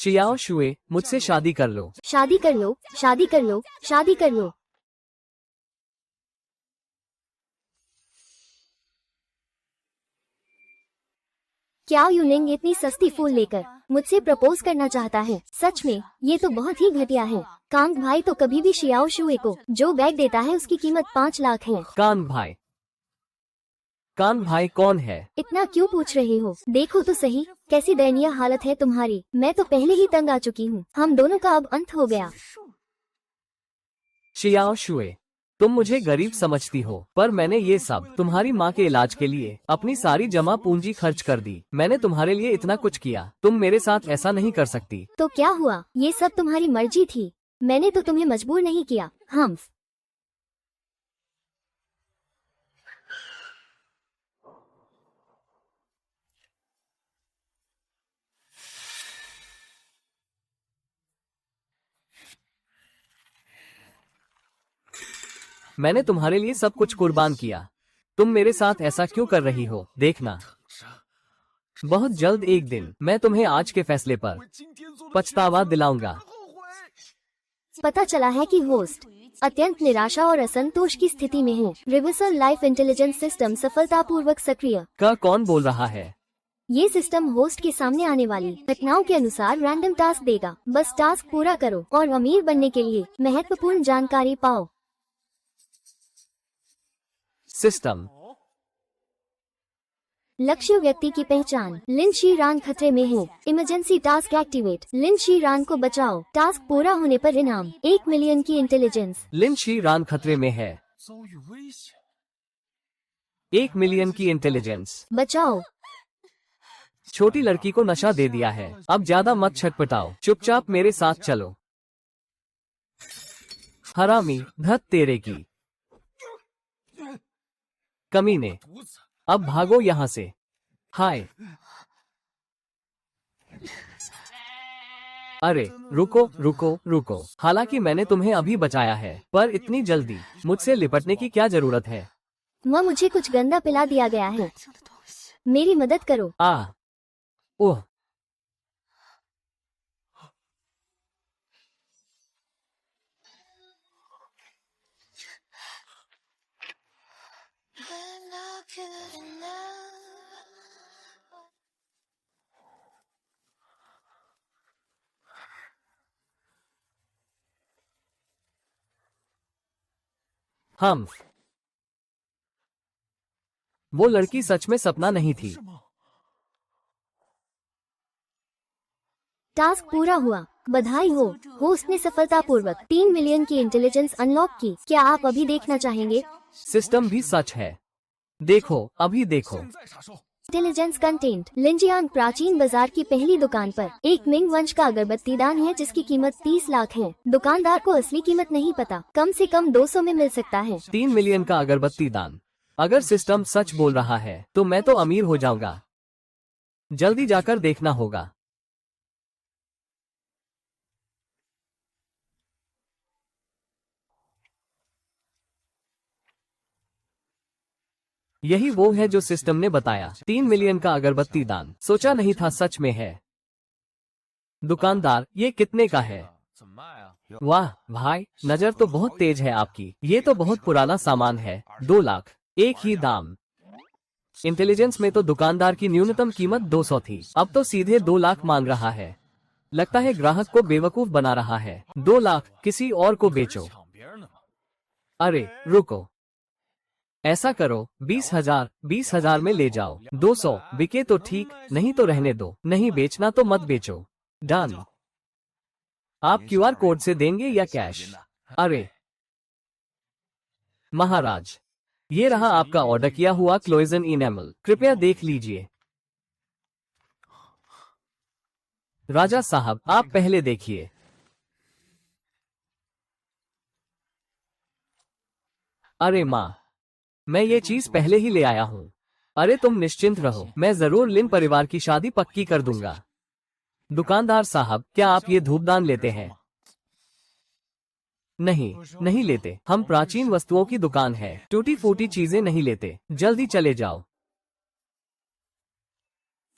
Xiao शुए, मुझसे शादी कर लो। शादी कर लो, शादी कर लो, शादी कर लो। क्या यूनिंग इतनी सस्ती फूल लेकर मुझसे प्रपोज करना चाहता है? सच में ये तो बहुत ही घटिया है। कांग भाई तो कभी भी शियाओ शुए को जो बैग देता है उसकी कीमत 5 लाख है। कांग भाई? कांग भाई कौन है? इतना क्यों पूछ रहे हो? देखो तो सही कैसी दयनीय हालत है तुम्हारी। मैं तो पहले ही तंग आ चुकी हूँ। हम दोनों का अब अंत हो गया। शियाओ शुए, तुम मुझे गरीब समझती हो, पर मैंने ये सब तुम्हारी माँ के इलाज के लिए अपनी सारी जमा पूंजी खर्च कर दी। मैंने तुम्हारे लिए इतना कुछ किया, तुम मेरे साथ ऐसा नहीं कर सकती। तो क्या हुआ? ये सब तुम्हारी मर्जी थी, मैंने तो तुम्हें मजबूर नहीं किया। हम मैंने तुम्हारे लिए सब कुछ कुर्बान किया, तुम मेरे साथ ऐसा क्यों कर रही हो? देखना, बहुत जल्द एक दिन मैं तुम्हें आज के फैसले पर पछतावा दिलाऊंगा। पता चला है कि होस्ट अत्यंत निराशा और असंतोष की स्थिति में है। रिवर्सल लाइफ इंटेलिजेंस सिस्टम सफलतापूर्वक सक्रिय। कौन बोल रहा है? ये सिस्टम होस्ट के सामने आने वाली घटनाओं के अनुसार रैंडम टास्क देगा। बस टास्क पूरा करो और अमीर बनने के लिए महत्वपूर्ण जानकारी पाओ। सिस्टम लक्ष्य व्यक्ति की पहचान। लिन शीरान खतरे में है। Emergency task activate. Lin Shiran को बचाओ। टास्क पूरा होने पर इनाम 1 मिलियन की इंटेलिजेंस। लिन शीरान खतरे में है। 1 मिलियन की इंटेलिजेंस। बचाओ। छोटी लड़की को नशा दे दिया है, अब ज्यादा मत छटपटाओ, चुपचाप मेरे साथ चलो। हरामी, धत तेरे की कमीने, अब भागो यहाँ से। हाय, अरे रुको रुको रुको, हालांकि मैंने तुम्हें अभी बचाया है, पर इतनी जल्दी मुझसे लिपटने की क्या जरूरत है? वह मुझे कुछ गंदा पिला दिया गया है, मेरी मदद करो। ओह, हम वो लड़की सच में सपना नहीं थी। टास्क पूरा हुआ, बधाई हो। होस्ट ने सफलतापूर्वक 3 मिलियन की इंटेलिजेंस अनलॉक की। क्या आप अभी देखना चाहेंगे? सिस्टम भी सच है, देखो अभी देखो। Intelligence content. लिंजियांग प्राचीन बाजार की पहली दुकान पर एक मिंग वंश का अगरबत्ती दान है जिसकी कीमत 30 लाख है। दुकानदार को असली कीमत नहीं पता, कम से कम 200 में मिल सकता है। 3 मिलियन का अगरबत्ती दान। अगर सिस्टम सच बोल रहा है तो मैं तो अमीर हो जाऊंगा। जल्दी जाकर देखना होगा। यही वो है जो सिस्टम ने बताया। 3 मिलियन का अगरबत्ती दान, सोचा नहीं था सच में है। दुकानदार, ये कितने का है? वाह भाई, नजर तो बहुत तेज है आपकी। ये तो बहुत पुराना सामान है। 2 लाख, एक ही दाम। इंटेलिजेंस में तो दुकानदार की न्यूनतम कीमत 200 थी, अब तो सीधे 2 लाख मांग रहा है। लगता है ग्राहक को बेवकूफ बना रहा है। 2 लाख, किसी और को बेचो। अरे रुको, ऐसा करो, 20,000 में ले जाओ। 200 बिके तो ठीक, नहीं तो रहने दो। नहीं बेचना तो मत बेचो। डन। आप QR कोड से देंगे या कैश? अरे महाराज, ये रहा आपका ऑर्डर किया हुआ क्लोइजन इनेमल, कृपया देख लीजिए। राजा साहब, आप पहले देखिए। अरे माँ, मैं ये चीज पहले ही ले आया हूँ। अरे तुम निश्चिंत रहो, मैं जरूर लिन परिवार की शादी पक्की कर दूंगा। दुकानदार साहब, क्या आप ये धूपदान लेते हैं? नहीं, नहीं लेते। हम प्राचीन वस्तुओं की दुकान है, टूटी फूटी चीजें नहीं लेते। जल्दी चले जाओ।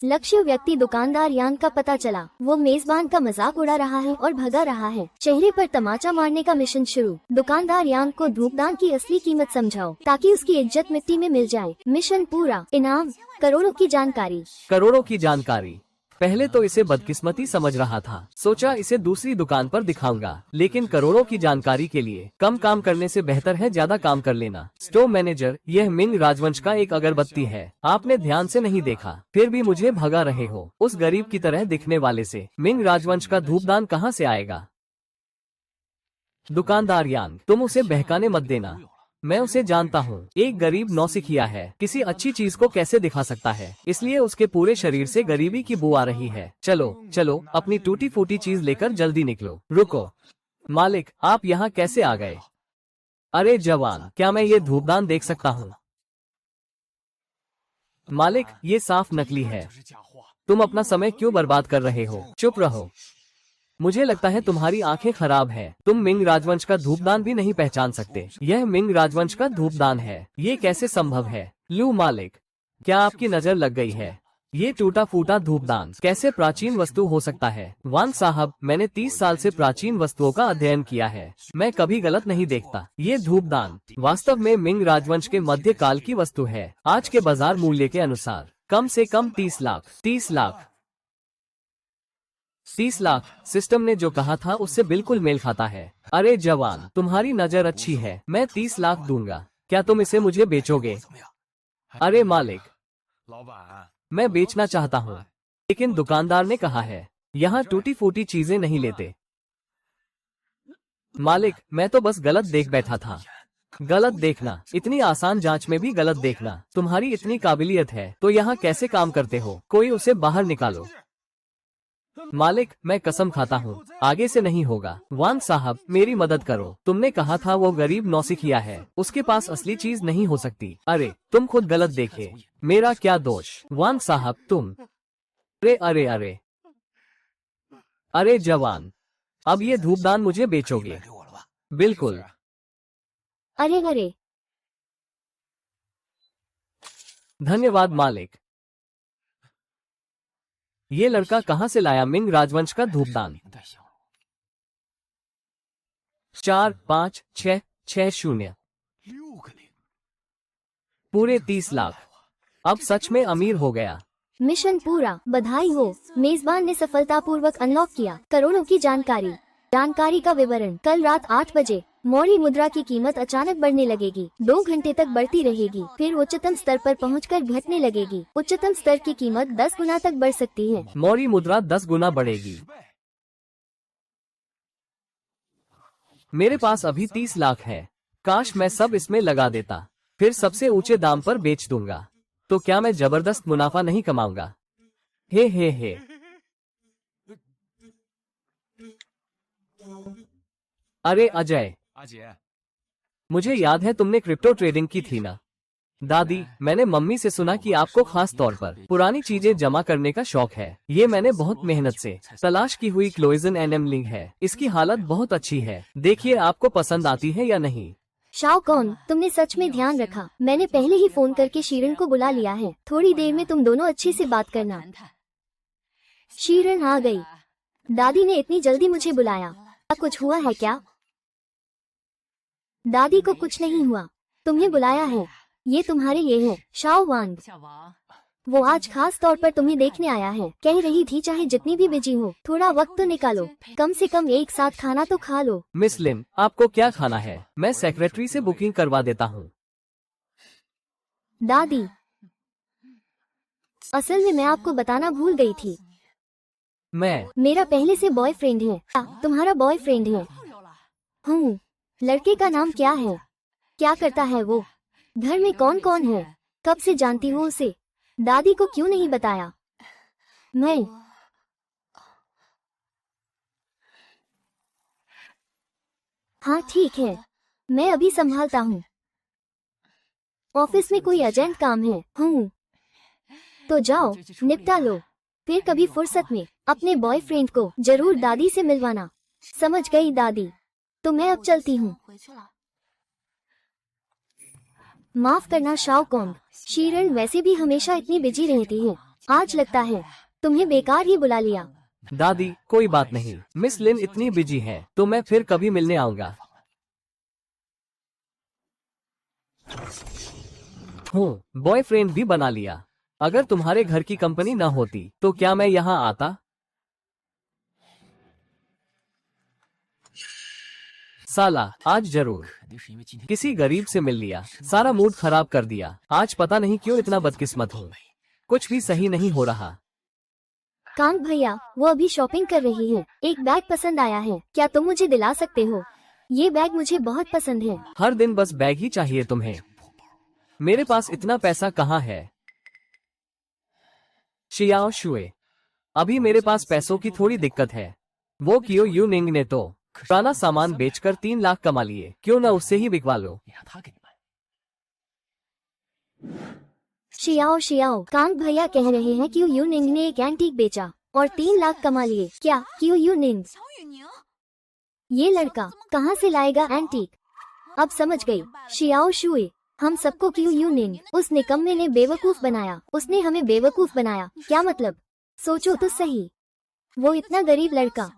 लक्ष्य व्यक्ति दुकानदार यान का पता चला। वो मेजबान का मजाक उड़ा रहा है और भगा रहा है। चेहरे पर तमाचा मारने का मिशन शुरू। दुकानदार यान को धूपदान की असली कीमत समझाओ ताकि उसकी इज्जत मिट्टी में मिल जाए। मिशन पूरा। इनाम करोड़ों की जानकारी। करोड़ों की जानकारी। पहले तो इसे बदकिस्मती समझ रहा था, सोचा इसे दूसरी दुकान पर दिखाऊंगा, लेकिन करोड़ों की जानकारी के लिए कम काम करने से बेहतर है ज्यादा काम कर लेना। स्टोर मैनेजर, यह मिंग राजवंश का एक अगरबत्ती है, आपने ध्यान से नहीं देखा, फिर भी मुझे भगा रहे हो। उस गरीब की तरह दिखने वाले से मिंग राजवंश का धूपदान कहाँ से आएगा? दुकानदार यान, तुम उसे बहकाने मत देना, मैं उसे जानता हूँ। एक गरीब नौसिखिया है, किसी अच्छी चीज को कैसे दिखा सकता है, इसलिए उसके पूरे शरीर से गरीबी की बू आ रही है। चलो चलो, अपनी टूटी फूटी चीज लेकर जल्दी निकलो। रुको मालिक, आप यहाँ कैसे आ गए? अरे जवान, क्या मैं ये धूपदान देख सकता हूँ? मालिक, ये साफ नकली है, तुम अपना समय क्यों बर्बाद कर रहे हो? चुप रहो, मुझे लगता है तुम्हारी आंखें खराब हैं। तुम मिंग राजवंश का धूपदान भी नहीं पहचान सकते। यह मिंग राजवंश का धूपदान है, ये कैसे संभव है? लू मालिक, क्या आपकी नजर लग गई है? ये टूटा फूटा धूपदान कैसे प्राचीन वस्तु हो सकता है? वान साहब, मैंने 30 साल से प्राचीन वस्तुओं का अध्ययन किया है, मैं कभी गलत नहीं देखता। ये धूपदान वास्तव में मिंग राजवंश के मध्य काल की वस्तु है। आज के बाजार मूल्य के अनुसार कम से कम 30 लाख। 30 लाख 30 लाख, सिस्टम ने जो कहा था उससे बिल्कुल मेल खाता है। अरे जवान, तुम्हारी नजर अच्छी है, मैं 30 लाख दूंगा, क्या तुम इसे मुझे बेचोगे? अरे मालिक, मैं बेचना चाहता हूँ, लेकिन दुकानदार ने कहा है यहाँ टूटी फूटी चीजें नहीं लेते। मालिक, मैं तो बस गलत देख बैठा था। गलत देखना, इतनी आसान जांच में भी गलत देखना, तुम्हारी इतनी काबिलियत है तो यहाँ कैसे काम करते हो? कोई उसे बाहर निकालो। मालिक, मैं कसम खाता हूँ आगे से नहीं होगा। वान साहब, मेरी मदद करो, तुमने कहा था वो गरीब नौसिखिया है, उसके पास असली चीज नहीं हो सकती। अरे तुम खुद गलत देखे, मेरा क्या दोष? वान साहब तुम, अरे अरे अरे अरे जवान, अब ये धूपदान मुझे बेचोगे? बिल्कुल। अरे अरे, धन्यवाद मालिक। ये लड़का कहाँ से लाया मिंग राजवंश का धूपदान? 4 5 6 6 0, पूरे 30 लाख। अब सच में अमीर हो गया। मिशन पूरा, बधाई हो, मेजबान ने सफलतापूर्वक अनलॉक किया करोड़ों की जानकारी। जानकारी का विवरण, कल रात 8 बजे मौर्य मुद्रा की कीमत अचानक बढ़ने लगेगी, 2 घंटे तक बढ़ती रहेगी, फिर उच्चतम स्तर पर पहुंचकर घटने लगेगी। उच्चतम स्तर की कीमत 10 गुना तक बढ़ सकती है। मौर्य मुद्रा 10 गुना बढ़ेगी। मेरे पास अभी 30 लाख है, काश मैं सब इसमें लगा देता, फिर सबसे ऊंचे दाम पर बेच दूंगा, तो क्या मैं जबरदस्त मुनाफा नहीं कमाऊंगा? हे। अरे अजय, मुझे याद है तुमने क्रिप्टो ट्रेडिंग की थी ना? दादी, मैंने मम्मी से सुना कि आपको खास तौर पर पुरानी चीजें जमा करने का शौक है। ये मैंने बहुत मेहनत से तलाश की हुई क्लोइजन एनएम लिंक है, इसकी हालत बहुत अच्छी है, देखिए आपको पसंद आती है या नहीं। शाओ कौन, तुमने सच में ध्यान रखा। मैंने पहले ही फोन करके शीरन को बुला लिया है, थोड़ी देर में तुम दोनों अच्छे से बात करना। शीरन आ गई। दादी ने इतनी जल्दी मुझे बुलाया, कुछ हुआ है क्या? दादी को कुछ नहीं हुआ, तुम्हें बुलाया है, ये तुम्हारे लिए है। शाओ वांग, वो आज खास तौर पर तुम्हें देखने आया है, कह रही थी चाहे जितनी भी बिजी हो थोड़ा वक्त तो निकालो, कम से कम एक साथ खाना तो खा लो। मिस लिन, आपको क्या खाना है? मैं सेक्रेटरी से बुकिंग करवा देता हूँ। दादी, असल में मैं आपको बताना भूल गई थी, मेरा पहले से बॉयफ्रेंड है। तुम्हारा बॉयफ्रेंड है? हूँ। लड़के का नाम क्या है? क्या करता है वो? घर में कौन कौन है? कब से जानती हो उसे? दादी को क्यों नहीं बताया? मैं हाँ ठीक है, मैं अभी संभालता हूँ। ऑफिस में कोई अर्जेंट काम है। हूँ, तो जाओ निपटा लो, फिर कभी फुर्सत में अपने बॉयफ्रेंड को जरूर दादी से मिलवाना। समझ गई दादी, तो मैं अब चलती हूँ। माफ करना शाओ कौंग, शीरन वैसे भी हमेशा इतनी बिजी रहती है, आज लगता है तुम्हें बेकार ही बुला लिया। दादी कोई बात नहीं, मिस लिन इतनी बिजी है तो मैं फिर कभी मिलने आऊंगा। हूँ बॉयफ्रेंड भी बना लिया। अगर तुम्हारे घर की कंपनी न होती तो क्या मैं यहाँ आता? साला आज जरूर किसी गरीब से मिल लिया, सारा मूड खराब कर दिया। आज पता नहीं क्यों इतना बदकिस्मत हूँ, कुछ भी सही नहीं हो रहा। कांग भैया वो अभी शॉपिंग कर रही है, एक बैग पसंद आया है, क्या तुम मुझे दिला सकते हो? ये बैग मुझे बहुत पसंद है। हर दिन बस बैग ही चाहिए तुम्हें, मेरे पास इतना पैसा कहाँ है? शियाओ शुए, अभी मेरे पास पैसों की थोड़ी दिक्कत है। वो कियो यूनिंग ने तो पुराना सामान बेचकर 3 लाख कमा लिए, क्यों ना उससे ही बिकवा लो। शियाओ शियाओ, कांग भैया कह रहे हैं कि यूनिंग ने एक एंटीक बेचा और 3 लाख कमा लिए। क्या क्यों यूनिंग? ये लड़का कहाँ से लाएगा एंटीक? अब समझ गई। शियाओ शुए, हम सबको क्यों यूनिंग उस निकम्मे ने बेवकूफ बनाया। उसने हमें बेवकूफ बनाया, क्या मतलब? सोचो तो सही, वो इतना गरीब लड़का,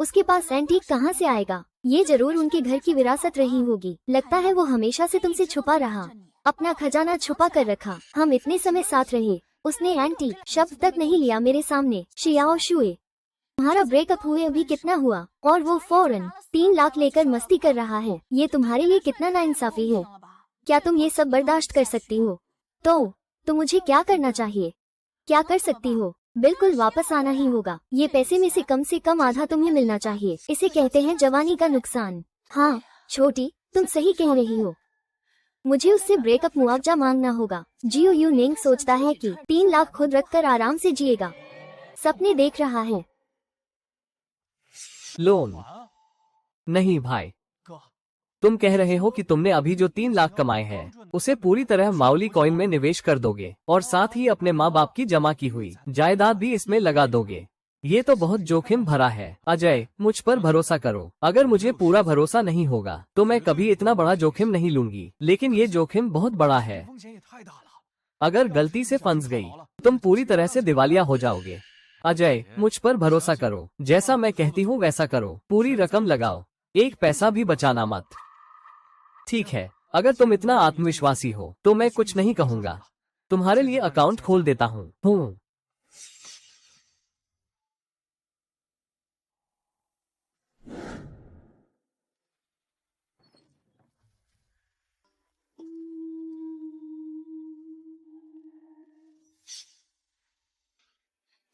उसके पास एंटीक कहाँ से आएगा? ये जरूर उनके घर की विरासत रही होगी। लगता है वो हमेशा से तुमसे छुपा रहा, अपना खजाना छुपा कर रखा। हम इतने समय साथ रहे, उसने एंटीक शब्द तक नहीं लिया मेरे सामने। शियाओ शुए, तुम्हारा ब्रेकअप हुए अभी कितना हुआ और वो फौरन 3 लाख लेकर मस्ती कर रहा है। ये तुम्हारे लिए कितना नाइंसाफी है। क्या तुम ये सब बर्दाश्त कर सकती हो? तो मुझे क्या करना चाहिए? क्या कर सकती हो? बिल्कुल वापस आना ही होगा। ये पैसे में से कम आधा तुम्हें मिलना चाहिए। इसे कहते हैं जवानी का नुकसान। हाँ छोटी, तुम सही कह रही हो, मुझे उससे ब्रेकअप मुआवजा मांगना होगा। जियो यूनिंग सोचता है कि 3 लाख खुद रखकर आराम से जिएगा, सपने देख रहा है। लोन नहीं भाई, तुम कह रहे हो कि तुमने अभी जो 3 लाख कमाए हैं उसे पूरी तरह माउली कॉइन में निवेश कर दोगे और साथ ही अपने माँ बाप की जमा की हुई जायदाद भी इसमें लगा दोगे। ये तो बहुत जोखिम भरा है। अजय, मुझ पर भरोसा करो। अगर मुझे पूरा भरोसा नहीं होगा तो मैं कभी इतना बड़ा जोखिम नहीं लूंगी, लेकिन ये जोखिम बहुत बड़ा है। अगर गलती से फंस गई तुम पूरी तरह से दिवालिया हो जाओगे। अजय, मुझ पर भरोसा करो, जैसा मैं कहती हूँ वैसा करो, पूरी रकम लगाओ, एक पैसा भी बचाना मत। ठीक है, अगर तुम इतना आत्मविश्वासी हो तो मैं कुछ नहीं कहूँगा, तुम्हारे लिए अकाउंट खोल देता हूँ।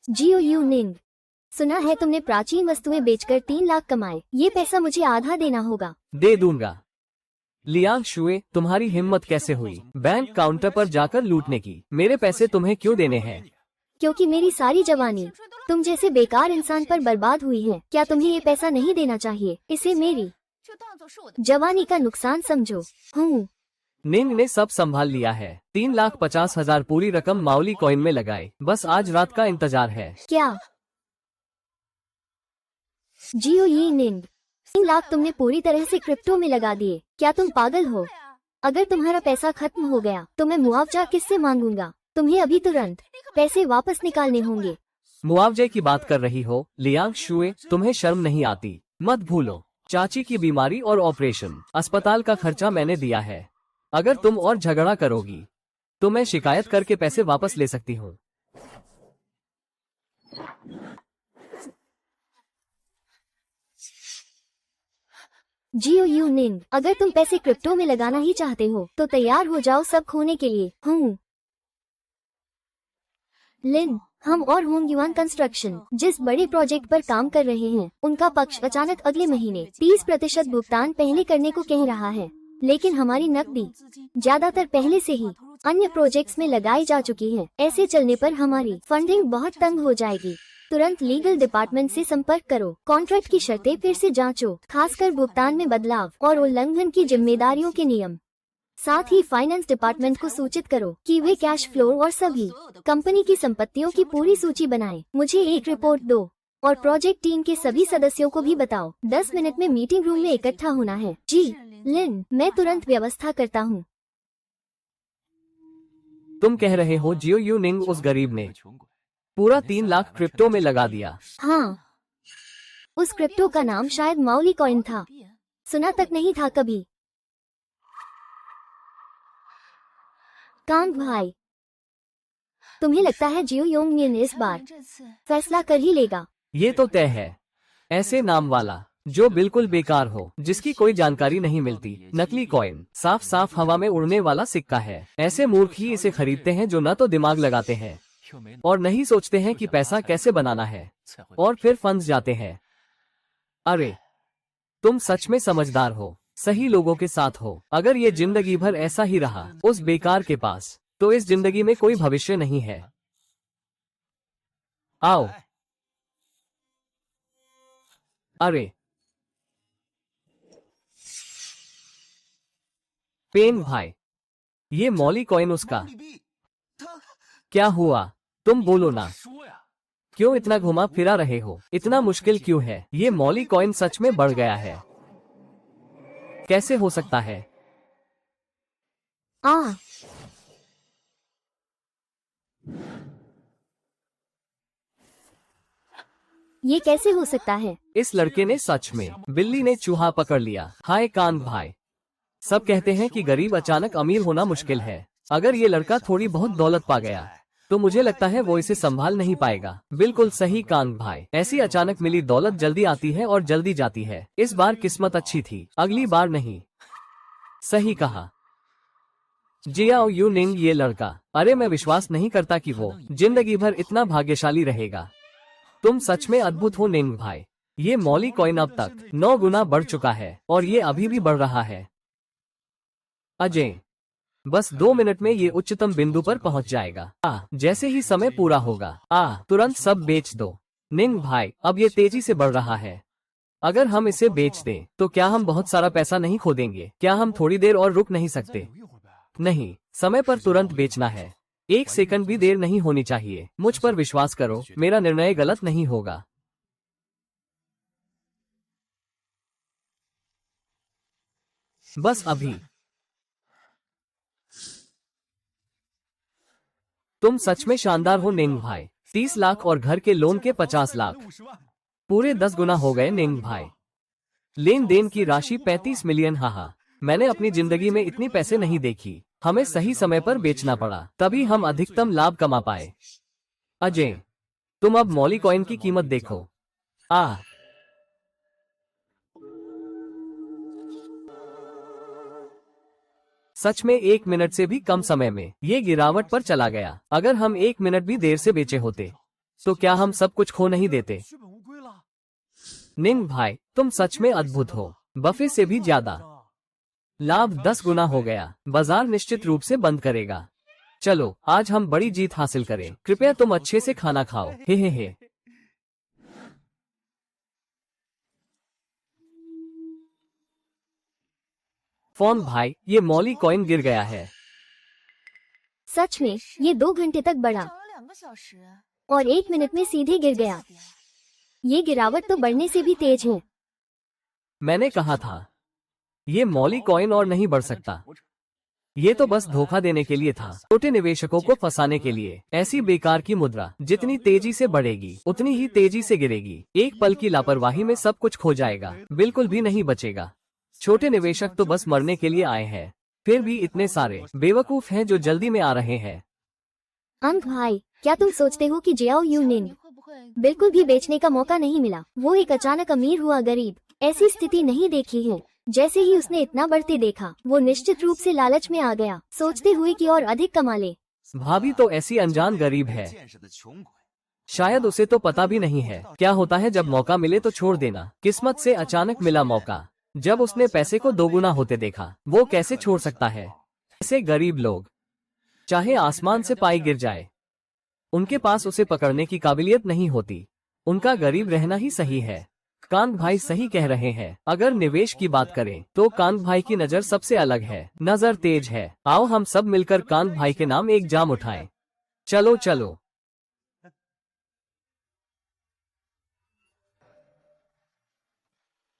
जियो यूनिंग, सुना है तुमने प्राचीन वस्तुएं बेचकर 3 लाख कमाए। ये पैसा मुझे आधा देना होगा। दे दूंगा। लियांग शुए, तुम्हारी हिम्मत कैसे हुई बैंक काउंटर पर जाकर लूटने की? मेरे पैसे तुम्हें क्यों देने हैं? क्योंकि मेरी सारी जवानी तुम जैसे बेकार इंसान पर बर्बाद हुई है। क्या तुम्हें ये पैसा नहीं देना चाहिए? इसे मेरी जवानी का नुकसान समझो। निंग ने सब संभाल लिया है। 3,50,000 पूरी रकम माउली कॉइन में लगाए, बस आज रात का इंतजार है। क्या जियो ये निंग, 3 लाख तुमने पूरी तरह से क्रिप्टो में लगा दिए? क्या तुम पागल हो? अगर तुम्हारा पैसा खत्म हो गया तो मैं मुआवजा किससे मांगूंगा? तुम्हें अभी तुरंत पैसे वापस निकालने होंगे। मुआवजे की बात कर रही हो लियांग शुए, तुम्हें शर्म नहीं आती? मत भूलो, चाची की बीमारी और ऑपरेशन, अस्पताल का खर्चा मैंने दिया है। अगर तुम और झगड़ा करोगी तो मैं शिकायत करके पैसे वापस ले सकती हूँ। जियो यूनिंग, अगर तुम पैसे क्रिप्टो में लगाना ही चाहते हो तो तैयार हो जाओ सब खोने के लिए। लिन, हम और होंग युआन कंस्ट्रक्शन जिस बड़े प्रोजेक्ट पर काम कर रहे हैं उनका पक्ष अचानक अगले महीने 30% भुगतान पहले करने को कह रहा है, लेकिन हमारी नकदी ज्यादातर पहले से ही अन्य प्रोजेक्ट्स में लगाई जा चुकी है। ऐसे चलने पर हमारी फंडिंग बहुत तंग हो जाएगी। तुरंत लीगल डिपार्टमेंट से संपर्क करो, कॉन्ट्रैक्ट की शर्तें फिर से जांचो, खासकर भुगतान में बदलाव और उल्लंघन की जिम्मेदारियों के नियम। साथ ही फाइनेंस डिपार्टमेंट को सूचित करो कि वे कैश फ्लो और सभी कंपनी की संपत्तियों की पूरी सूची बनाएं। मुझे एक रिपोर्ट दो और प्रोजेक्ट टीम के सभी सदस्यों को भी बताओ। 10 मिनट में मीटिंग रूम में इकट्ठा होना है। जी लिन, मैं तुरंत व्यवस्था करता हूँ। तुम कह रहे हो जियो यूनिंग उस गरीब ने पूरा 3 लाख क्रिप्टो में लगा दिया। हाँ, उस क्रिप्टो का नाम शायद माउली कॉइन था, सुना तक नहीं था कभी। कांग भाई, तुम्हें लगता है जियो योंगमिन इस बार फैसला कर ही लेगा? ये तो तय है। ऐसे नाम वाला जो बिल्कुल बेकार हो, जिसकी कोई जानकारी नहीं मिलती, नकली कॉइन, साफ साफ हवा में उड़ने वाला सिक्का है। ऐसे मूर्ख ही इसे खरीदते हैं जो न तो दिमाग लगाते हैं और नहीं सोचते हैं कि पैसा कैसे बनाना है, और फिर फंस जाते हैं। अरे तुम सच में समझदार हो, सही लोगों के साथ हो। अगर ये जिंदगी भर ऐसा ही रहा उस बेकार के पास, तो इस जिंदगी में कोई भविष्य नहीं है। आओ। अरे पेन भाई, ये मौली कॉइन उसका क्या हुआ? तुम बोलो ना, क्यों इतना घुमा फिरा रहे हो? इतना मुश्किल क्यों है? ये मौली कॉइन सच में बढ़ गया है, कैसे हो सकता है? ये कैसे हो सकता है? इस लड़के ने सच में बिल्ली ने चूहा पकड़ लिया। हाय कांग भाई, सब कहते हैं कि गरीब अचानक अमीर होना मुश्किल है। अगर ये लड़का थोड़ी बहुत दौलत पा गया तो मुझे लगता है वो इसे संभाल नहीं पाएगा। बिल्कुल सही कांग भाई, ऐसी अचानक मिली दौलत जल्दी आती है और जल्दी जाती है। इस बार किस्मत अच्छी थी, अगली बार नहीं। सही कहा जियाओ यूनिंग, ये लड़का, अरे मैं विश्वास नहीं करता कि वो जिंदगी भर इतना भाग्यशाली रहेगा। तुम सच में अद्भुत हो निंग भाई। ये मौली कॉइन अब तक 9 गुना बढ़ चुका है और ये अभी भी बढ़ रहा है। अजय, बस 2 मिनट में ये उच्चतम बिंदु पर पहुंच जाएगा। जैसे ही समय पूरा होगा तुरंत सब बेच दो। निंग भाई, अब ये तेजी से बढ़ रहा है। अगर हम इसे बेच दें तो क्या हम बहुत सारा पैसा नहीं खो देंगे? क्या हम थोड़ी देर और रुक नहीं सकते? नहीं, समय पर तुरंत बेचना है। 1 सेकंड भी देर नहीं होनी चाहिए। मुझ पर विश्वास करो, मेरा निर्णय गलत नहीं होगा। बस अभी। तुम सच में शानदार हो निंग भाई। 30 लाख और घर के लोन के 50 लाख, पूरे 10 गुना हो गए निंग भाई। लेन देन की राशि 35 मिलियन। हाँ, मैंने अपनी जिंदगी में इतनी पैसे नहीं देखी। हमें सही समय पर बेचना पड़ा, तभी हम अधिकतम लाभ कमा पाए। अजय, तुम अब मौली कॉइन की कीमत देखो। सच में 1 मिनट से भी कम समय में ये गिरावट पर चला गया। अगर हम 1 मिनट भी देर से बेचे होते तो क्या हम सब कुछ खो नहीं देते? निंग भाई, तुम सच में अद्भुत हो। बफे से भी ज्यादा लाभ 10 गुना हो गया। बाजार निश्चित रूप से बंद करेगा। चलो आज हम बड़ी जीत हासिल करें। कृपया तुम अच्छे से खाना खाओ। हे। फोन भाई, ये मौली कॉइन गिर गया है। सच में ये 2 घंटे तक बढ़ा और 1 मिनट में सीधे गिर गया। ये गिरावट तो बढ़ने से भी तेज है। मैंने कहा था ये मौली कॉइन और नहीं बढ़ सकता। ये तो बस धोखा देने के लिए था, छोटे निवेशकों को फंसाने के लिए। ऐसी बेकार की मुद्रा जितनी तेजी से बढ़ेगी उतनी ही तेजी से गिरेगी। एक पल की लापरवाही में सब कुछ खो जाएगा, बिल्कुल भी नहीं बचेगा। छोटे निवेशक तो बस मरने के लिए आए हैं, फिर भी इतने सारे बेवकूफ हैं जो जल्दी में आ रहे हैं। अंक भाई, क्या तुम सोचते हो कि जियाओ यूनिंग बिल्कुल भी बेचने का मौका नहीं मिला? वो एक अचानक अमीर हुआ गरीब। ऐसी स्थिति नहीं देखी है। जैसे ही उसने इतना बढ़ते देखा, वो निश्चित रूप से लालच में आ गया, सोचते हुए कि और अधिक कमा ले। भाभी तो ऐसी अनजान गरीब है, शायद उसे तो पता भी नहीं है क्या होता है जब मौका मिले तो छोड़ देना। किस्मत से अचानक मिला मौका। जब उसने पैसे को 2 गुना होते देखा, वो कैसे छोड़ सकता है? ऐसे गरीब लोग, चाहे आसमान से पाई गिर जाए, उनके पास उसे पकड़ने की काबिलियत नहीं होती। उनका गरीब रहना ही सही है। कांग भाई सही कह रहे हैं। अगर निवेश की बात करें तो कांग भाई की नजर सबसे अलग है, नजर तेज है। आओ हम सब मिलकर कांग भाई के नाम एक जाम उठाएं। चलो चलो।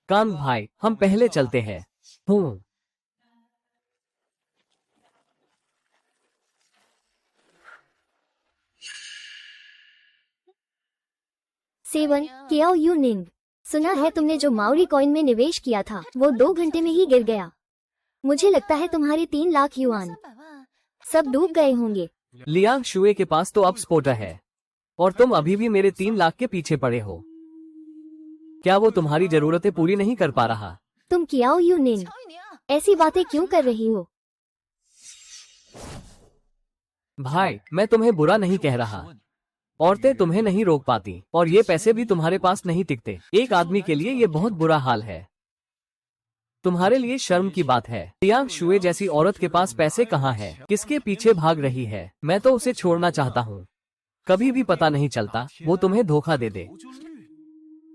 कांग भाई, हम पहले चलते हैं। 7 क्याओ यूनिंग, सुना है तुमने जो माउरी कॉइन में निवेश किया था वो 2 घंटे में ही गिर गया। मुझे लगता है तुम्हारे 3 लाख युआन सब डूब गए होंगे। लियांग शुए के पास तो अब स्पोर्टर है और तुम अभी भी मेरे 3 लाख के पीछे पड़े हो। क्या वो तुम्हारी जरूरतें पूरी नहीं कर पा रहा? तुम क्याओ यूनिंग ऐसी बातें क्यों कर रही हो? भाई मैं तुम्हें बुरा नहीं कह रहा, औरतें तुम्हें नहीं रोक पाती और ये पैसे भी तुम्हारे पास नहीं टिकते। एक आदमी के लिए ये बहुत बुरा हाल है। तुम्हारे लिए शर्म की बात है। लियांग शुए जैसी औरत के पास पैसे कहाँ है? किसके पीछे भाग रही है? मैं तो उसे छोड़ना चाहता हूँ। कभी भी पता नहीं चलता वो तुम्हें धोखा दे दे।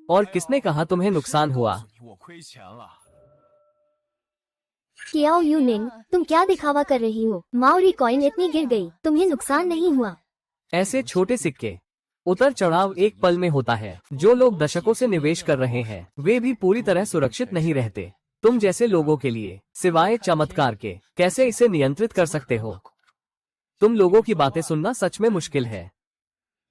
और किसने कहा तुम्हें नुकसान हुआ? क्याओ यूनिंग तुम क्या दिखावा कर रही हो? माउरी कॉइन इतनी गिर गई, तुम्हें नुकसान नहीं हुआ। ऐसे छोटे सिक्के उतर चढ़ाव एक पल में होता है। जो लोग दशकों से निवेश कर रहे हैं वे भी पूरी तरह सुरक्षित नहीं रहते। तुम जैसे लोगों के लिए सिवाय चमत्कार के कैसे इसे नियंत्रित कर सकते हो? तुम लोगों की बातें सुनना सच में मुश्किल है।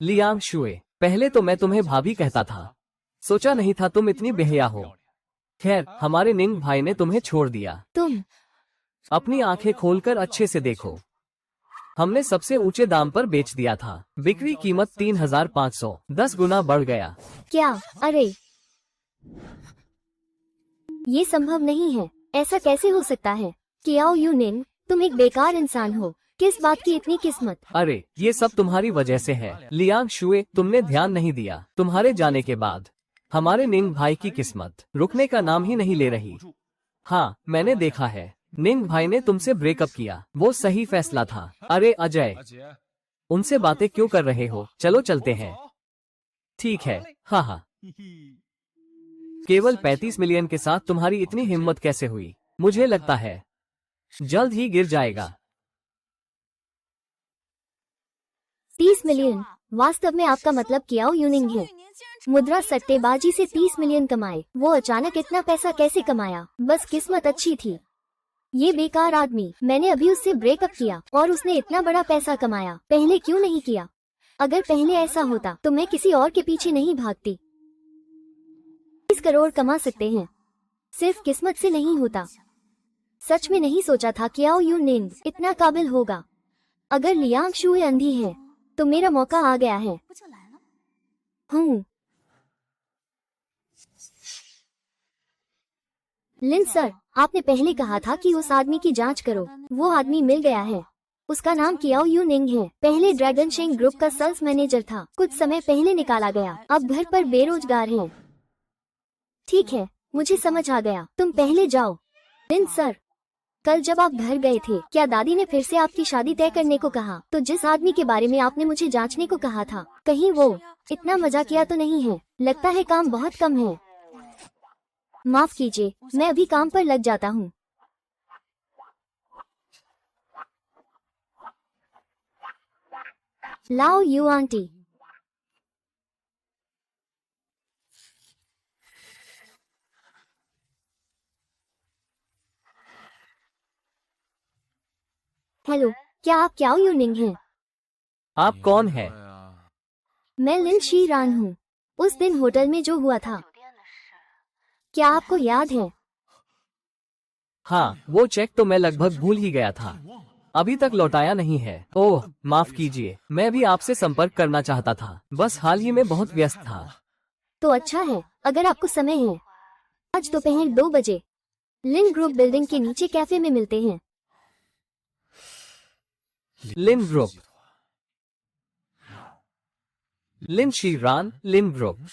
लियांग शुए, पहले तो मैं तुम्हें भाभी कहता था, सोचा नहीं था तुम इतनी बेहया हो। खैर, हमारे निंग भाई ने तुम्हें छोड़ दिया। तुम अपनी आंखें खोलकर अच्छे से देखो। हमने सबसे ऊंचे दाम पर बेच दिया था। बिक्री कीमत 3,500, 10 गुना बढ़ गया। क्या? अरे ये संभव नहीं है, ऐसा कैसे हो सकता है? क्याओ यूनिंग तुम एक बेकार इंसान हो। किस बात की इतनी किस्मत? अरे ये सब तुम्हारी वजह से है लियांग शुए, तुमने ध्यान नहीं दिया। तुम्हारे जाने के बाद हमारे निंग भाई की किस्मत रुकने का नाम ही नहीं ले रही। हाँ, मैंने देखा है। निंग भाई ने तुमसे ब्रेकअप किया, वो सही फैसला था। अरे अजय, उनसे बातें क्यों कर रहे हो? चलो चलते हैं। ठीक है। हाँ हाँ। केवल 35 मिलियन के साथ तुम्हारी इतनी हिम्मत कैसे हुई? मुझे लगता है जल्द ही गिर जाएगा। 30 मिलियन? वास्तव में आपका मतलब क्याओ यूनिंग है? मुद्रा सट्टेबाजी से 30 मिलियन कमाए। वो अचानक इतना पैसा कैसे कमाया? बस किस्मत अच्छी थी। ये बेकार आदमी, मैंने अभी उससे ब्रेकअप किया और उसने इतना बड़ा पैसा कमाया। पहले क्यों नहीं किया? अगर पहले ऐसा होता तो मैं किसी और के पीछे नहीं भागती। 30 करोड़ कमा सकते हैं, सिर्फ किस्मत से नहीं होता। सच में नहीं सोचा था क्याओ यूनिंग इतना काबिल होगा। अगर लियांग शुए अंधी है तो मेरा मौका आ गया है। लिन सर, आपने पहले कहा था कि उस आदमी की जांच करो। वो आदमी मिल गया है। उसका नाम क्याओ यूनिंग है। पहले ड्रैगन शेंग ग्रुप का सेल्स मैनेजर था, कुछ समय पहले निकाला गया, अब घर पर बेरोजगार है। ठीक है, मुझे समझ आ गया, तुम पहले जाओ। लिन सर, कल जब आप घर गए थे क्या दादी ने फिर से आपकी शादी तय करने को कहा? तो जिस आदमी के बारे में आपने मुझे जांचने को कहा था, कहीं वो इतना मजाकिया तो नहीं है? लगता है काम बहुत कम है। माफ कीजिए, मैं अभी काम पर लग जाता हूँ। लाओ यू आंटी। हेलो, क्या आप क्याओ यूनिंग हैं? आप कौन है? मैं लिन शी रान हूँ। उस दिन होटल में जो हुआ था, क्या आपको याद है? हाँ, वो चेक तो मैं लगभग भूल ही गया था, अभी तक लौटाया नहीं है। ओह माफ कीजिए, मैं भी आपसे संपर्क करना चाहता था, बस हाल ही में बहुत व्यस्त था। तो अच्छा है, अगर आपको समय है, आज दोपहर 2 बजे लिन ग्रुप बिल्डिंग के नीचे कैफे में मिलते हैं। Lin group, Lin Shi Ran, Lin group.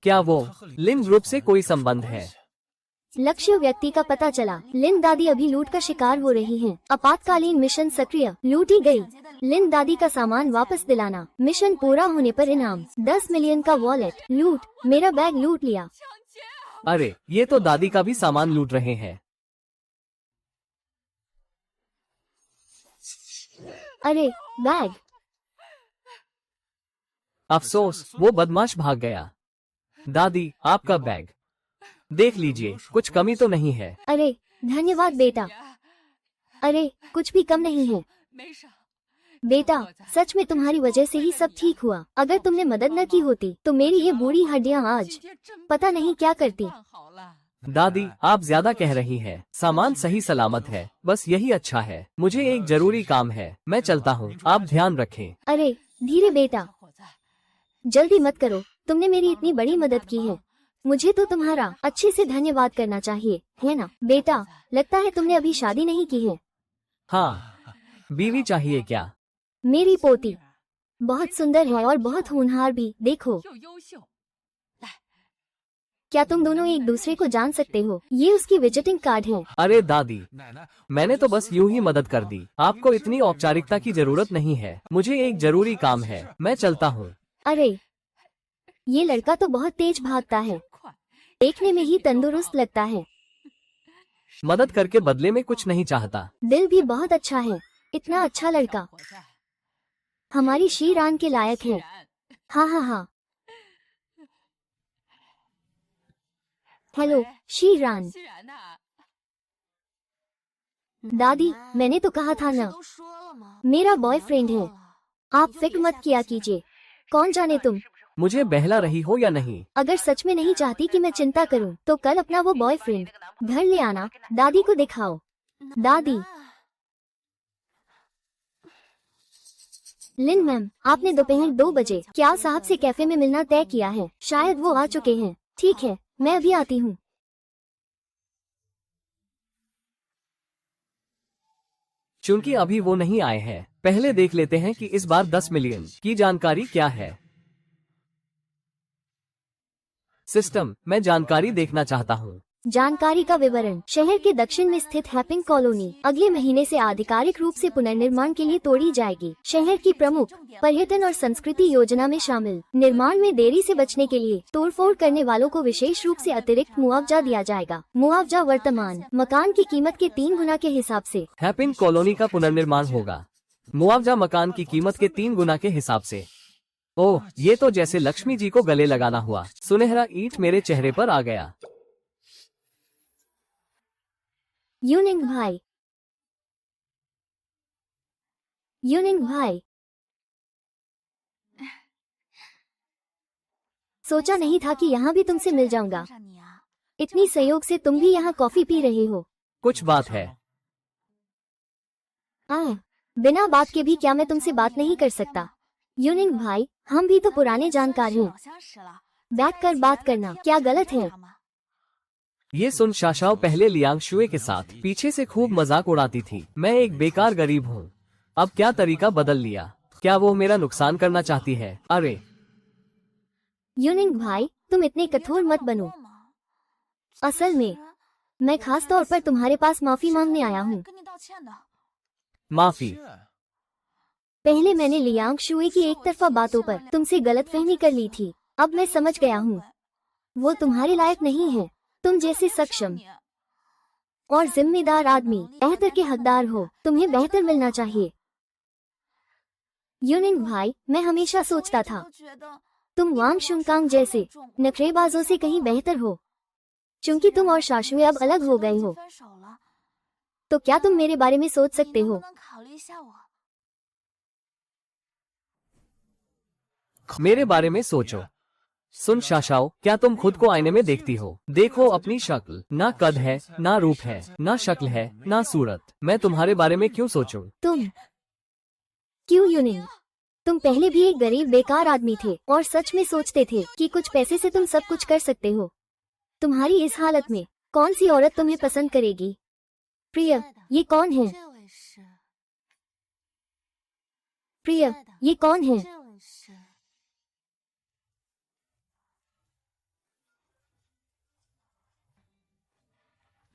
क्या वो लिन ग्रुप से कोई संबंध है? लक्ष्य व्यक्ति का पता चला। लिन दादी अभी लूट का शिकार हो रही हैं। आपातकालीन मिशन सक्रिय। लूटी गई लिन दादी का सामान वापस दिलाना। मिशन पूरा होने पर इनाम 10 मिलियन का वॉलेट। लूट, मेरा बैग लूट लिया। अरे ये तो दादी का भी सामान लूट रहे हैं। अरे बैग, अफसोस वो बदमाश भाग गया। दादी आपका बैग देख लीजिए, कुछ कमी तो नहीं है। अरे धन्यवाद बेटा। अरे कुछ भी कम नहीं है। बेटा, सच में तुम्हारी वजह से ही सब ठीक हुआ। अगर तुमने मदद न की होती तो मेरी ये बूढ़ी हड्डियां आज पता नहीं क्या करती। दादी, आप ज्यादा कह रही हैं। सामान सही सलामत है, बस यही अच्छा है। मुझे एक जरूरी काम है, मैं चलता हूँ। आप ध्यान रखें। अरे धीरे बेटा, जल्दी मत करो। तुमने मेरी इतनी बड़ी मदद की है, मुझे तो तुम्हारा अच्छे से धन्यवाद करना चाहिए, है ना? बेटा, लगता है तुमने अभी शादी नहीं की है। हाँ, बीवी चाहिए क्या? मेरी पोती बहुत सुंदर है और बहुत होनहार भी। देखो, क्या तुम दोनों एक दूसरे को जान सकते हो? ये उसकी विजिटिंग कार्ड है। अरे दादी, मैंने तो बस यूं ही मदद कर दी। आपको इतनी औपचारिकता की जरूरत नहीं है। मुझे एक जरूरी काम है, मैं चलता हूँ। अरे, ये लड़का तो बहुत तेज भागता है, देखने में ही तंदुरुस्त लगता है। मदद करके बदले में कुछ नहीं चाहता। दिल भी बहुत अच्छा है। इतना अच्छा लड़का हमारी शीरान के लायक है। हाँ हाँ हाँ। हेलो शीरान। दादी, मैंने तो कहा था ना, मेरा बॉयफ्रेंड है। आप फिक्र मत किया कीजिए। कौन जाने तुम मुझे बहला रही हो या नहीं? अगर सच में नहीं चाहती कि मैं चिंता करूं, तो कल अपना वो बॉयफ्रेंड घर ले आना, दादी को दिखाओ। दादी। लिन मैम, आपने दोपहर 2 बजे क्या साहब से कैफे में मिलना तय किया है? शायद वो आ चुके हैं। ठीक है, मैं अभी आती हूँ। चूंकि अभी वो नहीं आए हैं, पहले देख लेते हैं कि इस बार 10 मिलियन की जानकारी क्या है। सिस्टम, मैं जानकारी देखना चाहता हूँ। जानकारी का विवरण। शहर के दक्षिण में स्थित हैपिंग कॉलोनी अगले महीने से आधिकारिक रूप से पुनर्निर्माण के लिए तोड़ी जाएगी। शहर की प्रमुख पर्यटन और संस्कृति योजना में शामिल। निर्माण में देरी से बचने के लिए तोड़फोड़ करने वालों को विशेष रूप से अतिरिक्त मुआवजा दिया जाएगा। मुआवजा वर्तमान मकान की कीमत के 3 गुना के हिसाब से। हैपिंग कॉलोनी का पुनर्निर्माण होगा। मुआवजा मकान की कीमत के 3 गुना के हिसाब से। ओह, ये तो जैसे लक्ष्मी जी को गले लगाना हुआ। सुनहरा ईंट मेरे चेहरे पर आ गया। यूनिंग भाई, यूनिंग भाई, सोचा नहीं था कि यहाँ भी तुमसे मिल जाऊंगा। इतनी सहयोग से तुम भी यहाँ कॉफी पी रहे हो। कुछ बात है। बिना बात के भी क्या मैं तुमसे बात नहीं कर सकता? यूनिंग भाई, हम भी तो पुराने जानकार हैं। बैठ कर बात करना क्या गलत है? ये सुन शाशाओ पहले लियांग शुए के साथ पीछे से खूब मजाक उड़ाती थी। मैं एक बेकार गरीब हूँ। अब क्या तरीका बदल लिया? क्या वो मेरा नुकसान करना चाहती है? अरे यूनिंग भाई, तुम इतने कठोर मत बनो। असल में मैं खास तौर पर तुम्हारे पास माफी मांगने आया हूँ। माफी? पहले मैंने लियांग शुए की एक तरफा बातों पर तुमसे गलतफहमी कर ली थी। अब मैं समझ गया हूँ, वो तुम्हारे लायक नहीं है। तुम जैसे सक्षम और जिम्मेदार आदमी बेहतर के हकदार हो। तुम्हें बेहतर मिलना चाहिए। यूनिंग भाई, मैं हमेशा सोचता था तुम वांग शुनकांग जैसे नखरेबाजों से कहीं बेहतर हो। चूंकि तुम और शाशुए अब अलग हो गए हो, तो क्या तुम मेरे बारे में सोच सकते हो? मेरे बारे में सोचो। सुन शाशाओ, क्या तुम खुद को आईने में देखती हो? देखो अपनी शक्ल। ना कद है, ना रूप है, ना शक्ल है, ना सूरत। मैं तुम्हारे बारे में क्यों सोचूं? तुम क्यों यूनिंग? तुम पहले भी एक गरीब बेकार आदमी थे और सच में सोचते थे कि कुछ पैसे से तुम सब कुछ कर सकते हो। तुम्हारी इस हालत में कौन सी औरत तुम्हें पसंद करेगी? प्रिय, ये कौन है? प्रिय, ये कौन है?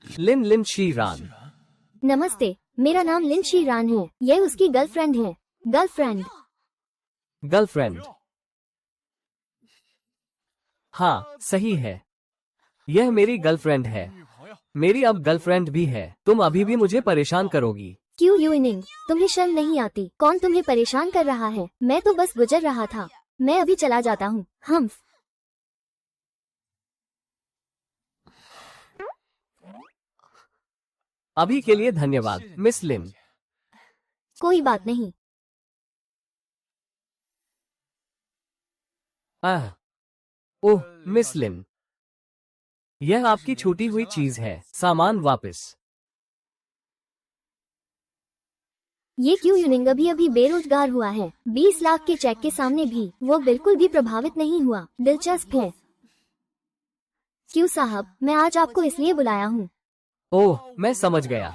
लिन लिन शीरान। नमस्ते, मेरा नाम लिन शीरान है। यह उसकी गर्लफ्रेंड है। गर्लफ्रेंड? गर्लफ्रेंड? हाँ, सही है। यह मेरी गर्लफ्रेंड है। मेरी अब गर्लफ्रेंड भी है। तुम अभी भी मुझे परेशान करोगी? क्यों यूनिंग, तुम्हें शर्म नहीं आती? कौन तुम्हें परेशान कर रहा है? मैं तो बस गुजर रहा था। मैं अभी चला जाता हूँ। हम अभी के लिए धन्यवाद मिस लिन। कोई बात नहीं। आह, ओह मिस लिन, यह आपकी छूटी हुई चीज है, सामान वापस। ये क्यों यूनिंग अभी अभी बेरोजगार हुआ है, 20 लाख के चेक के सामने भी वो बिल्कुल भी प्रभावित नहीं हुआ। दिलचस्प है। क्यों साहब, मैं आज आपको इसलिए बुलाया हूँ। ओह मैं समझ गया,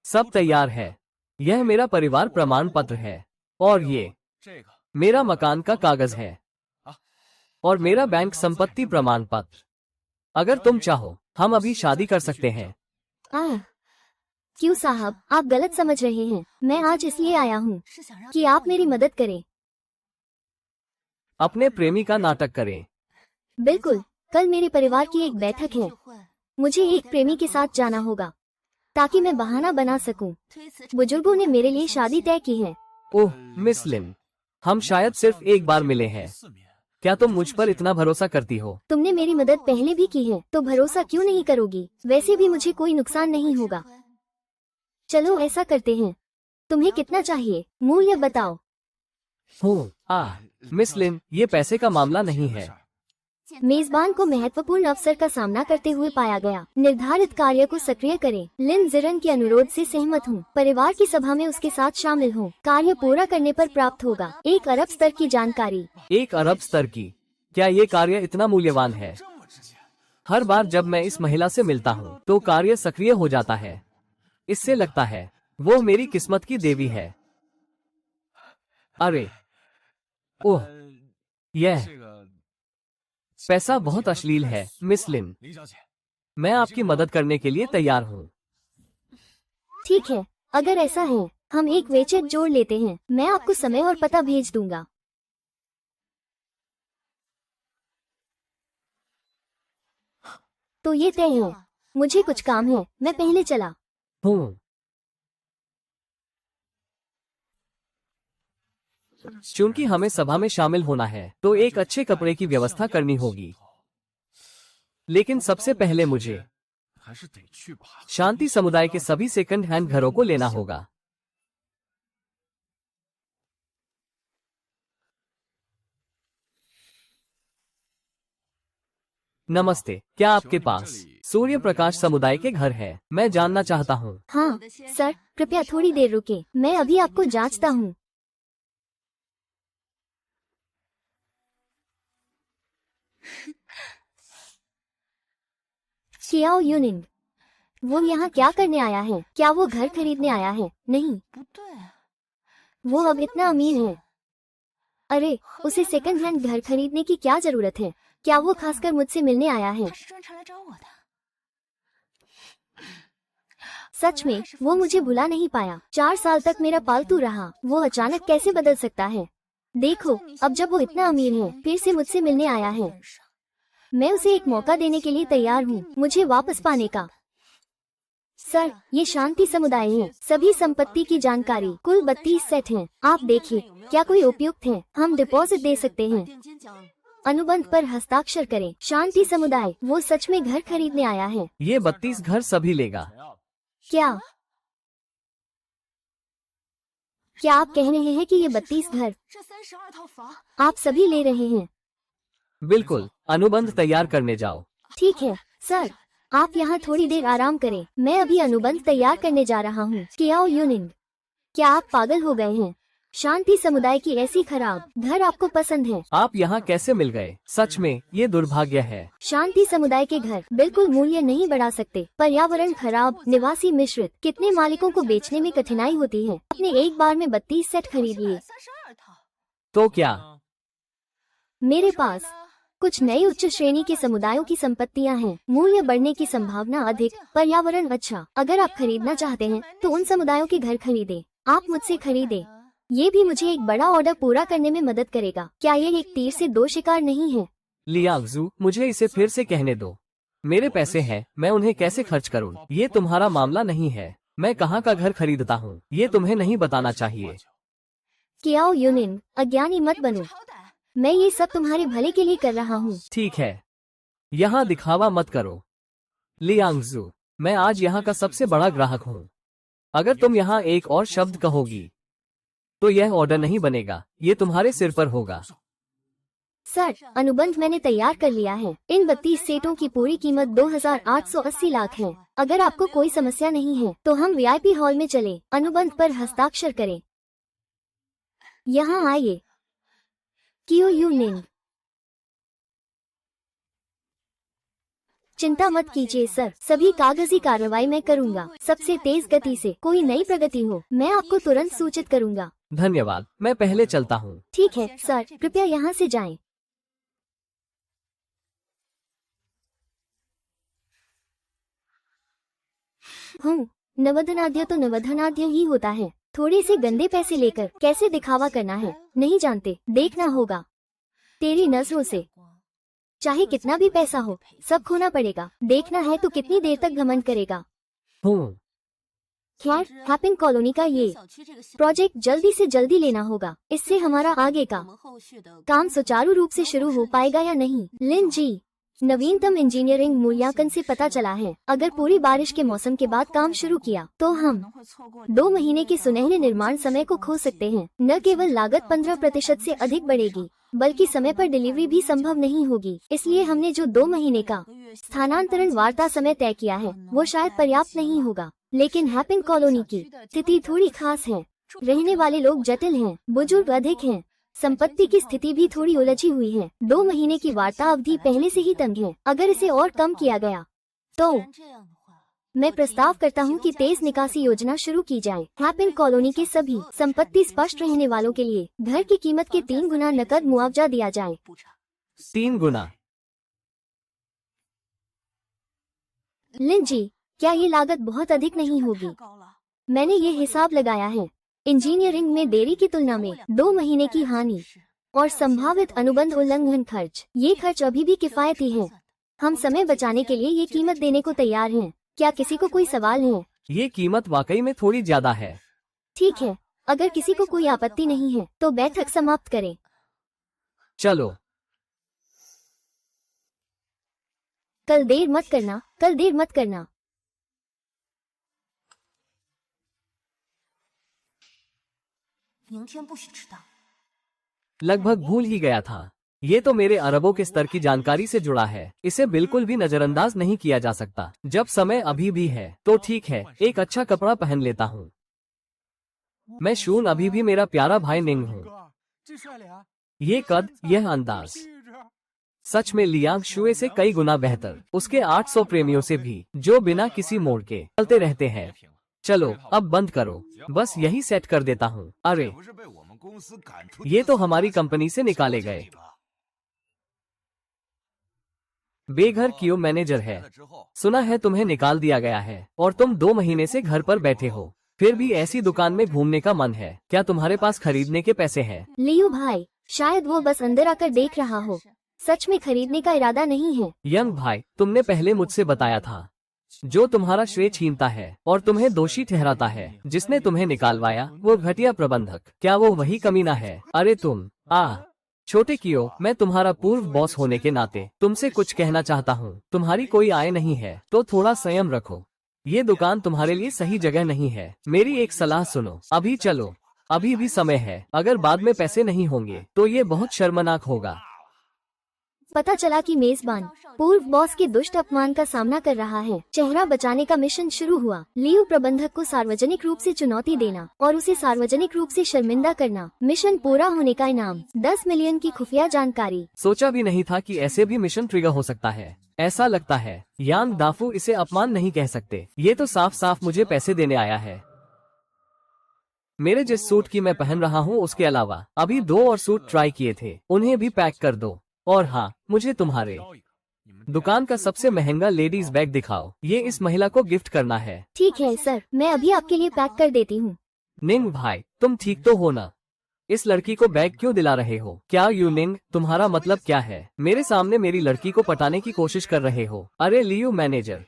सब तैयार है। यह मेरा परिवार प्रमाण पत्र है, और ये मेरा मकान का कागज है, और मेरा बैंक संपत्ति प्रमाण पत्र। अगर तुम चाहो हम अभी शादी कर सकते हैं। आह, क्यों साहब, आप गलत समझ रहे हैं। मैं आज इसलिए आया हूँ कि आप मेरी मदद करें। अपने प्रेमी का नाटक करें। बिल्कुल, कल मेरे परिवार की एक बैठक है। मुझे एक प्रेमी के साथ जाना होगा ताकि मैं बहाना बना सकूं। बुजुर्गों ने मेरे लिए शादी तय की है। ओह मिस लिन, हम शायद सिर्फ एक बार मिले हैं। क्या तुम मुझ पर इतना भरोसा करती हो? तुमने मेरी मदद पहले भी की है, तो भरोसा क्यों नहीं करोगी? वैसे भी मुझे कोई नुकसान नहीं होगा। चलो ऐसा करते हैं। तुम्हें कितना चाहिए, मूल्य बताओ। मिस लिन, ये पैसे का मामला नहीं है। मेजबान को महत्वपूर्ण अवसर का सामना करते हुए पाया गया। निर्धारित कार्य को सक्रिय करें। लिन जिरन के अनुरोध से सहमत हूँ। परिवार की सभा में उसके साथ शामिल हो। कार्य पूरा करने पर प्राप्त होगा 1 अरब स्तर की जानकारी। 1 अरब स्तर की? क्या ये कार्य इतना मूल्यवान है? हर बार जब मैं इस महिला से मिलता हूँ तो कार्य सक्रिय हो जाता है। इससे लगता है वो मेरी किस्मत की देवी है। अरे ओह, यह पैसा बहुत अश्लील है मिस लिन। मैं आपकी मदद करने के लिए तैयार हूँ। ठीक है, अगर ऐसा है हम एक वेचेट जोड़ लेते हैं। मैं आपको समय और पता भेज दूंगा। तो ये तय है। मुझे कुछ काम है, मैं पहले चला हूँ। चूंकि हमें सभा में शामिल होना है तो एक अच्छे कपड़े की व्यवस्था करनी होगी। लेकिन सबसे पहले मुझे शांति समुदाय के सभी सेकंड हैंड घरों को लेना होगा। नमस्ते, क्या आपके पास सूर्य प्रकाश समुदाय के घर है? मैं जानना चाहता हूँ। हाँ सर, कृपया थोड़ी देर रुके, मैं अभी आपको जांचता हूँ। शियाओ यूनिंग, वो यहाँ क्या करने आया है? क्या वो घर खरीदने आया है? नहीं, वो अब इतना अमीर है। अरे, उसे सेकंड हैंड घर खरीदने की क्या जरूरत है? क्या वो खासकर मुझसे मिलने आया है? सच में, वो मुझे भुला नहीं पाया। 4 साल तक मेरा पालतू रहा। वो अचानक कैसे बदल सकता है? देखो, अब जब वो इतना अमीर है, फिर से मुझसे मिलने आया है। मैं उसे एक मौका देने के लिए तैयार हूँ, मुझे वापस पाने का। सर, ये शांति समुदाय है। सभी संपत्ति की जानकारी, कुल 32 सेट हैं। आप देखिए, क्या कोई उपयुक्त है? हम डिपॉजिट दे सकते हैं। अनुबंध पर हस्ताक्षर करें। शांति समुदाय, वो सच में घर खरीदने आया है। ये 32 घर सभी लेगा। क्या आप कह रहे हैं कि ये 32 घर आप सभी ले रहे हैं? बिल्कुल, अनुबंध तैयार करने जाओ। ठीक है सर, आप यहाँ थोड़ी देर आराम करें। मैं अभी अनुबंध तैयार करने जा रहा हूँ। कियाओ यूनिंग, क्या आप पागल हो गए हैं? शांति समुदाय की ऐसी खराब घर आपको पसंद है? आप यहाँ कैसे मिल गए? सच में ये दुर्भाग्य है। शांति समुदाय के घर बिल्कुल मूल्य नहीं बढ़ा सकते। पर्यावरण खराब, निवासी मिश्रित, कितने मालिकों को बेचने में कठिनाई होती है। आपने एक बार में 32 सेट खरीद लिए। तो क्या मेरे पास कुछ नई उच्च श्रेणी के समुदायों की संपत्तियां हैं। मूल्य बढ़ने की संभावना अधिक, पर्यावरण अच्छा। अगर आप खरीदना चाहते हैं तो उन समुदायों के घर खरीदें। आप मुझसे खरीदें। ये भी मुझे एक बड़ा ऑर्डर पूरा करने में मदद करेगा। क्या ये एक तीर से 2 शिकार नहीं है? लियांगजू, मुझे इसे फिर से कहने दो। मेरे पैसे हैं, मैं उन्हें कैसे खर्च करूं? ये तुम्हारा मामला नहीं है। मैं कहाँ का घर खरीदता हूँ, ये तुम्हें नहीं बताना चाहिए। कियाओ यूनिन, अज्ञानी मत बनो। मैं ये सब तुम्हारे भले के लिए कर रहा हूँ। ठीक है, यहाँ दिखावा मत करो। लियांगजू, मैं आज यहाँ का सबसे बड़ा ग्राहक हूँ। अगर तुम यहाँ एक और शब्द कहोगी तो यह ऑर्डर नहीं बनेगा, ये तुम्हारे सिर पर होगा। सर, अनुबंध मैंने तैयार कर लिया है। इन 32 सेटों की पूरी कीमत 2,880 लाख है। अगर आपको कोई समस्या नहीं है तो हम वीआईपी हॉल में चले, अनुबंध पर हस्ताक्षर करें। यहाँ आइए। क्यू यूनिंग। चिंता मत कीजिए सर, सभी कागजी कार्रवाई मैं करूँगा, सबसे तेज गति से। कोई नई प्रगति हो मैं आपको तुरंत सूचित करूँगा। धन्यवाद, मैं पहले चलता हूँ। ठीक है सर, कृपया यहाँ से जाएं। नवधनाढ्य तो नवधनाढ्य ही होता है। थोड़े से गंदे पैसे लेकर कैसे दिखावा करना है नहीं जानते, देखना होगा। तेरी नजरों से चाहे कितना भी पैसा हो सब खोना पड़ेगा। देखना है तो कितनी देर तक घमंड करेगा। खैर, हैपन कॉलोनी का ये प्रोजेक्ट जल्दी से जल्दी लेना होगा, इससे हमारा आगे का काम सुचारू रूप से शुरू हो पाएगा या नहीं। लिन जी, नवीनतम इंजीनियरिंग मूल्यांकन से पता चला है, अगर पूरी बारिश के मौसम के बाद काम शुरू किया तो हम 2 महीने के सुनहरे निर्माण समय को खो सकते हैं। न केवल लागत 15% से अधिक बढ़ेगी, बल्कि समय पर डिलीवरी भी संभव नहीं होगी। इसलिए हमने जो 2 महीने का स्थानांतरण वार्ता समय तय किया है वो शायद पर्याप्त नहीं होगा। लेकिन हैपन कॉलोनी की स्थिति थोड़ी खास है। रहने वाले लोग जटिल हैं, बुजुर्ग अधिक हैं, संपत्ति की स्थिति भी थोड़ी उलझी हुई है। 2 महीने की वार्ता अवधि पहले से ही तंग है। अगर इसे और कम किया गया तो मैं प्रस्ताव करता हूं कि तेज निकासी योजना शुरू की जाए। हैपन कॉलोनी के सभी संपत्ति स्पष्ट रहने वालों के लिए घर की कीमत के 3 गुना नकद मुआवजा दिया जाए। 3 गुना? लिन जी, क्या ये लागत बहुत अधिक नहीं होगी? मैंने ये हिसाब लगाया है। इंजीनियरिंग में देरी की तुलना में 2 महीने की हानि और संभावित अनुबंध उल्लंघन खर्च, ये खर्च अभी भी किफायती है। हम समय बचाने के लिए ये कीमत देने को तैयार हैं। क्या किसी को कोई सवाल है? ये कीमत वाकई में थोड़ी ज्यादा है। ठीक है, अगर किसी को कोई आपत्ति नहीं है तो बैठक समाप्त करें। चलो। कल देर मत करना, कल देर मत करना। लगभग भूल ही गया था। ये तो मेरे अरबों के स्तर की जानकारी से जुड़ा है, इसे बिल्कुल भी नजरअंदाज नहीं किया जा सकता। जब समय अभी भी है तो ठीक है, एक अच्छा कपड़ा पहन लेता हूँ। मैं शून अभी भी मेरा प्यारा भाई निंग हूँ। ये कद, यह अंदाज, सच में लियांग शुए से कई गुना बेहतर, उसके 800 प्रेमियों से भी, जो बिना किसी मोड़ के चलते रहते हैं। चलो अब बंद करो, बस यही सेट कर देता हूँ। अरे, ये तो हमारी कंपनी से निकाले गए। बेघर क्यों मैनेजर है? सुना है तुम्हें निकाल दिया गया है और तुम 2 महीने से घर पर बैठे हो, फिर भी ऐसी दुकान में घूमने का मन है। क्या तुम्हारे पास खरीदने के पैसे हैं? लियू भाई, शायद वो बस अंदर आकर देख रहा हो, सच में खरीदने का इरादा नहीं है। यंग भाई, तुमने पहले मुझसे बताया था, जो तुम्हारा श्रेय छीनता है और तुम्हें दोषी ठहराता है, जिसने तुम्हें निकालवाया वो घटिया प्रबंधक। क्या वो वही कमीना है? अरे तुम, छोटे कियो, मैं तुम्हारा पूर्व बॉस होने के नाते तुमसे कुछ कहना चाहता हूँ। तुम्हारी कोई आय नहीं है तो थोड़ा संयम रखो। ये दुकान तुम्हारे लिए सही जगह नहीं है। मेरी एक सलाह सुनो, अभी चलो, अभी भी समय है। अगर बाद में पैसे नहीं होंगे तो ये बहुत शर्मनाक होगा। पता चला कि मेजबान पूर्व बॉस के दुष्ट अपमान का सामना कर रहा है। चेहरा बचाने का मिशन शुरू हुआ। लियू प्रबंधक को सार्वजनिक रूप से चुनौती देना और उसे सार्वजनिक रूप से शर्मिंदा करना। मिशन पूरा होने का इनाम 10 मिलियन की खुफिया जानकारी। सोचा भी नहीं था कि ऐसे भी मिशन ट्रिगर हो सकता है। ऐसा लगता है यांग दाफू इसे अपमान नहीं कह सकते। ये तो साफ साफ मुझे पैसे देने आया है। मेरे जिस सूट की मैं पहन रहा हूँ उसके अलावा अभी 2 और सूट ट्राई किए थे, उन्हें भी पैक कर दो। और हाँ, मुझे तुम्हारे दुकान का सबसे महंगा लेडीज बैग दिखाओ। ये इस महिला को गिफ्ट करना है। ठीक है सर, मैं अभी आपके लिए पैक कर देती हूँ। निंग भाई, तुम ठीक तो हो ना? इस लड़की को बैग क्यों दिला रहे हो? क्या यू निंग, तुम्हारा मतलब क्या है? मेरे सामने मेरी लड़की को पटाने की कोशिश कर रहे हो? अरे लियू मैनेजर,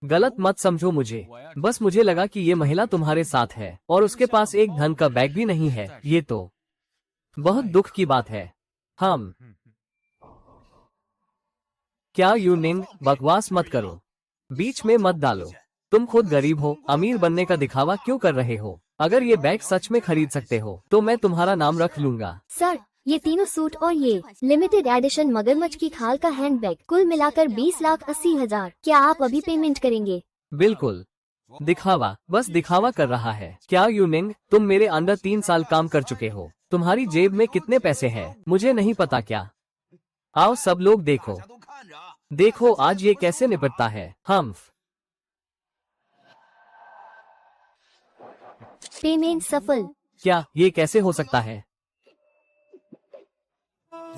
गलत मत समझो मुझे। बस मुझे लगा कि ये महिला तुम्हारे साथ है और उसके पास एक धन का बैग भी नहीं है। ये तो बहुत दुख की बात है। हम क्या यू निंग, बकवास मत करो, बीच में मत डालो। तुम खुद गरीब हो, अमीर बनने का दिखावा क्यों कर रहे हो? अगर ये बैग सच में खरीद सकते हो तो मैं तुम्हारा नाम रख लूंगा। सर, ये तीनों सूट और ये लिमिटेड एडिशन मगरमच्छ की खाल का हैंडबैग कुल मिलाकर 20,80,000। क्या आप अभी पेमेंट करेंगे? बिल्कुल। दिखावा, बस दिखावा कर रहा है। क्या यूनिंग, तुम मेरे अंडर 3 साल काम कर चुके हो। तुम्हारी जेब में कितने पैसे हैं मुझे नहीं पता क्या? आओ सब लोग देखो, देखो आज ये कैसे निपटता है। हम्फ। पेमेंट सफल। क्या ये कैसे हो सकता है?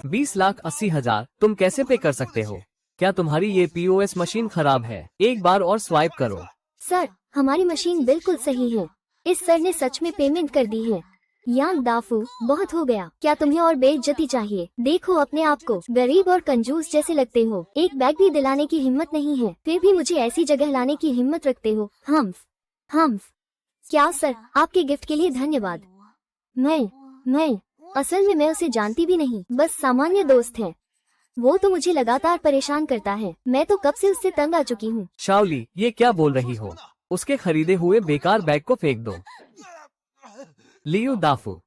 20,80,000 तुम कैसे पे कर सकते हो? क्या तुम्हारी ये POS मशीन खराब है? एक बार और स्वाइप करो। सर, हमारी मशीन बिल्कुल सही है। इस सर ने सच में पेमेंट कर दी है। यांग दाफू, बहुत हो गया। क्या तुम्हें और बेइज्जती चाहिए? देखो अपने आप को गरीब और कंजूस जैसे लगते हो। एक बैग भी दिलाने की हिम्मत नहीं है, फिर भी मुझे ऐसी जगह लाने की हिम्मत रखते हो। हम्फ हम्फ। क्या सर, आपके गिफ्ट के लिए धन्यवाद। मैं असल में मैं उसे जानती भी नहीं, बस सामान्य दोस्त है। वो तो मुझे लगातार परेशान करता है। मैं तो कब से उससे तंग आ चुकी हूँ। शाओली, ये क्या बोल रही हो? उसके खरीदे हुए बेकार बैग को फेंक दो। लियो दाफू,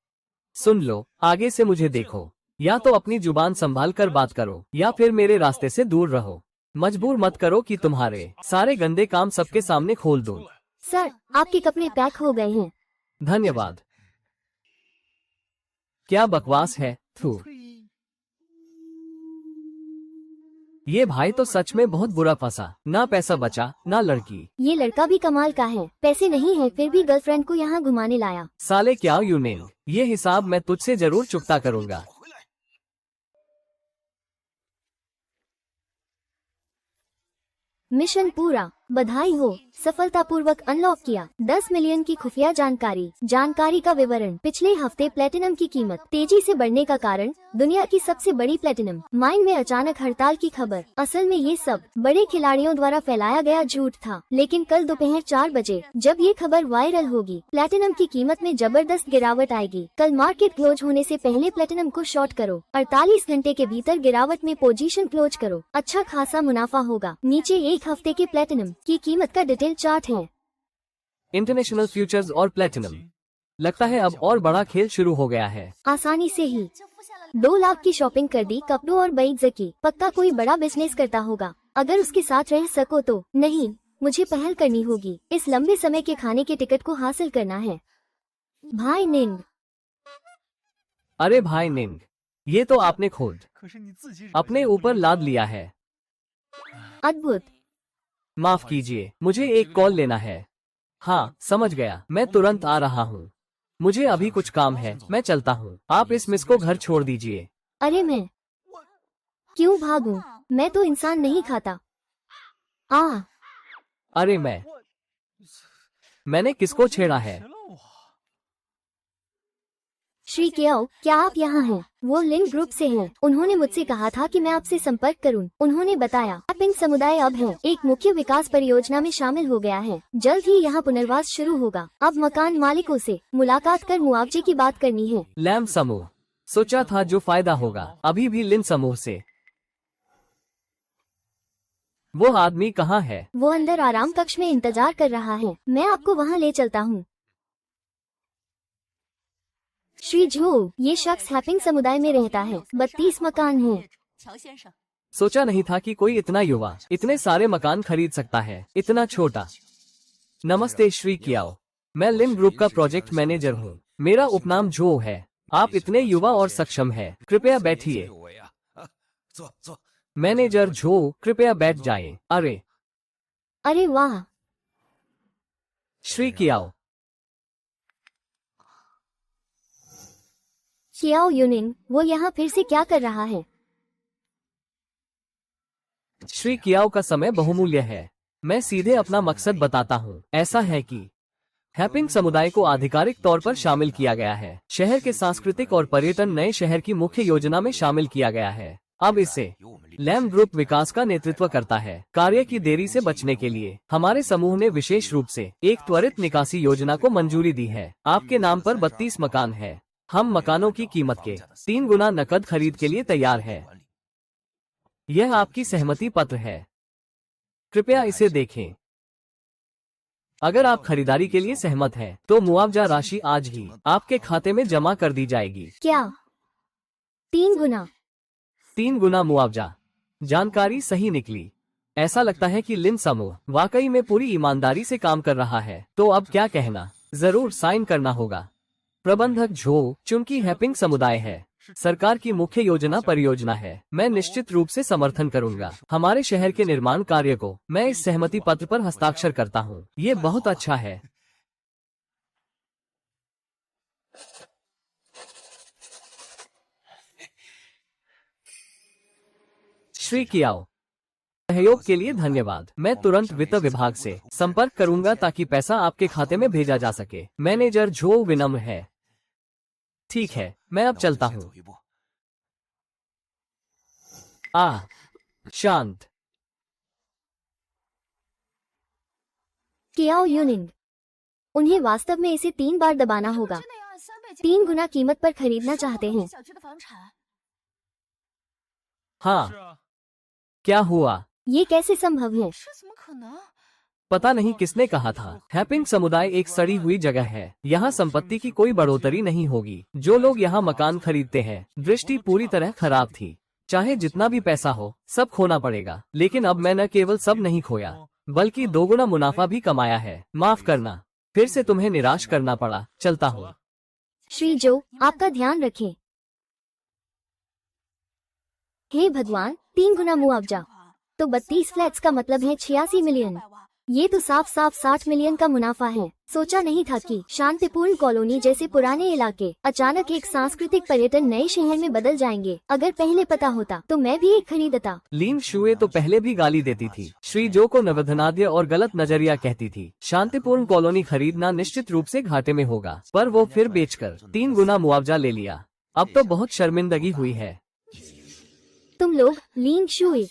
सुन लो, आगे से मुझे देखो। या तो अपनी जुबान संभाल कर बात करो या फिर मेरे रास्ते से दूर रहो। मजबूर मत करो कि तुम्हारे सारे गंदे काम सबके सामने खोल दूं। सर, आपके कपड़े पैक हो गए हैं। धन्यवाद। क्या बकवास है, थू। ये भाई तो सच में बहुत बुरा फंसा। ना पैसा बचा, ना लड़की। ये लड़का भी कमाल का है। पैसे नहीं है फिर भी गर्लफ्रेंड को यहाँ घुमाने लाया। साले क्या यूनिंग, ये हिसाब मैं तुझसे जरूर चुकता करूंगा। मिशन पूरा, बधाई हो, सफलतापूर्वक अनलॉक किया 10 मिलियन की खुफिया जानकारी का विवरण। पिछले हफ्ते प्लेटिनम की कीमत तेजी से बढ़ने का कारण, दुनिया की सबसे बड़ी प्लेटिनम माइन में अचानक हड़ताल की खबर। असल में ये सब बड़े खिलाड़ियों द्वारा फैलाया गया झूठ था, लेकिन कल दोपहर 4 बजे जब ये खबर वायरल होगी, प्लेटिनम की कीमत में जबरदस्त गिरावट आएगी। कल मार्केट क्लोज होने से पहले प्लेटिनम को शॉर्ट करो। 48 घंटे के भीतर गिरावट में पोजीशन क्लोज करो, अच्छा खासा मुनाफा होगा। नीचे एक हफ्ते के प्लेटिनम की कीमत का डिटेल चार्ट है। इंटरनेशनल फ्यूचर्स और प्लेटिनम। लगता है अब और बड़ा खेल शुरू हो गया है। आसानी से ही 2 लाख की शॉपिंग कर दी कपड़ों और बाइक्स की। पक्का कोई बड़ा बिजनेस करता होगा। अगर उसके साथ रह सको तो। नहीं, मुझे पहल करनी होगी। इस लंबे समय के खाने के टिकट को हासिल करना है। भाई निंग। अरे भाई निंग, ये तो आपने खुद अपने ऊपर लाद लिया है। अद्भुत। माफ कीजिए, मुझे एक कॉल लेना है। हाँ समझ गया, मैं तुरंत आ रहा हूँ। मुझे अभी कुछ काम है, मैं चलता हूँ। आप इस मिस को घर छोड़ दीजिए। अरे मैं क्यों भागूं? मैं तो इंसान नहीं खाता। अरे मैंने किसको छेड़ा है? श्री क्याओ, क्या आप यहाँ हैं? वो लिंक ग्रुप से हैं। उन्होंने मुझसे कहा था कि मैं आपसे संपर्क करूं। उन्होंने बताया हैपिंग समुदाय अब है एक मुख्य विकास परियोजना में शामिल हो गया है। जल्द ही यहाँ पुनर्वास शुरू होगा। अब मकान मालिकों से मुलाकात कर मुआवजे की बात करनी है। लैम्प समूह, सोचा था जो फायदा होगा अभी भी लिन समूह से। वो आदमी कहाँ है? वो अंदर आराम कक्ष में इंतजार कर रहा है। मैं आपको वहाँ ले चलता हूँ। श्री झू, ये शख्स हैपिंग समुदाय में रहता है। 32 मकान हैं। सोचा नहीं था कि कोई इतना युवा इतने सारे मकान खरीद सकता है, इतना छोटा। नमस्ते श्री क्याओ, मैं लिन ग्रुप का प्रोजेक्ट मैनेजर हूँ। मेरा उपनाम जो है। आप इतने युवा और सक्षम हैं, कृपया बैठिए। मैनेजर जो, कृपया बैठ जाएं। अरे वाह। श्री क्याओ, क्याओ यूनिंग, वो यहाँ फिर से क्या कर रहा है? श्री क्याओ का समय बहुमूल्य है। मैं सीधे अपना मकसद बताता हूँ। ऐसा है कि हैपिंग समुदाय को आधिकारिक तौर पर शामिल किया गया है। शहर के सांस्कृतिक और पर्यटन नए शहर की मुख्य योजना में शामिल किया गया है। अब इसे लैम ग्रुप विकास का नेतृत्व करता है। कार्य की देरी से बचने के लिए हमारे समूह ने विशेष रूप से एक त्वरित निकासी योजना को मंजूरी दी है। आपके नाम पर 32 मकान है। हम मकानों की कीमत के 3 गुना नकद खरीद के लिए तैयार है। यह आपकी सहमति पत्र है। कृपया इसे देखें। अगर आप खरीदारी के लिए सहमत हैं, तो मुआवजा राशि आज ही आपके खाते में जमा कर दी जाएगी। क्या 3 गुना? 3 गुना मुआवजा। जानकारी सही निकली। ऐसा लगता है कि लिन समूह वाकई में पूरी ईमानदारी से काम कर रहा है। तो अब क्या कहना? जरूर साइन करना होगा। प्रबंधक झो, चूंकि हैपिंग समुदाय है, सरकार की मुख्य योजना परियोजना है, मैं निश्चित रूप से समर्थन करूंगा। हमारे शहर के निर्माण कार्य को मैं इस सहमति पत्र पर हस्ताक्षर करता हूँ। ये बहुत अच्छा है। श्री कियाओ, सहयोग के लिए धन्यवाद। मैं तुरंत वित्त विभाग से संपर्क करूंगा ताकि पैसा आपके खाते में भेजा जा सके। मैनेजर झो विनम्र है। ठीक है, मैं अब चलता हूँ। शांत। कियाओ यूनिंग, उन्हें वास्तव में इसे 3 बार दबाना होगा। 3 गुना कीमत पर खरीदना चाहते हैं। हाँ, क्या हुआ? ये कैसे संभव है? पता नहीं किसने कहा था। हैपिंग समुदाय एक सड़ी हुई जगह है। यहाँ संपत्ति की कोई बढ़ोतरी नहीं होगी। जो लोग यहाँ मकान खरीदते हैं, दृष्टि पूरी तरह खराब थी। चाहे जितना भी पैसा हो, सब खोना पड़ेगा। लेकिन अब मैं न केवल सब नहीं खोया, बल्कि 2 गुना मुनाफा भी कमाया है। माफ करना, फिर से तुम्हें निराश करना पड़ा। चलता हूँ। श्री जो, आपका ध्यान रखें। हे भगवान, 3 गुना मुआवजा। तो 32 फ्लैट्स का मतलब है 86 मिलियन। ये तो साफ साफ 60 मिलियन का मुनाफा है। सोचा नहीं था कि शांतिपूर्ण कॉलोनी जैसे पुराने इलाके अचानक एक सांस्कृतिक पर्यटन नए शहर में बदल जाएंगे। अगर पहले पता होता तो मैं भी एक खरीदता। लीन शुए तो पहले भी गाली देती थी। श्री जो को नवधनाद्य और गलत नजरिया कहती थी। शांतिपूर्ण कॉलोनी खरीदना निश्चित रूप से घाटे में होगा, पर वो फिर बेचकर 3 गुना मुआवजा ले लिया। अब तो बहुत शर्मिंदगी हुई है। तुम लोग, लीन शुए,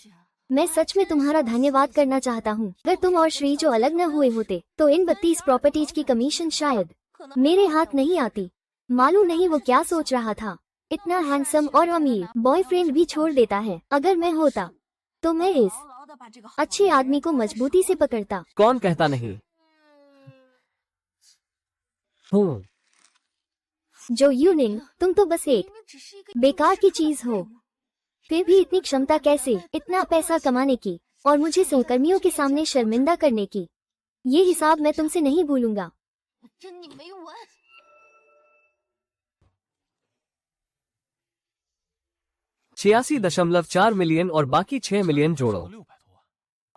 मैं सच में तुम्हारा धन्यवाद करना चाहता हूँ। अगर तुम और श्री जो अलग न हुए होते तो इन 32 प्रॉपर्टीज की कमीशन शायद मेरे हाथ नहीं आती। मालूम नहीं वो क्या सोच रहा था। इतना हैंडसम और अमीर बॉयफ्रेंड भी छोड़ देता है। अगर मैं होता तो मैं इस अच्छे आदमी को मजबूती से पकड़ता। कौन कहता नहीं? हूँ। जो यूनिंग, तुम तो बस एक बेकार की चीज हो। फिर भी इतनी क्षमता कैसे, इतना पैसा कमाने की और मुझे सहकर्मियों के सामने शर्मिंदा करने की। ये हिसाब मैं तुमसे नहीं भूलूंगा। 86.4 मिलियन और बाकी 6 मिलियन जोड़ो।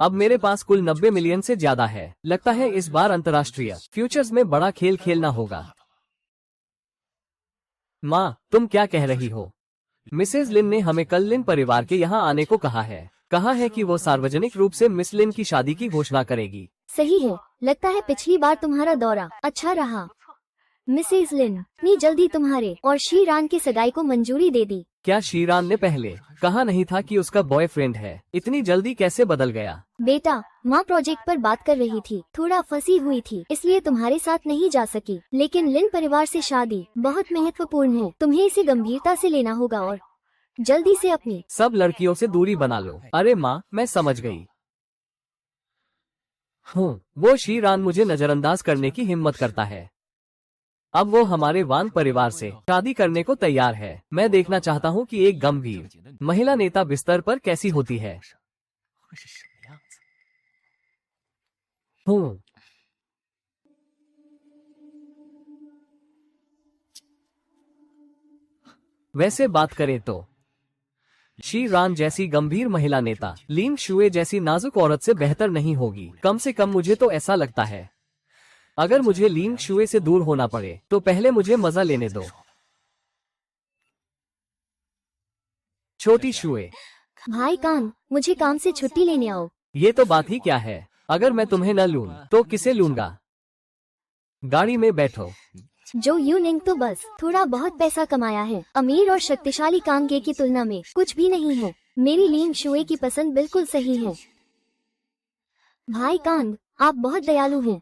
अब मेरे पास कुल 90 मिलियन से ज्यादा है। लगता है इस बार अंतर्राष्ट्रीय फ्यूचर्स में बड़ा खेल खेलना होगा। माँ, तुम क्या कह रही हो? मिसेज लिन ने हमें कल लिन परिवार के यहाँ आने को कहा है कि वो सार्वजनिक रूप से मिस लिन की शादी की घोषणा करेगी। सही है, लगता है पिछली बार तुम्हारा दौरा अच्छा रहा। मिसेज लिन, इतनी जल्दी तुम्हारे और शीरान की सगाई को मंजूरी दे दी? क्या शीरान ने पहले कहा नहीं था कि उसका बॉयफ्रेंड है? इतनी जल्दी कैसे बदल गया? बेटा, माँ प्रोजेक्ट पर बात कर रही थी, थोड़ा फंसी हुई थी, इसलिए तुम्हारे साथ नहीं जा सकी। लेकिन लिन परिवार से शादी बहुत महत्वपूर्ण है। तुम्हें इसे गंभीरता से लेना होगा और जल्दी से अपनी सब लड़कियों से दूरी बना लो। अरे माँ, मैं समझ गई हूँ। वो शीरान मुझे नजरअंदाज करने की हिम्मत करता है। अब वो हमारे वांग परिवार से शादी करने को तैयार है। मैं देखना चाहता हूँ कि एक गंभीर महिला नेता बिस्तर पर कैसी होती है। हूँ। वैसे बात करें तो शी रान जैसी गंभीर महिला नेता लीन शुए जैसी नाजुक औरत से बेहतर नहीं होगी। कम से कम मुझे तो ऐसा लगता है। अगर मुझे लीन शुए से दूर होना पड़े तो पहले मुझे मजा लेने दो। छोटी शुए, भाई कान, मुझे काम से छुट्टी लेने आओ। ये तो बात ही क्या है। अगर मैं तुम्हें न लूं तो किसे लूंगा? गाड़ी में बैठो। जो यूनिंग तो बस थोड़ा बहुत पैसा कमाया है। अमीर और शक्तिशाली कांगे की तुलना में कुछ भी नहीं है। मेरी लीन शुए की पसंद बिल्कुल सही है। भाई कांग, आप बहुत दयालु हैं।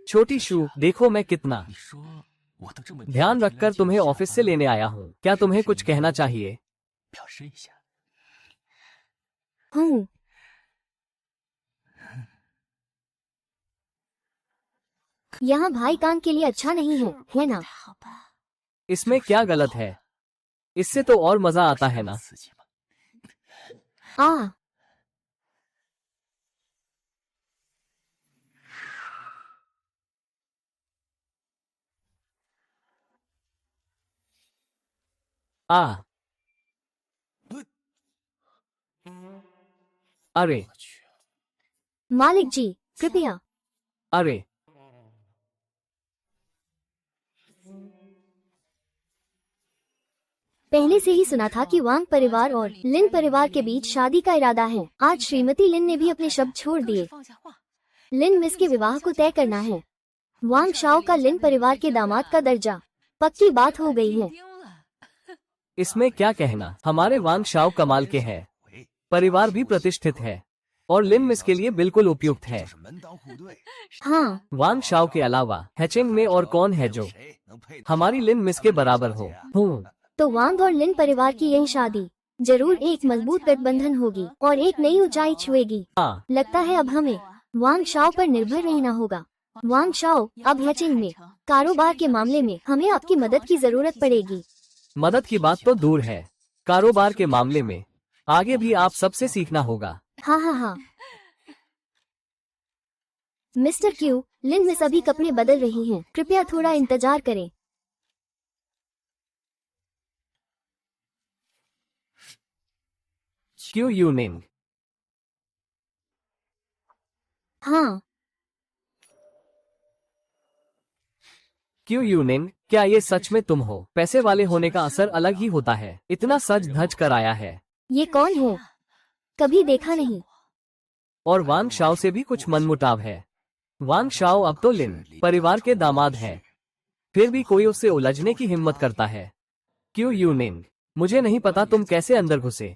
छोटी शू, देखो मैं कितना ध्यान रखकर तुम्हें ऑफिस से लेने आया हूँ। क्या तुम्हें कुछ कहना चाहिए? हूँ। यहाँ भाई कान के लिए अच्छा नहीं है ना? इसमें क्या गलत है? इससे तो और मजा आता है ना। आ आ अरे मालिक जी, कृपया। अरे पहले से ही सुना था कि वांग परिवार और लिन परिवार के बीच शादी का इरादा है। आज श्रीमती लिन ने भी अपने शब्द छोड़ दिए। लिन मिस के विवाह को तय करना है। वांग शाओ का लिन परिवार के दामाद का दर्जा पक्की बात हो गई है। इसमें क्या कहना। हमारे वांग शाओ कमाल के हैं। परिवार भी प्रतिष्ठित है और लिन मिस के लिए बिल्कुल उपयुक्त है। हाँ, वांग शाओ के अलावा हैचिंग में और कौन है जो हमारी लिन मिस के बराबर हो? तो वांग और लिन परिवार की यही शादी जरूर एक मजबूत गठबंधन होगी और एक नई ऊंचाई छुएगी। हाँ, लगता है अब हमें वांग शाओ पर निर्भर रहना होगा। वांग शाओ, अब हैचिंग में कारोबार के मामले में हमें आपकी मदद की जरूरत पड़ेगी। मदद की बात तो दूर है, कारोबार के मामले में आगे भी आप सबसे सीखना होगा। हाँ हाँ हाँ। मिस्टर क्यू, लिन मिस अभी कपड़े बदल रही हैं। कृपया थोड़ा इंतजार करें। क्यू यूनिंग। हाँ, क्यू यूनिंग, क्या ये सच में तुम हो? पैसे वाले होने का असर अलग ही होता है। इतना सज धज कर आया है। ये कौन है? कभी देखा नहीं। और वांग शाओ से भी कुछ मनमुटाव है। वांग शाओ अब तो लिन परिवार के दामाद है, फिर भी कोई उससे उलझने की हिम्मत करता है। क्यू यूनिंग, मुझे नहीं पता तुम कैसे अंदर घुसे।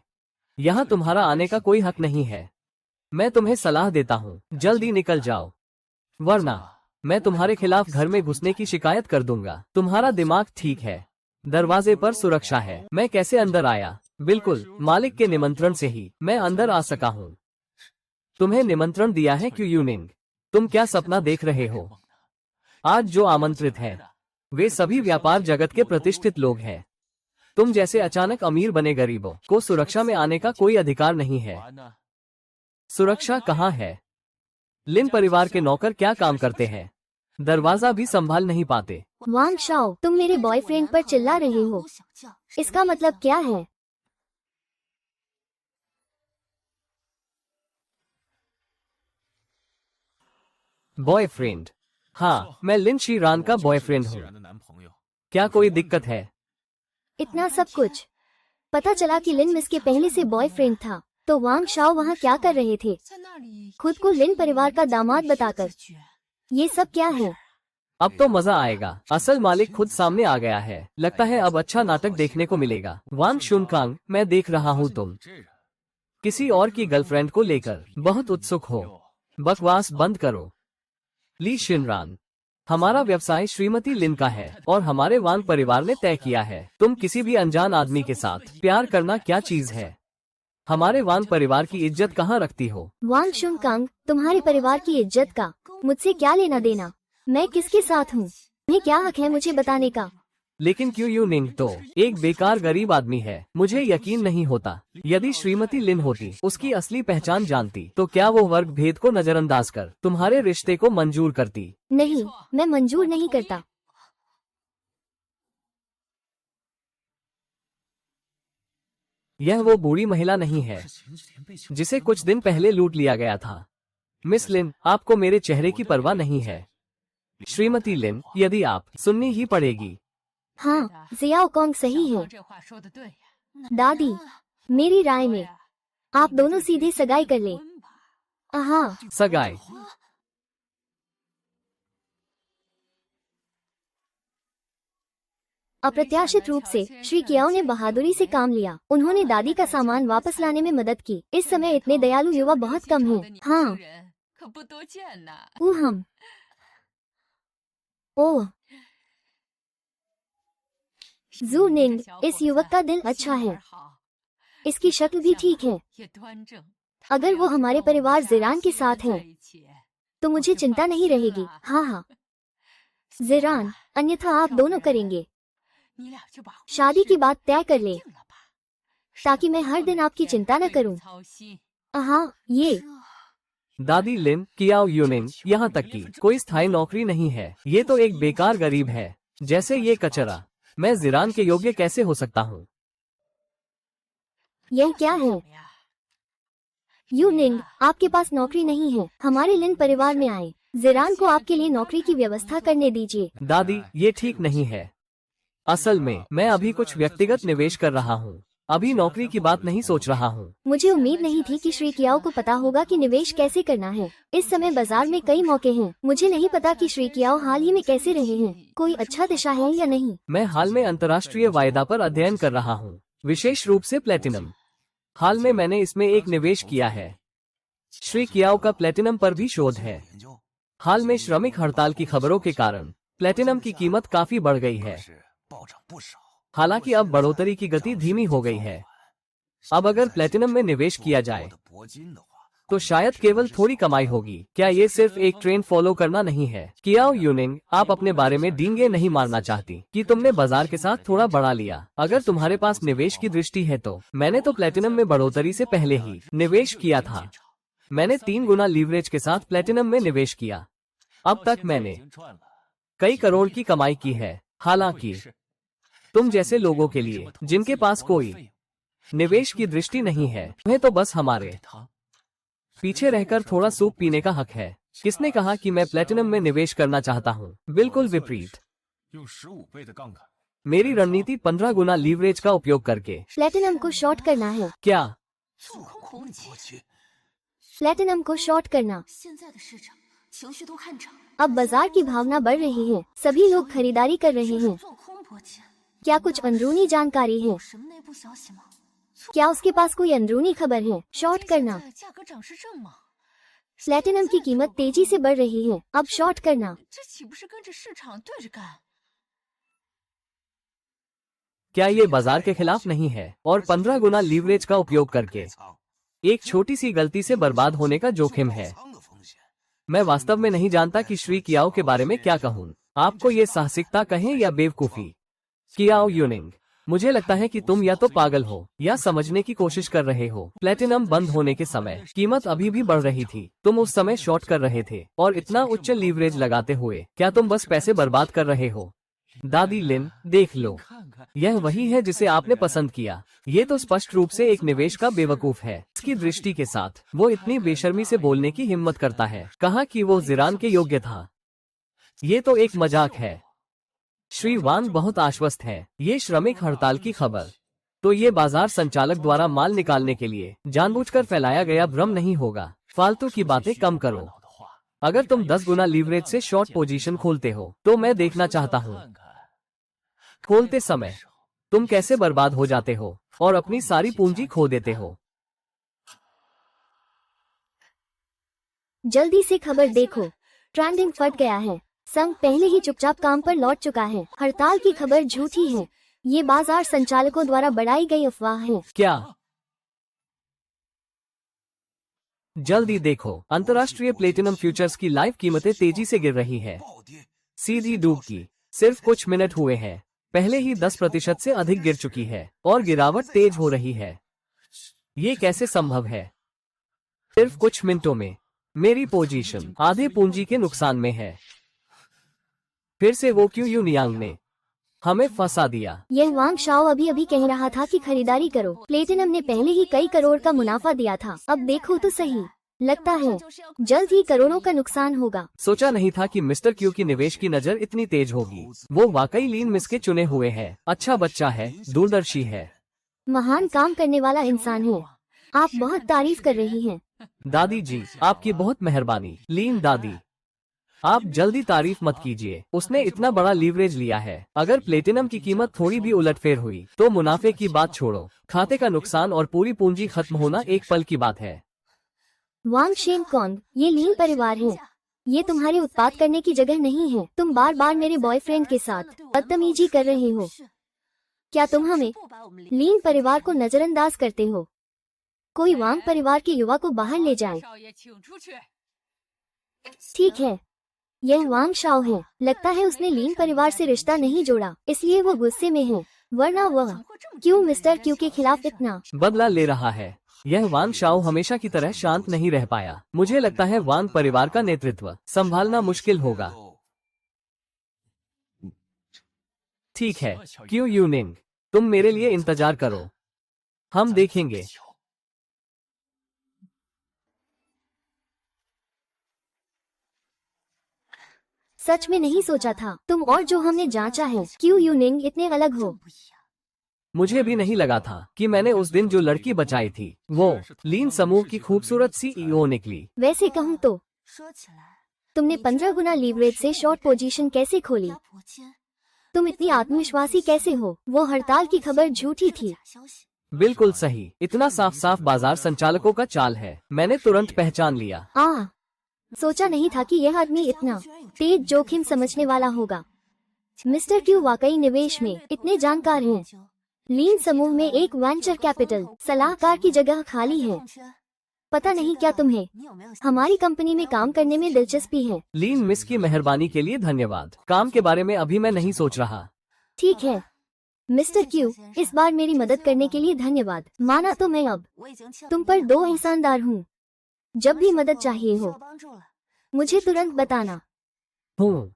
यहाँ तुम्हारा आने का कोई हक नहीं है। मैं तुम्हें सलाह देता हूँ, जल्दी निकल जाओ, वरना मैं तुम्हारे खिलाफ घर में घुसने की शिकायत कर दूंगा। तुम्हारा दिमाग ठीक है? दरवाजे पर सुरक्षा है। मैं कैसे अंदर आया? बिल्कुल, मालिक के निमंत्रण से ही मैं अंदर आ सका हूँ। तुम्हें निमंत्रण दिया है क्यू यूनिंग? तुम क्या सपना देख रहे हो? आज जो आमंत्रित हैं, वे सभी व्यापार जगत के प्रतिष्ठित लोग हैं। तुम जैसे अचानक अमीर बने गरीबों को सुरक्षा में आने का कोई अधिकार नहीं है। सुरक्षा कहाँ है? लिन परिवार के नौकर क्या काम करते हैं? दरवाजा भी संभाल नहीं पाते। वांग शाओ, तुम मेरे बॉयफ्रेंड पर चिल्ला रहे हो। इसका मतलब क्या है? बॉयफ्रेंड? हाँ, मैं लिन शीरान का बॉयफ्रेंड हूँ। क्या कोई दिक्कत है? इतना सब कुछ पता चला कि लिन मिस के पहले से बॉयफ्रेंड था, तो वांग शाओ वहाँ क्या कर रहे थे? खुद को लिन परिवार का दामाद बताकर। ये सब क्या है? अब तो मजा आएगा। असल मालिक खुद सामने आ गया है। लगता है अब अच्छा नाटक देखने को मिलेगा। वांग शुनकांग, मैं देख रहा हूँ तुम किसी और की गर्लफ्रेंड को लेकर बहुत उत्सुक हो। बकवास बंद करो। ली शिनरान, हमारा व्यवसाय श्रीमती लिन का है और हमारे वांग परिवार ने तय किया है। तुम किसी भी अनजान आदमी के साथ प्यार करना क्या चीज है? हमारे वांग परिवार की इज्जत कहाँ रखती हो? वांग शुनकांग, तुम्हारे परिवार की इज्जत का मुझसे क्या लेना देना? मैं किसके साथ हूँ? तुम्हें क्या हक है मुझे बताने का? लेकिन क्यू यूनिंग तो एक बेकार गरीब आदमी है। मुझे यकीन नहीं होता। यदि श्रीमती लिन होती, उसकी असली पहचान जानती, तो क्या वो वर्ग भेद को नजरअंदाज कर तुम्हारे रिश्ते को मंजूर करती? नहीं, मैं मंजूर नहीं करता। यह वो बूढ़ी महिला नहीं है जिसे कुछ दिन पहले लूट लिया गया था। मिस लिन, आपको मेरे चेहरे की परवाह नहीं है। श्रीमती लिन, यदि आप सुननी ही पड़ेगी। हाँ, जियाओ कॉन्ग सही है। दादी, मेरी राय में आप दोनों सीधे सगाई कर ले। हाँ, सगाई? अप्रत्याशित रूप से श्री कियाओ ने बहादुरी से काम लिया। उन्होंने दादी का सामान वापस लाने में मदद की। इस समय इतने दयालु युवा बहुत कम हैं। हाँ, हम। ओह, जू निंग, इस युवक का दिल अच्छा है, इसकी शक्ल भी ठीक है। अगर वो हमारे परिवार जिरान के साथ है तो मुझे चिंता नहीं रहेगी। हाँ हाँ जिरान, अन्यथा आप दोनों करेंगे। शादी की बात तय कर ले ताकि मैं हर दिन आपकी चिंता न करूं। हाँ ये दादी लिन, कियाओ यूनिंग, यहाँ तक कि कोई स्थायी नौकरी नहीं है। ये तो एक बेकार गरीब है, जैसे ये कचरा। मैं जिरान के योग्य कैसे हो सकता हूँ? यह क्या है? यूनिंग, आपके पास नौकरी नहीं है। हमारे लिन परिवार में आए। जिरान को आपके लिए नौकरी की व्यवस्था करने दीजिए। दादी, ये ठीक नहीं है। असल में मैं अभी कुछ व्यक्तिगत निवेश कर रहा हूँ, अभी नौकरी की बात नहीं सोच रहा हूँ। मुझे उम्मीद नहीं थी कि श्री कियाओ को पता होगा कि निवेश कैसे करना है। इस समय बाजार में कई मौके हैं। मुझे नहीं पता कि श्री कियाओ हाल ही में कैसे रहे हैं। कोई अच्छा दिशा है या नहीं? मैं हाल में अंतर्राष्ट्रीय वायदा पर अध्ययन कर रहा हूँ, विशेष रूप से प्लेटिनम। हाल में मैंने इसमें एक निवेश किया है। श्री कियाओ का प्लेटिनम पर भी शोध है। हाल में श्रमिक हड़ताल की खबरों के कारण प्लेटिनम की कीमत काफी बढ़ गई है। हालांकि अब बढ़ोतरी की गति धीमी हो गई है। अब अगर प्लेटिनम में निवेश किया जाए तो शायद केवल थोड़ी कमाई होगी। क्या ये सिर्फ एक ट्रेंड फॉलो करना नहीं है? कियाओ यूनिंग, आप अपने बारे में डींगे नहीं मारना चाहती कि तुमने बाजार के साथ थोड़ा बढ़ा लिया। अगर तुम्हारे पास निवेश की दृष्टि है तो मैंने तो प्लेटिनम में बढ़ोतरी से पहले ही निवेश किया था। मैंने 3 गुना लीवरेज के साथ प्लेटिनम में निवेश किया। अब तक मैंने कई करोड़ की कमाई की है। हालांकि तुम जैसे लोगों के लिए जिनके पास कोई निवेश की दृष्टि नहीं है, उन्हें तो बस हमारे पीछे रहकर थोड़ा सूप पीने का हक है। किसने कहा कि मैं प्लेटिनम में निवेश करना चाहता हूँ? बिल्कुल विपरीत। मेरी रणनीति 15 गुना लीवरेज का उपयोग करके प्लेटिनम को शॉर्ट करना है। क्या? प्लेटिनम को शॉर्ट करना। अब बाजार की भावना बढ़ रही है, सभी लोग खरीदारी कर रहे हैं। क्या कुछ अंदरूनी जानकारी है? क्या उसके पास कोई अंदरूनी खबर है? शॉर्ट करना। प्लेटिनम की कीमत तेजी से बढ़ रही है, अब शॉर्ट करना। क्या ये बाजार के खिलाफ नहीं है? और 15 गुना लीवरेज का उपयोग करके एक छोटी सी गलती से बर्बाद होने का जोखिम है। मैं वास्तव में नहीं जानता कि श्री कियाओ के बारे में क्या कहूँ। आपको ये साहसिकता कहें या बेवकूफी? कियाओ यूनिंग, मुझे लगता है कि तुम या तो पागल हो या समझने की कोशिश कर रहे हो। प्लेटिनम बंद होने के समय कीमत अभी भी बढ़ रही थी। तुम उस समय शॉर्ट कर रहे थे और इतना उच्च लीवरेज लगाते हुए क्या तुम बस पैसे बर्बाद कर रहे हो? दादी लिन, देख लो, यह वही है जिसे आपने पसंद किया। ये तो स्पष्ट रूप से एक निवेश का बेवकूफ है। इसकी दृष्टि के साथ वो इतनी बेशर्मी से बोलने की हिम्मत करता है। कहा कि वो जिरान के योग्य था। ये तो एक मजाक है। श्री वांग बहुत आश्वस्त है। ये श्रमिक हड़ताल की खबर तो ये बाजार संचालक द्वारा माल निकालने के लिए जानबूझकर फैलाया गया भ्रम नहीं होगा। फालतू की बातें कम करो। अगर तुम 10 गुना लीवरेज से शॉर्ट पोजीशन खोलते हो तो मैं देखना चाहता हूँ खोलते समय तुम कैसे बर्बाद हो जाते हो और अपनी सारी पूंजी खो देते हो। जल्दी से खबर देखो, ट्रेंडिंग फट गया है। संघ पहले ही चुपचाप काम पर लौट चुका है। हड़ताल की खबर झूठी है। ये बाजार संचालकों द्वारा बढ़ाई गई अफवाह है। क्या? जल्दी देखो, अंतर्राष्ट्रीय प्लेटिनम फ्यूचर्स की लाइव कीमतें तेजी से गिर रही है। सीधी डूब की सिर्फ कुछ मिनट हुए हैं, पहले ही 10% से अधिक गिर चुकी है और गिरावट तेज हो रही है। ये कैसे संभव है? सिर्फ कुछ मिनटों में मेरी पोजीशन आधे पूंजी के नुकसान में है। फिर से वो क्यों यूनियांग ने हमें फंसा दिया। यह वांग शाओ अभी कह रहा था कि खरीदारी करो। प्लेटिनम ने पहले ही कई करोड़ का मुनाफा दिया था। अब देखो तो सही, लगता है जल्द ही करोड़ों का नुकसान होगा। सोचा नहीं था कि मिस्टर क्यू की निवेश की नजर इतनी तेज होगी। वो वाकई लीन मिस के चुने हुए है। अच्छा बच्चा है, दूरदर्शी है, महान काम करने वाला इंसान है। आप बहुत तारीफ कर रही हैं। दादी जी, आपकी बहुत मेहरबानी। लीन दादी, आप जल्दी तारीफ मत कीजिए। उसने इतना बड़ा लीवरेज लिया है। अगर प्लेटिनम की कीमत थोड़ी भी उलटफेर हुई तो मुनाफे की बात छोड़ो, खाते का नुकसान और पूरी पूंजी खत्म होना एक पल की बात है। वांग शेन कौन? ये लीन परिवार है। ये तुम्हारे उत्पाद करने की जगह नहीं है। तुम बार बार मेरे बॉयफ्रेंड के साथ बदतमीजी कर रहे हो। क्या तुम हमें लीन परिवार को नजरअंदाज करते हो? कोई वांग परिवार के युवा को बाहर ले जाए। ठीक है, यह वांग शाओ है। लगता है उसने लीन परिवार से रिश्ता नहीं जोड़ा, इसलिए वो गुस्से में है। वरना वह क्यों मिस्टर क्यू के खिलाफ इतना बदला ले रहा है? यह वांग शाओ हमेशा की तरह शांत नहीं रह पाया। मुझे लगता है वांग परिवार का नेतृत्व संभालना मुश्किल होगा। ठीक है, क्यू यूनिंग, तुम मेरे लिए इंतजार करो, हम देखेंगे। सच में नहीं सोचा था तुम और जो हमने जांचा है क्यू यूनिंग इतने अलग हो। मुझे भी नहीं लगा था कि मैंने उस दिन जो लड़की बचाई थी वो लीन समूह की खूबसूरत सीईओ निकली। वैसे कहूँ तो तुमने 15 गुना लीवरेज से शॉर्ट पोजीशन कैसे खोली? तुम इतनी आत्मविश्वासी कैसे हो? वो हड़ताल की खबर झूठी थी। बिल्कुल सही, इतना साफ साफ बाजार संचालकों का चाल है। मैंने तुरंत पहचान लिया। सोचा नहीं था कि यह आदमी इतना तेज जोखिम समझने वाला होगा। मिस्टर क्यू वाकई निवेश में इतने जानकार हैं। लीन समूह में एक वेंचर कैपिटल सलाहकार की जगह खाली है। पता नहीं क्या तुम्हें हमारी कंपनी में काम करने में दिलचस्पी है? लीन मिस की मेहरबानी के लिए धन्यवाद। काम के बारे में अभी मैं नहीं सोच रहा। ठीक है मिस्टर क्यू, इस बार मेरी मदद करने के लिए धन्यवाद। माना तो मैं अब तुम पर दो एहसानदार हूँ। जब भी मदद चाहिए हो मुझे तुरंत बताना। हूँ।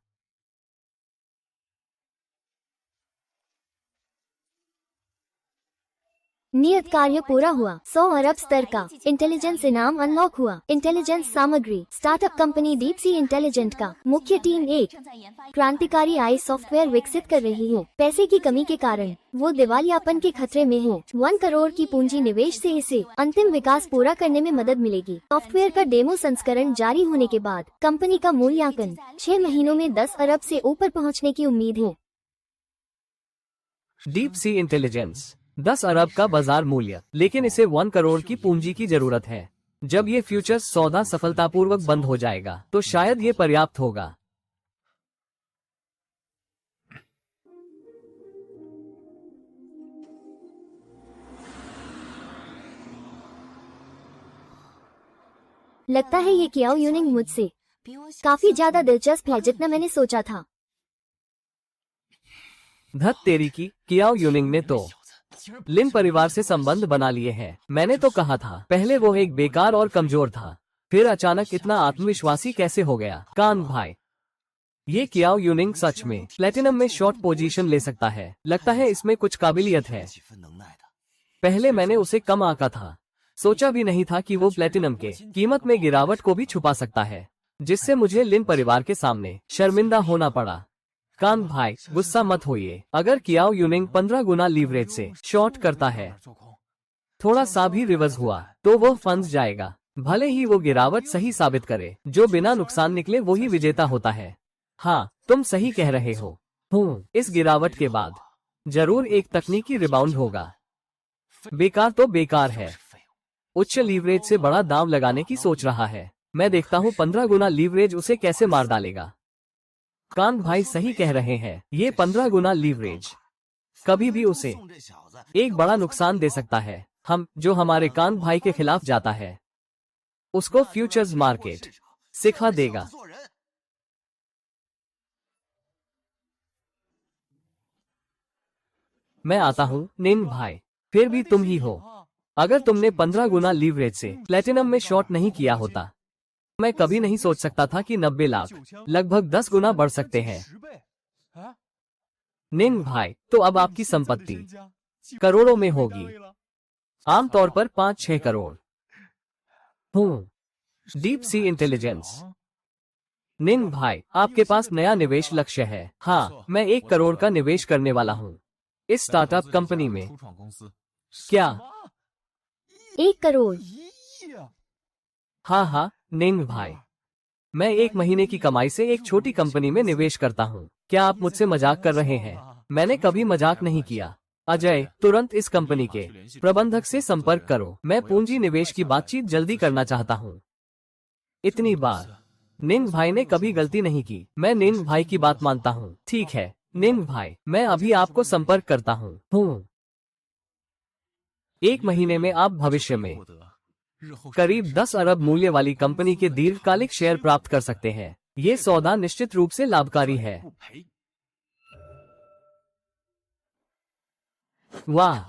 नियत कार्य पूरा हुआ। 100 अरब स्तर का इंटेलिजेंस इनाम अनलॉक हुआ। इंटेलिजेंस सामग्री startup company deep sea intelligent का मुख्य टीम एक क्रांतिकारी आई सॉफ्टवेयर विकसित कर रही है। पैसे की कमी के कारण वो दिवालियापन के खतरे में है। 1 करोड़ की पूंजी निवेश से इसे अंतिम विकास पूरा करने में मदद मिलेगी। सॉफ्टवेयर का डेमो संस्करण जारी होने के बाद कंपनी का मूल्यांकन 6 महीनों में 10 अरब से ऊपर पहुँचने की उम्मीद है। डीप सी इंटेलिजेंस 10 अरब का बाजार मूल्य, लेकिन इसे 1 करोड़ की पूंजी की जरूरत है। जब ये फ्यूचर्स सौदा सफलतापूर्वक बंद हो जाएगा तो शायद ये पर्याप्त होगा। लगता है ये कियाओ यूनिंग मुझसे काफी ज्यादा दिलचस्प है जितना मैंने सोचा था। धत तेरी की, कियाओ यूनिंग ने तो लिन परिवार से संबंध बना लिए हैं। मैंने तो कहा था पहले वो एक बेकार और कमजोर था, फिर अचानक इतना आत्मविश्वासी कैसे हो गया? कांग भाई, ये कियाओ यूनिंग सच में प्लेटिनम में शॉर्ट पोजीशन ले सकता है। लगता है इसमें कुछ काबिलियत है। पहले मैंने उसे कम आंका था, सोचा भी नहीं था कि वो प्लेटिनम के कीमत में गिरावट को भी छुपा सकता है, जिससे मुझे लिन परिवार के सामने शर्मिंदा होना पड़ा। कान भाई, गुस्सा मत होइए। अगर कियाओ यूनिंग 15 गुना लीवरेज से शॉर्ट करता है, थोड़ा सा भी रिवर्स हुआ तो वो फंस जाएगा। भले ही वो गिरावट सही साबित करे, जो बिना नुकसान निकले वही विजेता होता है। हाँ, तुम सही कह रहे हो। इस गिरावट के बाद जरूर एक तकनीकी रिबाउंड होगा। बेकार तो बेकार है। उच्च लीवरेज से बड़ा दांव लगाने की सोच रहा है। मैं देखता हूँ 15 गुना लीवरेज उसे कैसे मार डालेगा। कान भाई सही कह रहे हैं, ये 15 गुना लीवरेज कभी भी उसे एक बड़ा नुकसान दे सकता है। हम जो हमारे कान भाई के खिलाफ जाता है उसको फ्यूचर्स मार्केट सिखा देगा। मैं आता हूँ निन भाई, फिर भी तुम ही हो। अगर तुमने 15 गुना लीवरेज से प्लेटिनम में शॉर्ट नहीं किया होता, मैं कभी नहीं सोच सकता था कि 90 लाख लगभग 10 गुना बढ़ सकते हैं। निन भाई, तो अब आपकी संपत्ति करोड़ों में होगी, आमतौर पर 5-6 करोड़। Deep sea intelligence. निन भाई, आपके पास नया निवेश लक्ष्य है? हाँ, मैं 1 करोड़ का निवेश करने वाला हूँ इस स्टार्टअप कंपनी में। क्या 1 करोड़? हाँ, निंग भाई, मैं 1 महीने की कमाई से एक छोटी कंपनी में निवेश करता हूँ। क्या आप मुझसे मजाक कर रहे हैं? मैंने कभी मजाक नहीं किया। अजय, तुरंत इस कंपनी के प्रबंधक से संपर्क करो। मैं पूंजी निवेश की बातचीत जल्दी करना चाहता हूँ। इतनी बार निंग भाई ने कभी गलती नहीं की। मैं निंग भाई की बात मानता हूँ। ठीक है, निंग भाई, मैं अभी आपको संपर्क करता हूँ। 1 महीने में आप भविष्य में करीब 10 अरब मूल्य वाली कंपनी के दीर्घकालिक शेयर प्राप्त कर सकते हैं। ये सौदा निश्चित रूप से लाभकारी है। वाह,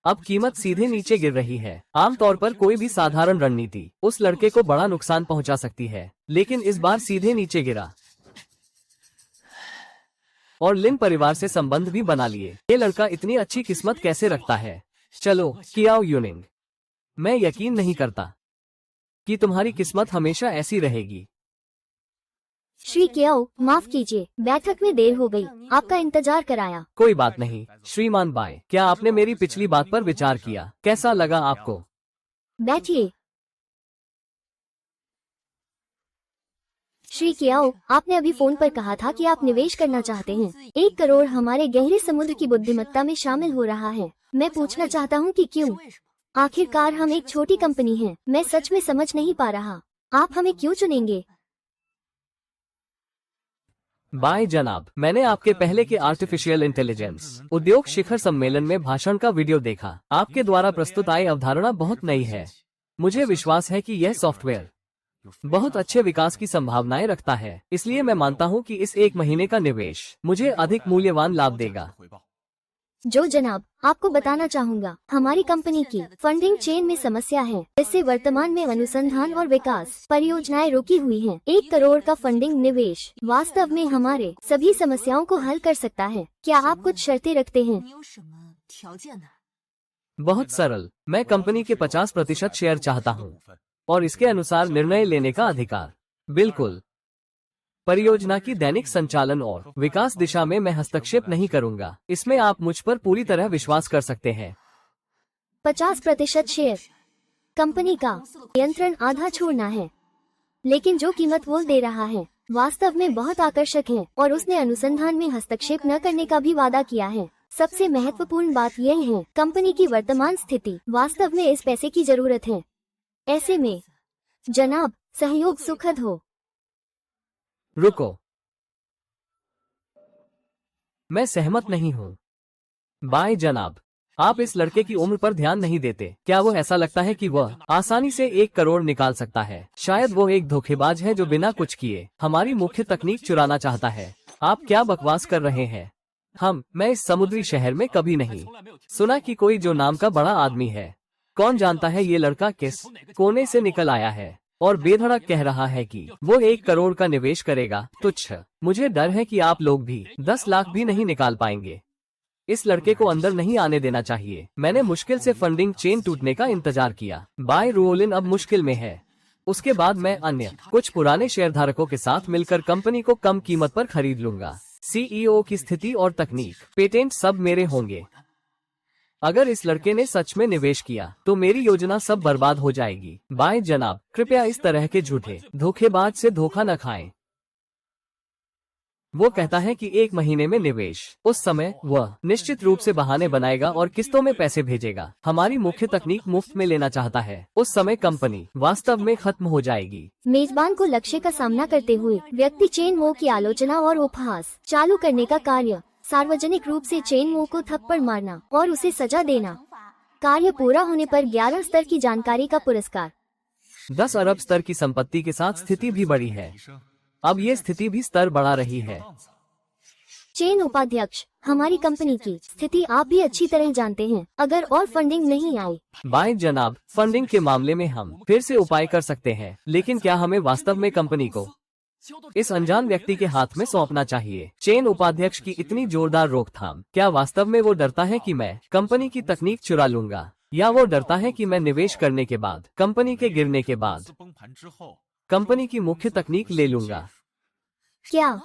अब कीमत सीधे नीचे गिर रही है। आमतौर पर कोई भी साधारण रणनीति उस लड़के को बड़ा नुकसान पहुंचा सकती है, लेकिन इस बार सीधे नीचे गिरा और लिन परिवार से संबंध भी बना लिए। ये लड़का इतनी अच्छी किस्मत कैसे रखता है? चलो कियाओ यूनिंग, मैं यकीन नहीं करता कि तुम्हारी किस्मत हमेशा ऐसी रहेगी। श्री क्याओ, माफ कीजिए, बैठक में देर हो गई, आपका इंतजार कराया। कोई बात नहीं श्रीमान बाय, क्या आपने मेरी पिछली बात पर विचार किया? कैसा लगा आपको? बैठिए। श्री क्याओ, आपने अभी फोन पर कहा था कि आप निवेश करना चाहते हैं। 1 करोड़ हमारे गहरे समुद्र की बुद्धिमत्ता में शामिल हो रहा है। मैं पूछना चाहता हूँ कि क्यों? आखिरकार हम एक छोटी कंपनी हैं। मैं सच में समझ नहीं पा रहा। आप हमें क्यों चुनेंगे? बाय जनाब, मैंने आपके पहले के आर्टिफिशियल इंटेलिजेंस उद्योग शिखर सम्मेलन में भाषण का वीडियो देखा। आपके द्वारा प्रस्तुत आई अवधारणा बहुत नई है। मुझे विश्वास है कि यह सॉफ्टवेयर बहुत अच्छे विकास की संभावनाएं रखता है, इसलिए मैं मानता हूं कि इस 1 महीने का निवेश मुझे अधिक मूल्यवान लाभ देगा। जो जनाब, आपको बताना चाहूँगा, हमारी कंपनी की फंडिंग चेन में समस्या है, जिससे वर्तमान में अनुसंधान और विकास परियोजनाएं रुकी हुई हैं। 1 करोड़ का फंडिंग निवेश वास्तव में हमारे सभी समस्याओं को हल कर सकता है। क्या आप कुछ शर्तें रखते हैं? बहुत सरल, मैं कंपनी के 50% शेयर चाहता हूं और इसके अनुसार निर्णय लेने का अधिकार। बिल्कुल, परियोजना की दैनिक संचालन और विकास दिशा में मैं हस्तक्षेप नहीं करूंगा। इसमें आप मुझ पर पूरी तरह विश्वास कर सकते हैं। 50% शेयर, कंपनी का नियंत्रण आधा छोड़ना है, लेकिन जो कीमत वो दे रहा है वास्तव में बहुत आकर्षक है और उसने अनुसंधान में हस्तक्षेप न करने का भी वादा किया है। सबसे महत्वपूर्ण बात यह है, कंपनी की वर्तमान स्थिति वास्तव में इस पैसे की जरूरत है। ऐसे में जनाब, सहयोग सुखद हो। रुको, मैं सहमत नहीं हूँ। बाय जनाब, आप इस लड़के की उम्र पर ध्यान नहीं देते। क्या वो ऐसा लगता है कि वह आसानी से 1 करोड़ निकाल सकता है? शायद वो एक धोखेबाज है जो बिना कुछ किए हमारी मुख्य तकनीक चुराना चाहता है। आप क्या बकवास कर रहे हैं? मैं इस समुद्री शहर में कभी नहीं सुना कि कोई जो नाम का बड़ा आदमी है। कौन जानता है ये लड़का किस कोने से निकल आया है और बेधड़क कह रहा है कि वो 1 करोड़ का निवेश करेगा। तुच्छ, मुझे डर है कि आप लोग भी 10 लाख भी नहीं निकाल पाएंगे। इस लड़के को अंदर नहीं आने देना चाहिए। मैंने मुश्किल से फंडिंग चेन टूटने का इंतजार किया। बाय रुओलिन अब मुश्किल में है। उसके बाद मैं अन्य कुछ पुराने शेयरधारकों के साथ मिलकर कंपनी को कम कीमत पर खरीद लूंगा। सीईओ की स्थिति और तकनीक, पेटेंट सब मेरे होंगे। अगर इस लड़के ने सच में निवेश किया तो मेरी योजना सब बर्बाद हो जाएगी। बाय जनाब, कृपया इस तरह के झूठे धोखेबाज से धोखा न खाएं। वो कहता है कि 1 महीने में निवेश, उस समय वह निश्चित रूप से बहाने बनाएगा और किस्तों में पैसे भेजेगा। हमारी मुख्य तकनीक मुफ्त में लेना चाहता है। उस समय कंपनी वास्तव में खत्म हो जाएगी। मेजबान को लक्ष्य का सामना करते हुए व्यक्ति चेन वो की आलोचना और उपहास चालू करने का कार्य, सार्वजनिक रूप से चेन वो को थप्पड़ मारना और उसे सजा देना। कार्य पूरा होने पर 11 स्तर की जानकारी का पुरस्कार। 10 अरब स्तर की संपत्ति के साथ स्थिति भी बढ़ी है। अब ये स्थिति भी स्तर बढ़ा रही है। चेन उपाध्यक्ष, हमारी कंपनी की स्थिति आप भी अच्छी तरह जानते हैं। अगर और फंडिंग नहीं आई। बाय जनाब, फंडिंग के मामले में हम फिर से उपाय कर सकते हैं, लेकिन क्या हमें वास्तव में कंपनी को इस अनजान व्यक्ति के हाथ में सौंपना चाहिए? चेन उपाध्यक्ष की इतनी जोरदार रोकथाम, क्या वास्तव में वो डरता है कि मैं कंपनी की तकनीक चुरा लूंगा, या वो डरता है कि मैं निवेश करने के बाद, कंपनी के गिरने के बाद, कंपनी की मुख्य तकनीक ले लूंगा? क्या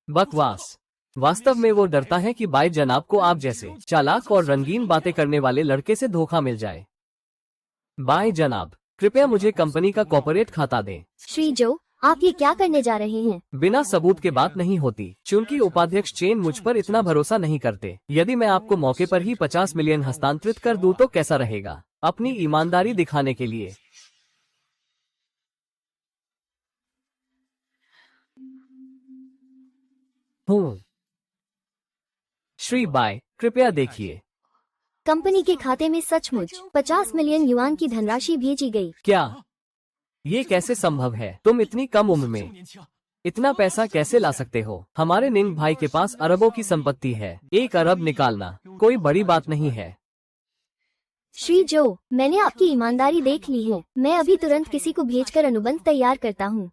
बकवास। वास्तव में वो डरता है कि बाय जनाब को आप जैसे चालाक और रंगीन बातें करने वाले लड़के से धोखा मिल जाए। बाय जनाब, कृपया मुझे कंपनी का कॉर्पोरेट खाता दें। श्री जो, आप ये क्या करने जा रहे हैं? बिना सबूत के बात नहीं होती। चूंकि उपाध्यक्ष चेन मुझ पर इतना भरोसा नहीं करते। यदि मैं आपको मौके पर ही 50 मिलियन हस्तांतरित कर दूं तो कैसा रहेगा? अपनी ईमानदारी दिखाने के लिए। हूँ। श्री बाई, कृपया देखिए। कंपनी के खाते में सचमुच 50 मिलियन युआन की धनराशि भेजी गई। क्या ये कैसे संभव है? तुम इतनी कम उम्र में इतना पैसा कैसे ला सकते हो? हमारे निंग भाई के पास अरबों की संपत्ति है। 1 अरब निकालना कोई बड़ी बात नहीं है। श्री जो, मैंने आपकी ईमानदारी देख ली है। मैं अभी तुरंत किसी को भेजकर अनुबंध तैयार करता हूँ।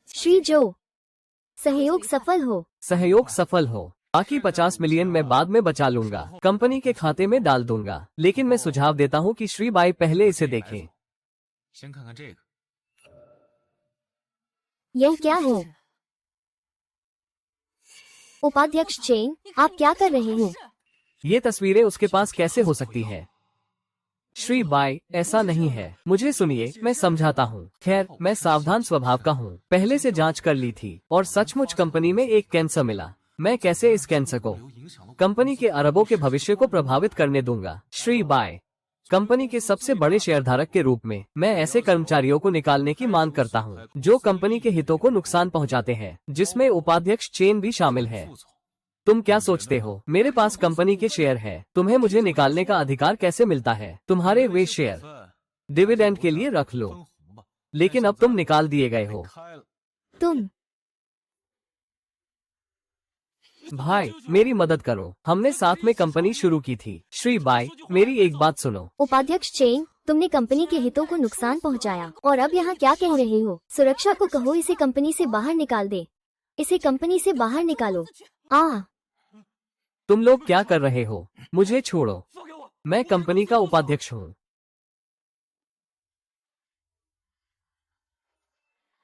श्री जो, सहयोग सफल हो। सहयोग सफल हो। बाकी 50 मिलियन मैं बाद में बचा लूंगा, कंपनी के खाते में डाल दूंगा। लेकिन मैं सुझाव देता हूँ कि श्री बाई पहले इसे देखें। यह क्या है? उपाध्यक्ष चेन, आप क्या कर रहे हैं? ये तस्वीरें उसके पास कैसे हो सकती है? श्री बाई, ऐसा नहीं है। मुझे सुनिए, मैं समझाता हूँ। खैर, मैं सावधान स्वभाव का हूँ। पहले से जांच कर ली थी और सचमुच कंपनी में एक कैंसर मिला। मैं कैसे इस कैंसर को कंपनी के अरबों के भविष्य को प्रभावित करने दूंगा? श्री बाई, कंपनी के सबसे बड़े शेयरधारक के रूप में मैं ऐसे कर्मचारियों को निकालने की मांग करता हूँ जो कंपनी के हितों को नुकसान पहुँचाते हैं, जिसमें उपाध्यक्ष चेन भी शामिल है। तुम क्या सोचते हो? मेरे पास कंपनी के शेयर है, तुम्हें मुझे निकालने का अधिकार कैसे मिलता है? तुम्हारे वे शेयर डिविडेंड के लिए रख लो, लेकिन अब तुम निकाल दिए गए हो। तुम भाई, मेरी मदद करो। हमने साथ में कंपनी शुरू की थी। श्री बाई, मेरी एक बात सुनो। उपाध्यक्ष चेन, तुमने कंपनी के हितों को नुकसान पहुंचाया और अब यहाँ क्या कह रहे हो? सुरक्षा को कहो इसे कंपनी से बाहर निकाल दे। इसे कंपनी से बाहर निकालो। तुम लोग क्या कर रहे हो? मुझे छोड़ो, मैं कंपनी का उपाध्यक्ष हूँ।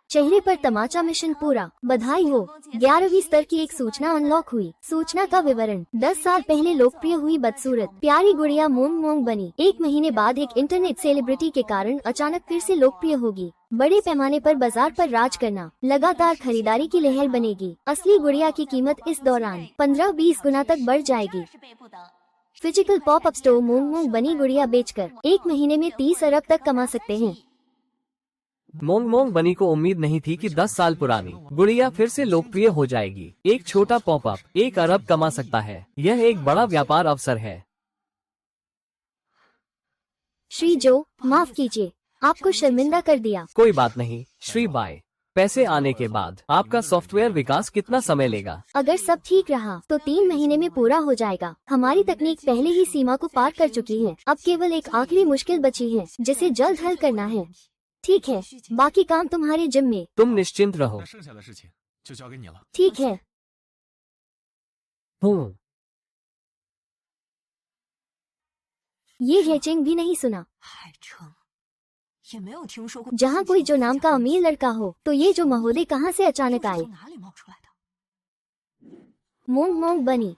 चेहरे पर तमाचा। मिशन पूरा, बधाई हो। 11वीं स्तर की एक सूचना अनलॉक हुई। सूचना का विवरण: 10 साल पहले लोकप्रिय हुई बदसूरत प्यारी गुड़िया मोंग मोंग बनी। 1 महीने बाद एक इंटरनेट सेलिब्रिटी के कारण अचानक फिर से लोकप्रिय होगी। बड़े पैमाने पर बाजार पर राज करना, लगातार खरीदारी की लहर बनेगी। असली गुड़िया की कीमत इस दौरान 15-20 गुना तक बढ़ जाएगी। फिजिकल पॉप अप स्टोर मोंग मोंग बनी गुड़िया बेचकर 1 महीने में 30 अरब तक कमा सकते हैं। मोंग मोंग बनी को उम्मीद नहीं थी कि 10 साल पुरानी गुड़िया फिर से लोकप्रिय हो जाएगी। एक छोटा पॉपअप 1 अरब कमा सकता है। यह एक बड़ा व्यापार अवसर है। श्री जो, माफ कीजिए, आपको शर्मिंदा कर दिया। कोई बात नहीं श्री बाई, पैसे आने के बाद आपका सॉफ्टवेयर विकास कितना समय लेगा? अगर सब ठीक रहा तो 3 महीने में पूरा हो जाएगा। हमारी तकनीक पहले ही सीमा को पार कर चुकी है। अब केवल एक आखिरी मुश्किल बची है जिसे जल्द हल करना है। ठीक है, बाकी काम तुम्हारे जिम्मे। तुम निश्चिंत रहो। ठीक है। हूँ। ये हैचिंग भी नहीं सुना। जहाँ कोई जो नाम का अमीर लड़का हो, तो ये जो महोदय कहाँ से अचानक आए? मोंग मोंग बनी।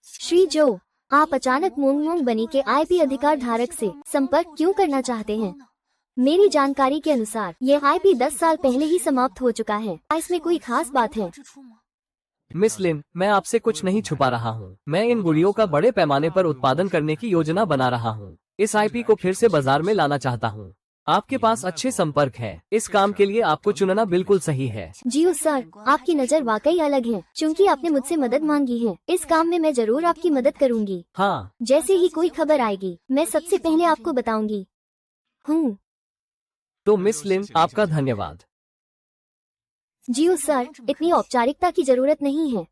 श्री जो, आप अचानक मोंग मोंग बनी के आईपी अधिकार धारक से संपर्क क्यों करना चाहते हैं? मेरी जानकारी के अनुसार यह आईपी 10 साल पहले ही समाप्त हो चुका है। इसमें कोई खास बात है? मिस लिन, मैं आपसे कुछ नहीं छुपा रहा हूँ। मैं इन गुड़ियों का बड़े पैमाने पर उत्पादन करने की योजना बना रहा हूँ। इस आईपी को फिर से बाजार में लाना चाहता हूँ। आपके पास अच्छे संपर्क हैं। इस काम के लिए आपको चुनना बिल्कुल सही है। जी सर, आपकी नज़र वाकई अलग है। चूँकि आपने मुझसे मदद मांगी है, इस काम में मैं जरूर आपकी मदद करूँगी। हाँ, जैसे ही कोई खबर आएगी मैं सबसे पहले आपको बताऊंगी। हूँ। तो मिस लिन, आपका धन्यवाद। जी सर, इतनी औपचारिकता की जरूरत नहीं है।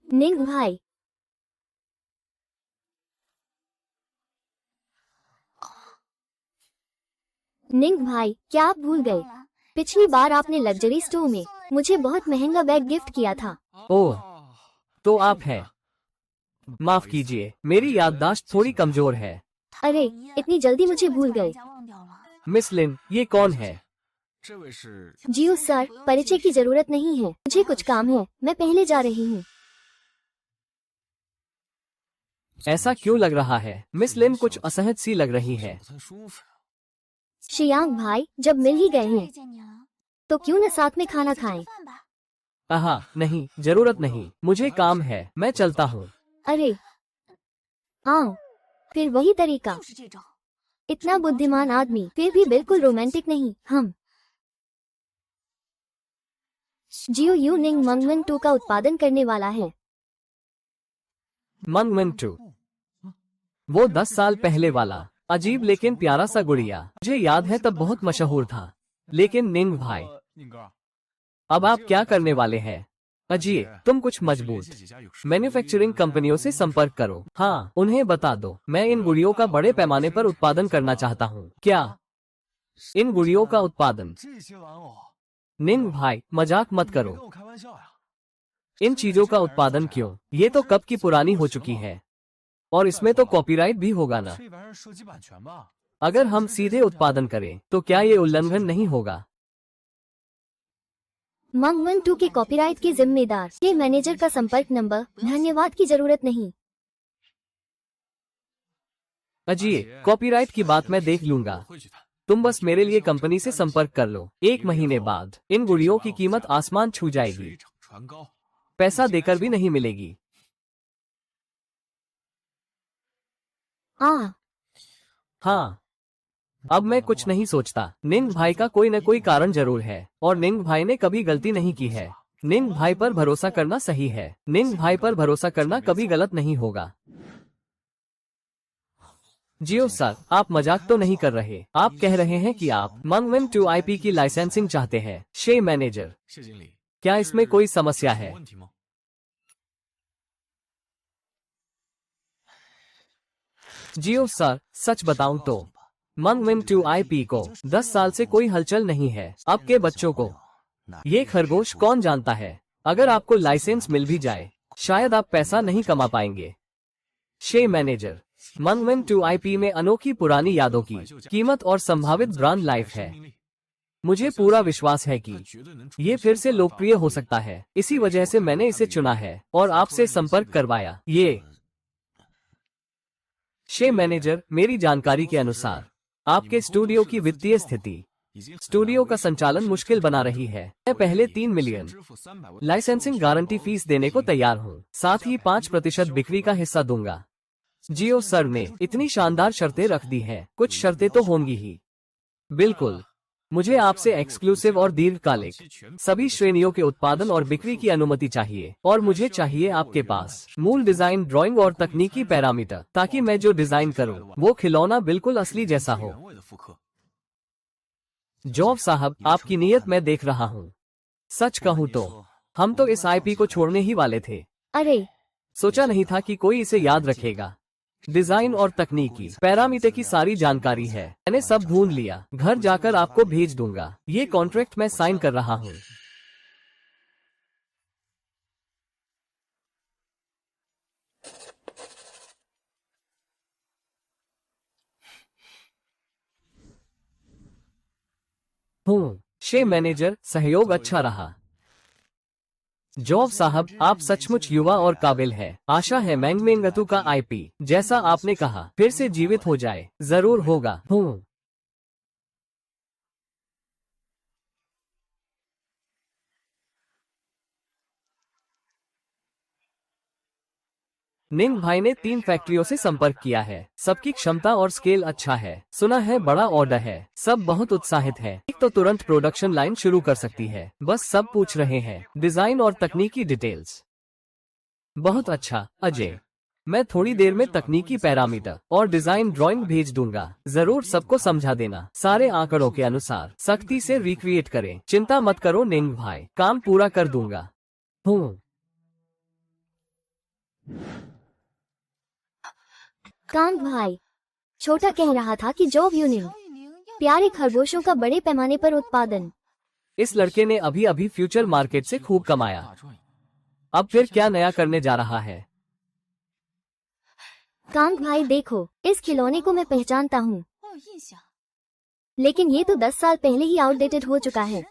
निंग भाई, निंग भाई, क्या आप भूल गए? पिछली बार आपने लग्जरी स्टोर में मुझे बहुत महंगा बैग गिफ्ट किया था। ओह, तो आप हैं। माफ कीजिए, मेरी याददाश्त थोड़ी कमजोर है। अरे, इतनी जल्दी मुझे भूल गए। मिस लिन, ये कौन है? जी सर, परिचय की जरूरत नहीं है। मुझे कुछ काम है, मैं पहले जा रही हूँ। ऐसा क्यों लग रहा है? मिस लिन कुछ असहज सी लग रही है। शियांग भाई, जब मिल ही गए हैं तो क्यों न साथ में खाना खाएं? नहीं, जरूरत नहीं। मुझे काम है, मैं चलता हूँ। अरे, आओ। फिर वही तरीका। इतना बुद्धिमान आदमी फिर भी बिल्कुल रोमांटिक नहीं। हम जियो यूनिंग मंगमन 2 का उत्पादन करने वाला है। मंगमन 2, वो 10 साल पहले वाला अजीब लेकिन प्यारा सा गुड़िया। मुझे याद है तब बहुत मशहूर था। लेकिन निंग भाई, अब आप क्या करने वाले हैं? अजय, तुम कुछ मजबूत मैन्युफैक्चरिंग कंपनियों से संपर्क करो। हाँ, उन्हें बता दो मैं इन गुड़ियों का बड़े पैमाने पर उत्पादन करना चाहता हूँ। क्या इन गुड़ियों का उत्पादन? निंग भाई, मजाक मत करो। इन चीजों का उत्पादन क्यों? ये तो कब की पुरानी हो चुकी है और इसमें तो कॉपीराइट भी होगा ना। अगर हम सीधे उत्पादन करें तो क्या ये उल्लंघन नहीं होगा? मंगमन 2 के कॉपीराइट के जिम्मेदार के मैनेजर का संपर्क नंबर। धन्यवाद की जरूरत नहीं। अजय, कॉपीराइट की बात मैं देख लूंगा। तुम बस मेरे लिए कंपनी से संपर्क कर लो। 1 महीने बाद इन गुड़ियों की कीमत आसमान छू जाएगी। पैसा देकर भी नहीं मिलेगी। हाँ, अब मैं कुछ नहीं सोचता। निंग भाई का कोई न कोई कारण जरूर है और निंग भाई ने कभी गलती नहीं की है। निंग भाई पर भरोसा करना सही है। निंग भाई पर भरोसा करना कभी गलत नहीं होगा। जियो सर, आप मजाक तो नहीं कर रहे? आप कह रहे हैं कि आप मंगमन 2 IP की लाइसेंसिंग चाहते हैं? शे मैनेजर, क्या इसमें कोई समस्या है? जियो सर, सच बताऊं तो मंगमन 2 IP को 10 साल से कोई हलचल नहीं है। आपके बच्चों को ये खरगोश कौन जानता है? अगर आपको लाइसेंस मिल भी जाए शायद आप पैसा नहीं कमा पाएंगे। शे मैनेजर, मंगमन 2 IP में अनोखी पुरानी यादों की कीमत और संभावित ब्रांड लाइफ है। मुझे पूरा विश्वास है कि ये फिर से लोकप्रिय हो सकता है। इसी वजह से मैंने इसे चुना है और आपसे संपर्क करवाया। ये शे मैनेजर, मेरी जानकारी के अनुसार आपके स्टूडियो की वित्तीय स्थिति स्टूडियो का संचालन मुश्किल बना रही है। मैं पहले 3 मिलियन लाइसेंसिंग गारंटी फीस देने को तैयार हूँ। साथ ही 5% बिक्री का हिस्सा दूंगा। जियो सर ने इतनी शानदार शर्तें रख दी हैं। कुछ शर्तें तो होंगी ही। बिल्कुल, मुझे आपसे एक्सक्लूसिव और दीर्घकालिक सभी श्रेणियों के उत्पादन और बिक्री की अनुमति चाहिए और मुझे चाहिए आपके पास मूल डिजाइन, ड्राइंग और तकनीकी पैरामीटर, ताकि मैं जो डिजाइन करूं वो खिलौना बिल्कुल असली जैसा हो। जॉब साहब, आपकी नीयत मैं देख रहा हूँ। सच कहूँ तो हम तो इस IP को छोड़ने ही वाले थे। अरे, सोचा नहीं था कि कोई इसे याद रखेगा। डिजाइन और तकनीकी पैरामीटर की सारी जानकारी है। मैंने सब ढूंढ लिया। घर जाकर आपको भेज दूंगा। ये कॉन्ट्रैक्ट मैं साइन कर रहा हूँ। शे मैनेजर, सहयोग अच्छा रहा। जॉब साहब, आप सचमुच युवा और काबिल हैं। आशा है मैंगमेंगतू का IP जैसा आपने कहा फिर से जीवित हो जाए। जरूर होगा। निंग भाई ने 3 फैक्ट्रियों से संपर्क किया है। सबकी क्षमता और स्केल अच्छा है। सुना है बड़ा ऑर्डर है। सब बहुत उत्साहित है। एक तो तुरंत प्रोडक्शन लाइन शुरू कर सकती है। बस सब पूछ रहे हैं डिजाइन और तकनीकी डिटेल्स। बहुत अच्छा अजय, मैं थोड़ी देर में तकनीकी पैरामीटर और डिजाइन ड्राइंग भेज दूंगा। जरूर सबको समझा देना। सारे आंकड़ों के अनुसार सख्ती से रिक्रिएट करें। चिंता मत करो निंग भाई, काम पूरा कर दूंगा। कांग भाई, छोटा कह रहा था कि जॉब यूनियन प्यारे खरगोशों का बड़े पैमाने पर उत्पादन। इस लड़के ने अभी अभी फ्यूचर मार्केट से खूब कमाया। अब फिर क्या नया करने जा रहा है? कांग भाई देखो, इस खिलौने को मैं पहचानता हूँ, लेकिन ये तो 10 साल पहले ही आउटडेटेड हो चुका है।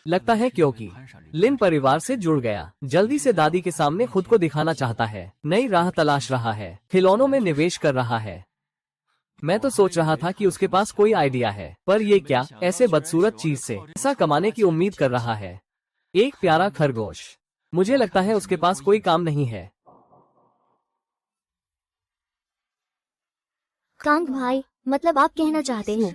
लगता है क्योंकि लिन परिवार से जुड़ गया। जल्दी से दादी के सामने खुद को दिखाना चाहता है। नई राह तलाश रहा है। खिलौनों में निवेश कर रहा है। मैं तो सोच रहा था कि उसके पास कोई आइडिया है, पर ये क्या, ऐसे बदसूरत चीज से पैसा कमाने की उम्मीद कर रहा है। एक प्यारा खरगोश। मुझे लगता है उसके पास कोई काम नहीं है। कांग भाई, मतलब आप कहना चाहते हैं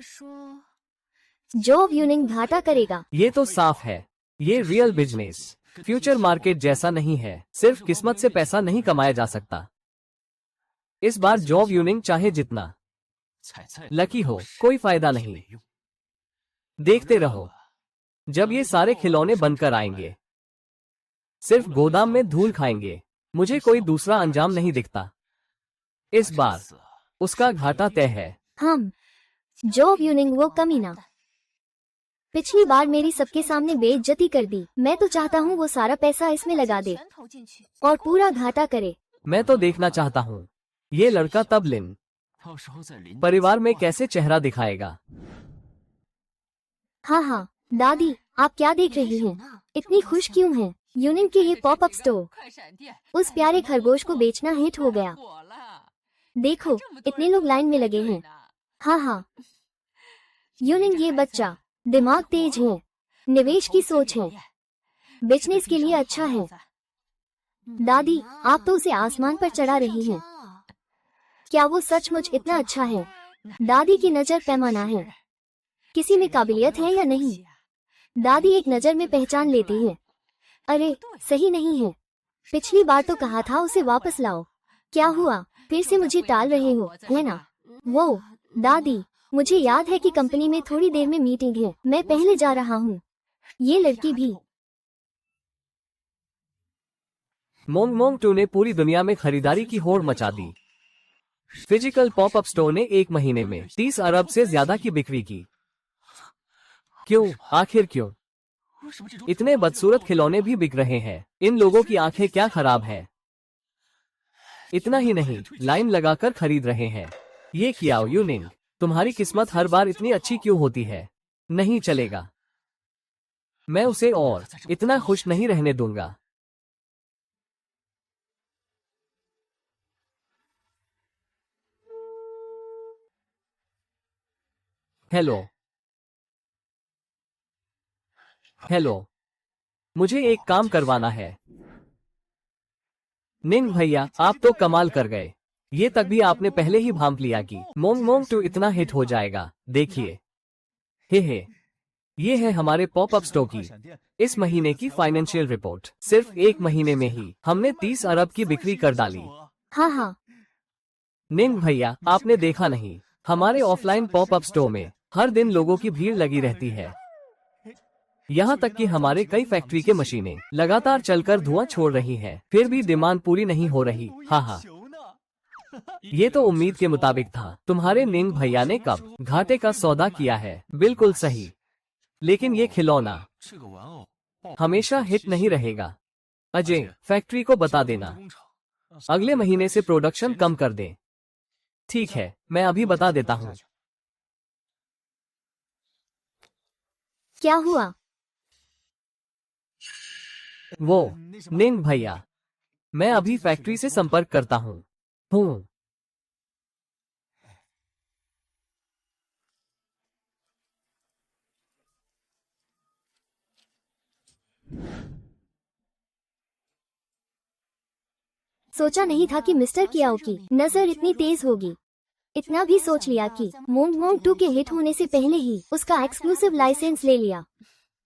जॉब यूनिंग घाटा करेगा? ये तो साफ है। ये रियल बिजनेस फ्यूचर मार्केट जैसा नहीं है। सिर्फ किस्मत से पैसा नहीं कमाया जा सकता। इस बार जॉब यूनिंग चाहे जितना लकी हो, कोई फायदा नहीं। देखते रहो, जब ये सारे खिलौने बनकर आएंगे सिर्फ गोदाम में धूल खाएंगे। मुझे कोई दूसरा अंजाम नहीं दिखता। इस बार उसका घाटा तय है। हम जॉब यूनिंग वो कमीना पिछली बार मेरी सबके सामने बेइज्जती कर दी। मैं तो चाहता हूँ वो सारा पैसा इसमें लगा दे और पूरा घाटा करे। मैं तो देखना चाहता हूँ ये लड़का तब लिन परिवार में कैसे चेहरा दिखाएगा। हाँ हाँ दादी, आप क्या देख रही हैं? इतनी खुश क्यों हैं? यूनियन के ये पॉपअप स्टोर उस प्यारे खरगोश को बेचना हिट हो गया। देखो इतने लोग लाइन में लगे हैं। हाँ हाँ यूनियन, ये बच्चा दिमाग तेज है, निवेश की सोच है, बिजनेस के लिए अच्छा है। दादी, आप तो उसे आसमान पर चढ़ा रही हैं। क्या वो सचमुच इतना अच्छा है? दादी की नजर पैमाना है, किसी में काबिलियत है या नहीं। दादी एक नजर में पहचान लेती है। अरे सही नहीं है, पिछली बार तो कहा था उसे वापस लाओ। क्या हुआ, फिर से मुझे टाल रहे हो, है ना? वो दादी, मुझे याद है कि कंपनी में थोड़ी देर में मीटिंग है, मैं पहले जा रहा हूँ। ये लड़की भी। मोंग मोंग 2 ने पूरी दुनिया में खरीदारी की होड़ मचा दी। फिजिकल पॉपअप स्टोर ने 1 महीने में 30 अरब से ज्यादा की बिक्री की। क्यों, आखिर क्यों? इतने बदसूरत खिलौने भी बिक रहे हैं। इन लोगों की आंखें क्या खराब है? इतना ही नहीं, लाइन लगाकर खरीद रहे हैं। ये क्या यूनिंग, तुम्हारी किस्मत हर बार इतनी अच्छी क्यों होती है? नहीं चलेगा, मैं उसे और इतना खुश नहीं रहने दूंगा। हेलो हेलो, मुझे एक काम करवाना है। निंग भैया, आप तो कमाल कर गए। ये तक भी आपने पहले ही भांप लिया कि मोंग मोंग 2 इतना हिट हो जाएगा। देखिए, हे ये है हमारे पॉपअप स्टोर की इस महीने की फाइनेंशियल रिपोर्ट। सिर्फ 1 महीने में ही हमने 30 अरब की बिक्री कर डाली। हाँ हाँ निंग भैया, आपने देखा नहीं, हमारे ऑफलाइन पॉपअप स्टोर में हर दिन लोगों की भीड़ लगी रहती है। यहाँ तक कि हमारे कई फैक्ट्री के मशीनें लगातार चलकर धुआं छोड़ रही हैं, फिर भी डिमांड पूरी नहीं हो रही। हाँ हाँ, ये तो उम्मीद के मुताबिक था। तुम्हारे निंग भैया ने कब घाटे का सौदा किया है। बिल्कुल सही, लेकिन ये खिलौना हमेशा हिट नहीं रहेगा। अजय, फैक्ट्री को बता देना अगले महीने से प्रोडक्शन कम कर दे। ठीक है, मैं अभी बता देता हूँ। क्या हुआ? वो निंग भैया, मैं अभी फैक्ट्री से संपर्क करता हूँ। सोचा नहीं था कि मिस्टर कियाओ की नजर इतनी तेज होगी। इतना भी सोच लिया कि मोंग मोंग 2 के हिट होने से पहले ही उसका एक्सक्लूसिव लाइसेंस ले लिया।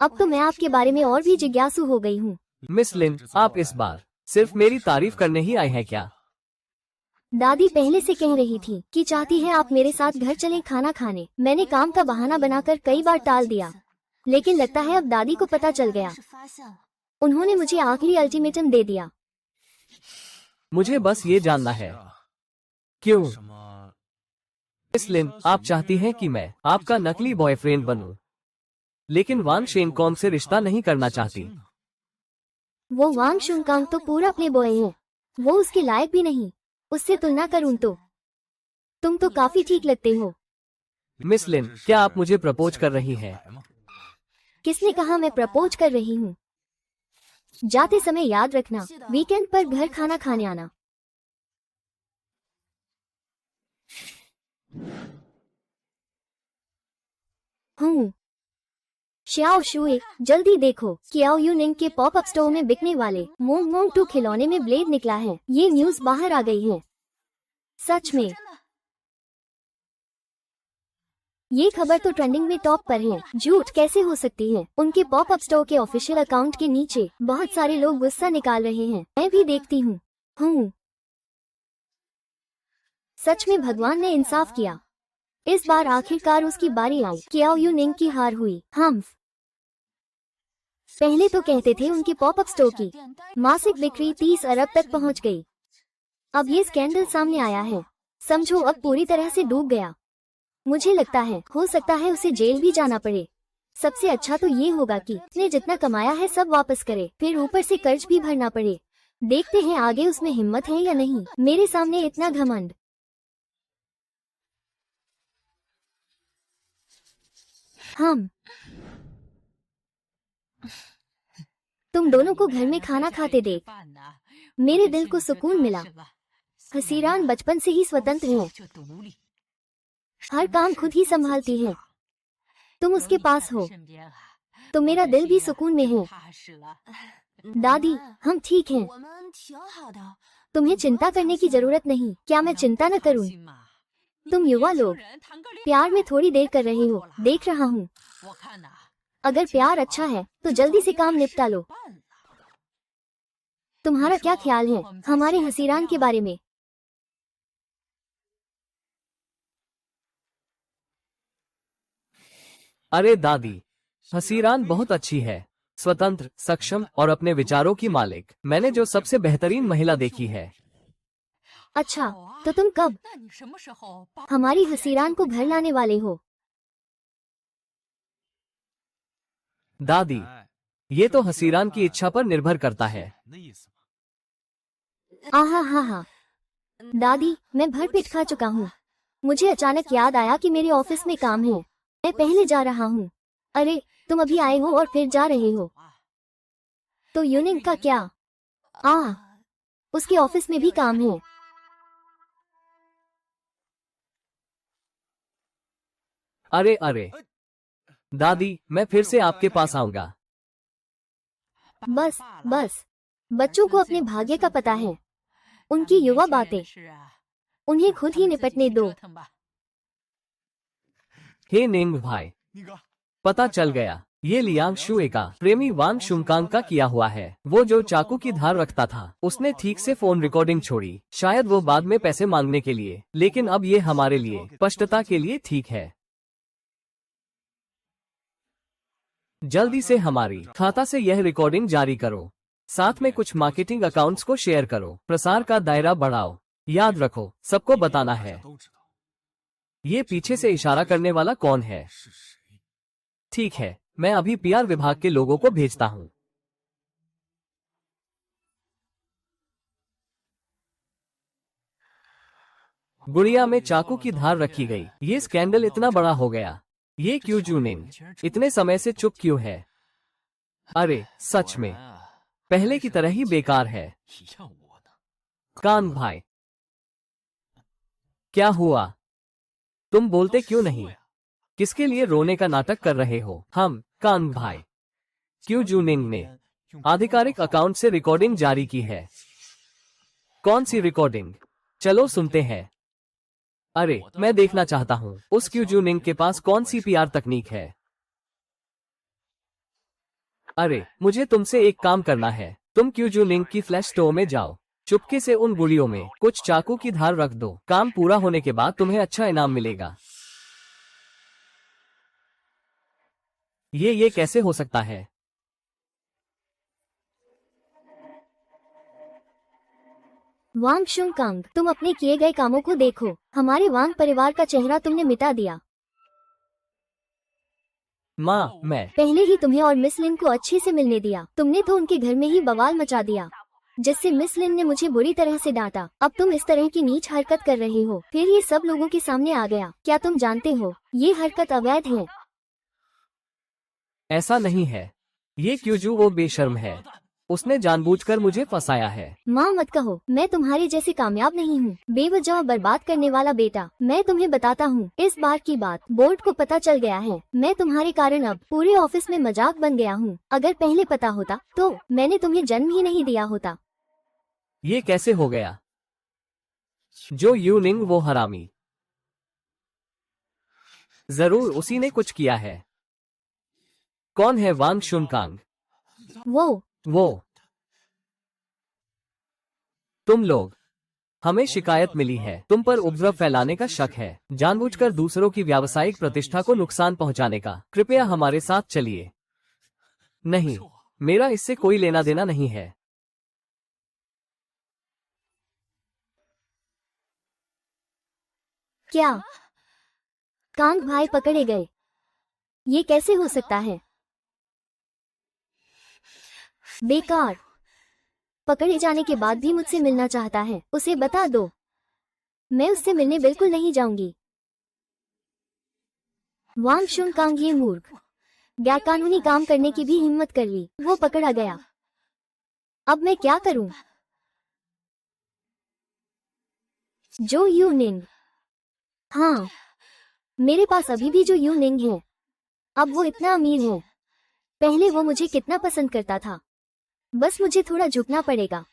अब तो मैं आपके बारे में और भी जिज्ञासु हो गई हूँ। मिस लिन, आप इस बार सिर्फ मेरी तारीफ करने ही आए हैं क्या? दादी पहले से कह रही थी कि चाहती है आप मेरे साथ घर चलें खाना खाने। मैंने काम का बहाना बनाकर कई बार टाल दिया, लेकिन लगता है अब दादी को पता चल गया। उन्होंने मुझे आखिरी अल्टीमेटम दे दिया। मुझे बस ये जानना है, क्यों? मिस लिन, आप चाहती हैं कि मैं आपका नकली बॉयफ्रेंड बनूं, लेकिन वांग शेंगकॉन्ग से रिश्ता नहीं करना चाहती। वो वांग शुंकांग तो पूरा अपने बॉय है, वो उसके लायक भी नहीं। उससे तुलना करूं तो तुम तो काफी ठीक लगते हो। मिस लिन, क्या आप मुझे प्रपोज कर रही हैं? किसने कहा मैं प्रपोज कर रही हूँ? जाते समय याद रखना, वीकेंड पर घर खाना खाने आना। श्याओ शुए, जल्दी देखो, कियाओ यूनिंग के पॉपअप स्टोर में बिकने वाले मोंग मोंग 2 खिलौने में ब्लेड निकला है। ये न्यूज बाहर आ गई है। सच में? ये खबर तो ट्रेंडिंग में टॉप पर है। झूठ कैसे हो सकती है? उनके पॉपअप स्टोर के ऑफिशियल अकाउंट के नीचे बहुत सारे लोग गुस्सा निकाल रहे हैं। मैं भी देखती हूँ। सच में भगवान ने इंसाफ किया। इस बार आखिरकार उसकी बारी आई। क्याओ यूनिंग की हार हुई। हम पहले तो कहते थे उनके पॉपअप स्टोर की मासिक बिक्री 30 अरब तक पहुंच गई। अब ये स्कैंडल सामने आया है। समझो अब पूरी तरह से डूब गया। मुझे लगता है हो सकता है उसे जेल भी जाना पड़े। सबसे अच्छा तो ये होगा कि उसने जितना कमाया है सब वापस करे, फिर ऊपर से कर्ज भी भरना पड़े। देखते हैं आगे उसमें हिम्मत है या नहीं। मेरे सामने इतना घमंड। तुम दोनों को घर में खाना खाते देख मेरे दिल को सुकून मिला। हसीरान बचपन से ही स्वतंत्र है, हर काम खुद ही संभालती है। तुम उसके पास हो तो मेरा दिल भी सुकून में है। दादी, हम ठीक हैं। तुम्हें चिंता करने की जरूरत नहीं। क्या मैं चिंता न करूं? तुम युवा लोग प्यार में थोड़ी देर कर रहे हो, देख रहा हूँ। अगर प्यार अच्छा है तो जल्दी से काम निपटा लो। तुम्हारा क्या ख्याल है हमारे हसीरान के बारे में? अरे दादी, हसीरान बहुत अच्छी है, स्वतंत्र, सक्षम और अपने विचारों की मालिक। मैंने जो सबसे बेहतरीन महिला देखी है। अच्छा, तो तुम कब हमारी हसीरान को घर लाने वाले हो? दादी, ये तो हसीरान की इच्छा पर निर्भर करता है। आहा हा हा। दादी, मैं भर पेट खा चुका हूँ। मुझे अचानक याद आया कि मेरे ऑफिस में काम है। मैं पहले जा रहा हूँ। अरे, तुम अभी आए हो और फिर जा रहे हो। तो यूनिंग का क्या? उसके ऑफिस में भी काम है। अरे दादी, मैं फिर से आपके पास आऊंगा। बस बच्चों को अपने भाग्य का पता है। उनकी युवा बातें उन्हें खुद ही निपटने दो। हे निंग भाई, पता चल गया, ये लियांग शुए का प्रेमी वांग शुंकांग का किया हुआ है। वो जो चाकू की धार रखता था, उसने ठीक से फोन रिकॉर्डिंग छोड़ी। शायद वो बाद में पैसे मांगने के लिए, लेकिन अब ये हमारे लिए स्पष्टता के लिए ठीक है। जल्दी से हमारी खाता से यह रिकॉर्डिंग जारी करो। साथ में कुछ मार्केटिंग अकाउंट्स को शेयर करो। प्रसार का दायरा बढ़ाओ। याद रखो, सबको बताना है। ये पीछे से इशारा करने वाला कौन है? ठीक है, मैं अभी पीआर विभाग के लोगों को भेजता हूँ। गुड़िया में चाकू की धार रखी गई। ये स्कैंडल इतना बड़ा हो गया। ये क्यों जूनिंग इतने समय से चुप क्यों है? अरे सच में पहले की तरह ही बेकार है। कांग भाई, क्या हुआ? तुम बोलते क्यों नहीं? किसके लिए रोने का नाटक कर रहे हो? हम कांग भाई, क्यों जूनिंग ने आधिकारिक अकाउंट से रिकॉर्डिंग जारी की है। कौन सी रिकॉर्डिंग? चलो सुनते हैं। अरे, मैं देखना चाहता हूँ उस क्यू जूनिंग के पास कौन सी पीआर तकनीक है। अरे, मुझे तुमसे एक काम करना है। तुम क्यू जूनिंग की फ्लैश स्टोर में जाओ, चुपके से उन गुड़ियों में कुछ चाकू की धार रख दो। काम पूरा होने के बाद तुम्हें अच्छा इनाम मिलेगा। ये कैसे हो सकता है? वांग शुंकांग, तुम अपने किए गए कामों को देखो। हमारे वांग परिवार का चेहरा तुमने मिटा दिया। माँ, मैं पहले ही तुम्हें और मिस लिन को अच्छे से मिलने दिया। तुमने तो उनके घर में ही बवाल मचा दिया, जिससे मिस लिन ने मुझे बुरी तरह से डांटा। अब तुम इस तरह की नीच हरकत कर रहे हो, फिर ये सब लोगों के सामने आ गया। क्या तुम जानते हो ये हरकत अवैध है? ऐसा नहीं है। ये क्यूजू वो बेशर्म है। उसने जानबूझकर मुझे फंसाया है। माँ मत कहो, मैं तुम्हारे जैसे कामयाब नहीं हूँ। बेवजह बर्बाद करने वाला बेटा। मैं तुम्हें बताता हूँ, इस बार की बात बोर्ड को पता चल गया है। मैं तुम्हारे कारण अब पूरे ऑफिस में मजाक बन गया हूँ। अगर पहले पता होता तो मैंने तुम्हें जन्म ही नहीं दिया होता। ये कैसे हो गया? जो यूनिंग वो हरामी। जरूर उसी ने कुछ किया है। कौन है वांग शुनकांग? वो तुम लोग। हमें शिकायत मिली है, तुम पर उपद्रव फैलाने का शक है, जानबूझकर दूसरों की व्यावसायिक प्रतिष्ठा को नुकसान पहुंचाने का। कृपया हमारे साथ चलिए। नहीं, मेरा इससे कोई लेना देना नहीं है। क्या कांग भाई पकड़े गए? ये कैसे हो सकता है? बेकार। पकड़े जाने के बाद भी मुझसे मिलना चाहता है, उसे बता दो। मैं उससे मिलने बिल्कुल नहीं जाऊंगी। वांग शुनकांग ये मूर्ख, गैरकानूनी काम करने की भी हिम्मत कर ली। वो पकड़ा गया। अब मैं क्या करूं? जो यूनिंग। हाँ, मेरे पास अभी भी जो यूनिंग है। अब वो इतना अमीर है। पहले वो मुझे कितना पसंद करता था। बस मुझे थोड़ा झुकना पड़ेगा।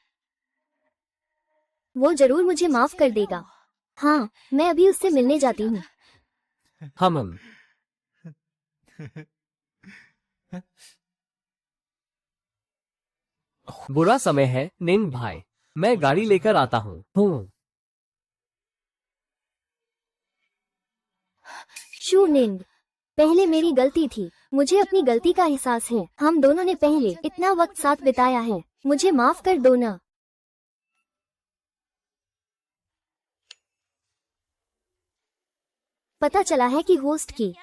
वो जरूर मुझे माफ कर देगा। हाँ, मैं अभी उससे मिलने जाती हूँ। हम बुरा समय है निंग भाई, मैं गाड़ी लेकर आता हूँ। शू निंग, पहले मेरी गलती थी। मुझे अपनी गलती का एहसास है। हम दोनों ने पहले इतना वक्त साथ बिताया है। मुझे माफ कर दो ना। पता चला है कि होस्ट की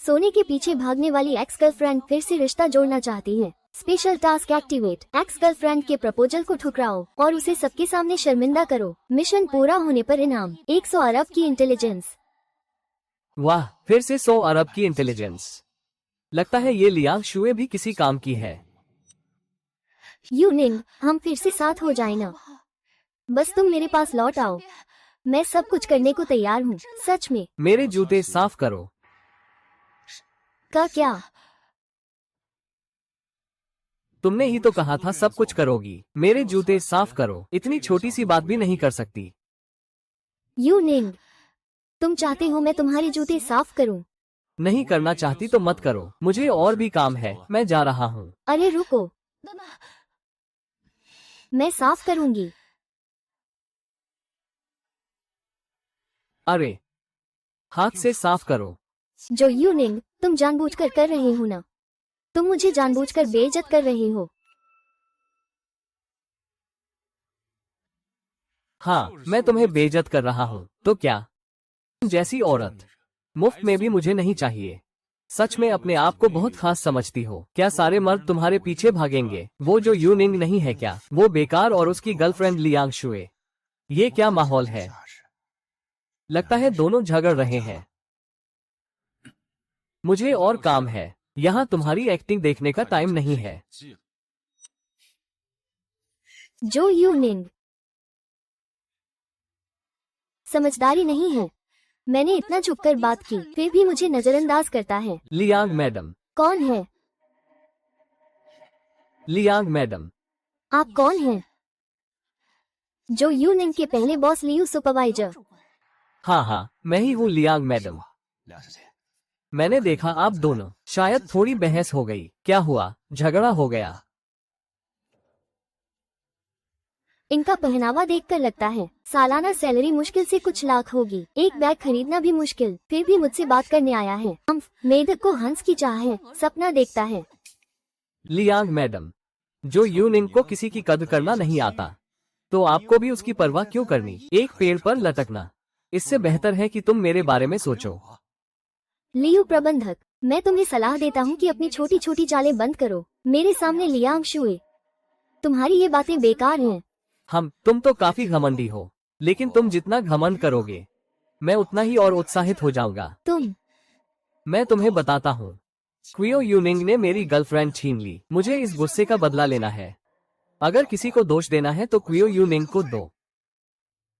सोने के पीछे भागने वाली एक्स गर्लफ्रेंड फिर से रिश्ता जोड़ना चाहती है। Special task activate. Ex girlfriend के प्रपोजल को ठुकराओ और उसे सबके सामने शर्मिंदा करो। मिशन पूरा होने पर इनाम 100 अरब की इंटेलिजेंस। वाह, फिर से 100 अरब की इंटेलिजेंस। लगता है ये लियांग शुए भी किसी काम की है। यूनिंग, हम फिर से साथ हो जाए ना। बस तुम मेरे पास लौट आओ। मैं सब कुछ करने को तैयार हूँ, सच में। मेरे जूते साफ करो। का क्या? तुमने ही तो कहा था सब कुछ करोगी। मेरे जूते साफ करो। इतनी छोटी सी बात भी नहीं कर सकती। यूनिंग, तुम चाहते हो मैं तुम्हारे जूते साफ करूं? नहीं करना चाहती तो मत करो, मुझे और भी काम है, मैं जा रहा हूँ। अरे रुको, मैं साफ करूंगी। अरे, हाथ से साफ करो। जो यूनिंग, तुम जानबूझकर कर रहे हो ना? तुम मुझे जानबूझकर बेइज्जत कर रहे हो। हाँ, मैं तुम्हें बेइज्जत कर रहा हूँ तो क्या? तुम जैसी औरत मुफ्त में भी मुझे नहीं चाहिए। सच में अपने आप को बहुत खास समझती हो। क्या सारे मर्द तुम्हारे पीछे भागेंगे? वो जो यूनिंग नहीं है क्या? वो बेकार और उसकी गर्लफ्रेंड लियांग शुए। ये क्या माहौल है? लगता है दोनों झगड़ रहे हैं। मुझे और काम है, यहाँ तुम्हारी एक्टिंग देखने का टाइम नहीं है। जो यूनिंग, समझदारी नहीं है। मैंने इतना झुककर बात की, फिर भी मुझे नजरअंदाज करता है। Liang madam. कौन है? Liang madam. आप कौन हैं? जो यूनिंग के पहले बॉस लियू सुपरवाइजर। हाँ, मैं ही हूँ लियांग मैडम। मैंने देखा आप दोनों, शायद थोड़ी बहस हो गई। क्या हुआ? झगड़ा हो गया? इनका पहनावा देखकर लगता है सालाना सैलरी मुश्किल से कुछ लाख होगी। एक बैग खरीदना भी मुश्किल, फिर भी मुझसे बात करने आया है। हम मेढक को हंस की चाह है, सपना देखता है। लियांग मैडम, जो यूनिंग को किसी की कद्र करना नहीं आता, तो आपको भी उसकी परवाह क्यों करनी? एक पेड़ पर लटकना, इससे बेहतर है कि तुम मेरे बारे में सोचो। लियू प्रबंधक, मैं तुम्हें सलाह देता हूँ कि अपनी छोटी छोटी चालें बंद करो। मेरे सामने लियांग शुए, तुम्हारी ये बातें बेकार हैं। तुम तो काफी घमंडी हो, लेकिन तुम जितना घमंड करोगे, मैं उतना ही और उत्साहित हो जाऊंगा। मैं तुम्हें बताता हूँ, क्वियो यूनिंग ने मेरी गर्लफ्रेंड छीन ली। मुझे इस गुस्से का बदला लेना है। अगर किसी को दोष देना है तो क्वियो यूनिंग को दो।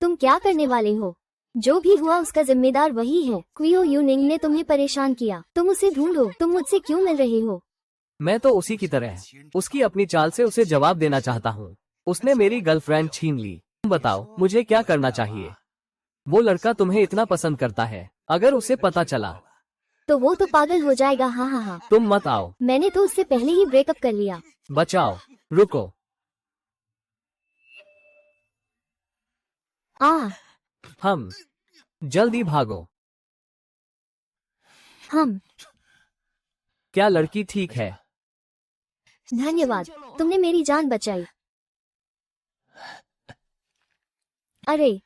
तुम क्या करने वाले हो? जो भी हुआ उसका जिम्मेदार वही है। क्वियो यूनिंग ने तुम्हें परेशान किया, तुम उसे ढूंढो। तुम मुझसे क्यों मिल रहे हो? मैं तो उसी की तरह उसकी अपनी चाल से उसे जवाब देना चाहता हूँ। उसने मेरी गर्लफ्रेंड छीन ली। तुम बताओ मुझे क्या करना चाहिए? वो लड़का तुम्हें इतना पसंद करता है, अगर उसे पता चला तो वो तो पागल हो जाएगा। हाँ हाँ हाँ, तुम मत आओ। मैंने तो उससे पहले ही ब्रेकअप कर लिया। बचाओ, रुको। हम जल्दी भागो। हम। क्या लड़की ठीक है? धन्यवाद, तुमने मेरी जान बचाई। अरे,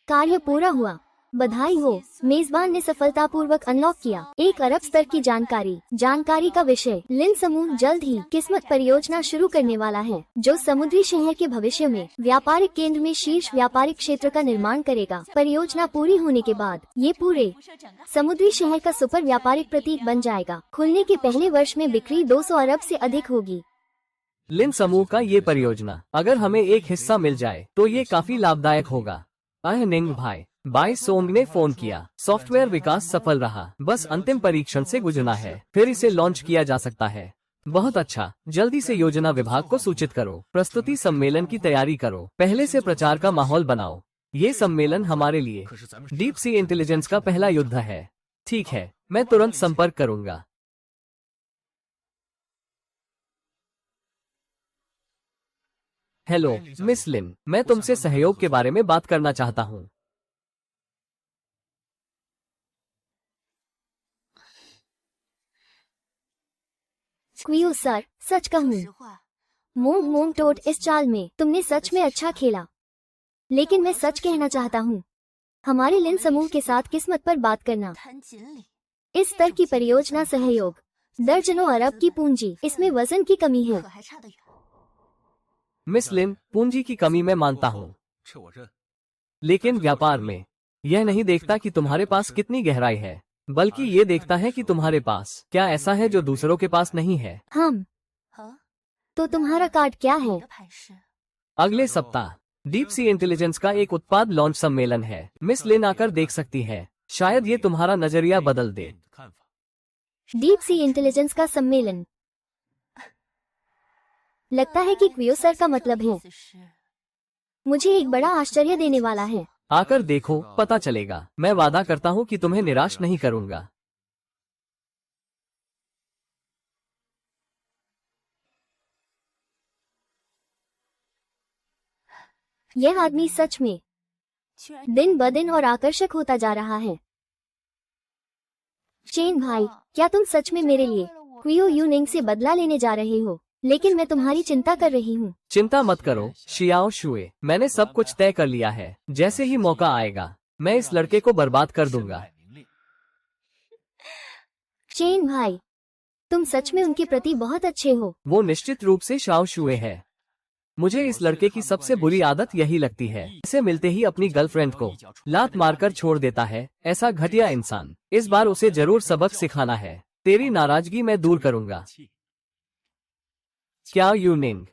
कार्य पूरा हुआ, बधाई हो। मेजबान ने सफलतापूर्वक अनलॉक किया 1 अरब स्तर की जानकारी का विषय। लिन समूह जल्द ही किस्मत परियोजना शुरू करने वाला है, जो समुद्री शहर के भविष्य में व्यापारिक केंद्र में शीर्ष व्यापारिक क्षेत्र का निर्माण करेगा। परियोजना पूरी होने के बाद ये पूरे समुद्री शहर का सुपर व्यापारिक प्रतीक बन जाएगा। खुलने के पहले वर्ष में बिक्री 200 अरब से अधिक होगी। लिन समूह का ये परियोजना अगर हमें एक हिस्सा मिल जाए तो ये काफी लाभदायक होगा। निंग भाई, बाई सोंग ने फोन किया। सॉफ्टवेयर विकास सफल रहा, बस अंतिम परीक्षण से गुजरना है, फिर इसे लॉन्च किया जा सकता है। बहुत अच्छा, जल्दी से योजना विभाग को सूचित करो। प्रस्तुति सम्मेलन की तैयारी करो, पहले से प्रचार का माहौल बनाओ। ये सम्मेलन हमारे लिए डीप सी इंटेलिजेंस का पहला युद्ध है। ठीक है, मैं तुरंत संपर्क करूंगा। हेलो मिस लिन, मैं तुमसे सहयोग के बारे में बात करना चाहता हूँ। क्वियो सर, सच कहूँ, मूंग मूंग टोट, इस चाल में तुमने सच में अच्छा खेला। लेकिन मैं सच कहना चाहता हूँ, हमारे लिन समूह के साथ किस्मत पर बात करना। इस स्तर की परियोजना सहयोग, दर्जनों अरब की पूंजी, इसमें वजन की कमी है। मिस लिन, पूंजी की कमी मैं मानता हूँ, लेकिन व्यापार में यह नहीं देखता कि तुम्हारे पास कितनी गहराई है, बल्कि ये देखता है कि तुम्हारे पास क्या ऐसा है जो दूसरों के पास नहीं है। हम। तो तुम्हारा कार्ड क्या है? अगले सप्ताह डीप सी इंटेलिजेंस का एक उत्पाद लॉन्च सम्मेलन है। मिस लिन आकर देख सकती है, शायद ये तुम्हारा नजरिया बदल दे। डीप सी इंटेलिजेंस का सम्मेलन, लगता है कि क्वियो सर का मतलब है। मुझे एक बड़ा आश्चर्य देने वाला है। आकर देखो, पता चलेगा। मैं वादा करता हूँ कि तुम्हें निराश नहीं करूंगा। यह आदमी सच में दिन ब दिन और आकर्षक होता जा रहा है। चेन भाई, क्या तुम सच में मेरे लिए क्वियो यूनिंग से बदला लेने जा रहे हो? लेकिन मैं तुम्हारी चिंता कर रही हूँ। चिंता मत करो शियाओ शुए, मैंने सब कुछ तय कर लिया है। जैसे ही मौका आएगा मैं इस लड़के को बर्बाद कर दूंगा। चेन भाई, तुम सच में उनके प्रति बहुत अच्छे हो। वो निश्चित रूप से शाओ शुए है। मुझे इस लड़के की सबसे बुरी आदत यही लगती है, इसे मिलते ही अपनी गर्लफ्रेंड को लात मारकर छोड़ देता है। ऐसा घटिया इंसान, इस बार उसे जरूर सबक सिखाना है। तेरी नाराजगी मैं दूर करूंगा। क्या यूनिंग,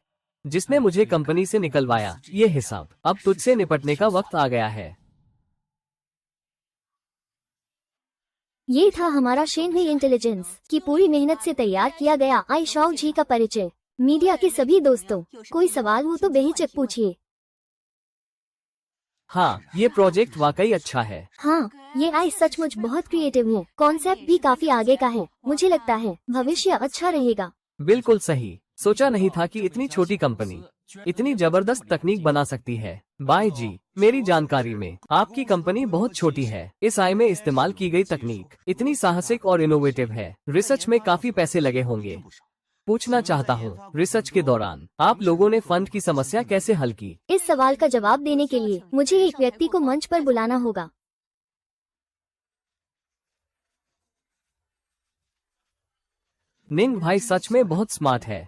जिसने मुझे कंपनी से निकलवाया, ये हिसाब अब तुझसे निपटने का वक्त आ गया है। ये था हमारा शेनहुई इंटेलिजेंस की पूरी मेहनत से तैयार किया गया आई शाओ जी का परिचय। मीडिया के सभी दोस्तों, कोई सवाल हो तो बेहिचक पूछिए। हाँ, ये प्रोजेक्ट वाकई अच्छा है। हाँ, ये आई सचमुच बहुत क्रिएटिव है। कॉन्सेप्ट भी काफी आगे का है। मुझे लगता है भविष्य अच्छा रहेगा। बिल्कुल सही, सोचा नहीं था कि इतनी छोटी कंपनी इतनी जबरदस्त तकनीक बना सकती है। बाय जी, मेरी जानकारी में आपकी कंपनी बहुत छोटी है। इस आई में इस्तेमाल की गई तकनीक इतनी साहसिक और इनोवेटिव है। रिसर्च में काफी पैसे लगे होंगे। पूछना चाहता हूँ, रिसर्च के दौरान आप लोगों ने फंड की समस्या कैसे हल की? इस सवाल का जवाब देने के लिए मुझे एक व्यक्ति को मंच पर बुलाना होगा। निंग भाई सच में बहुत स्मार्ट है।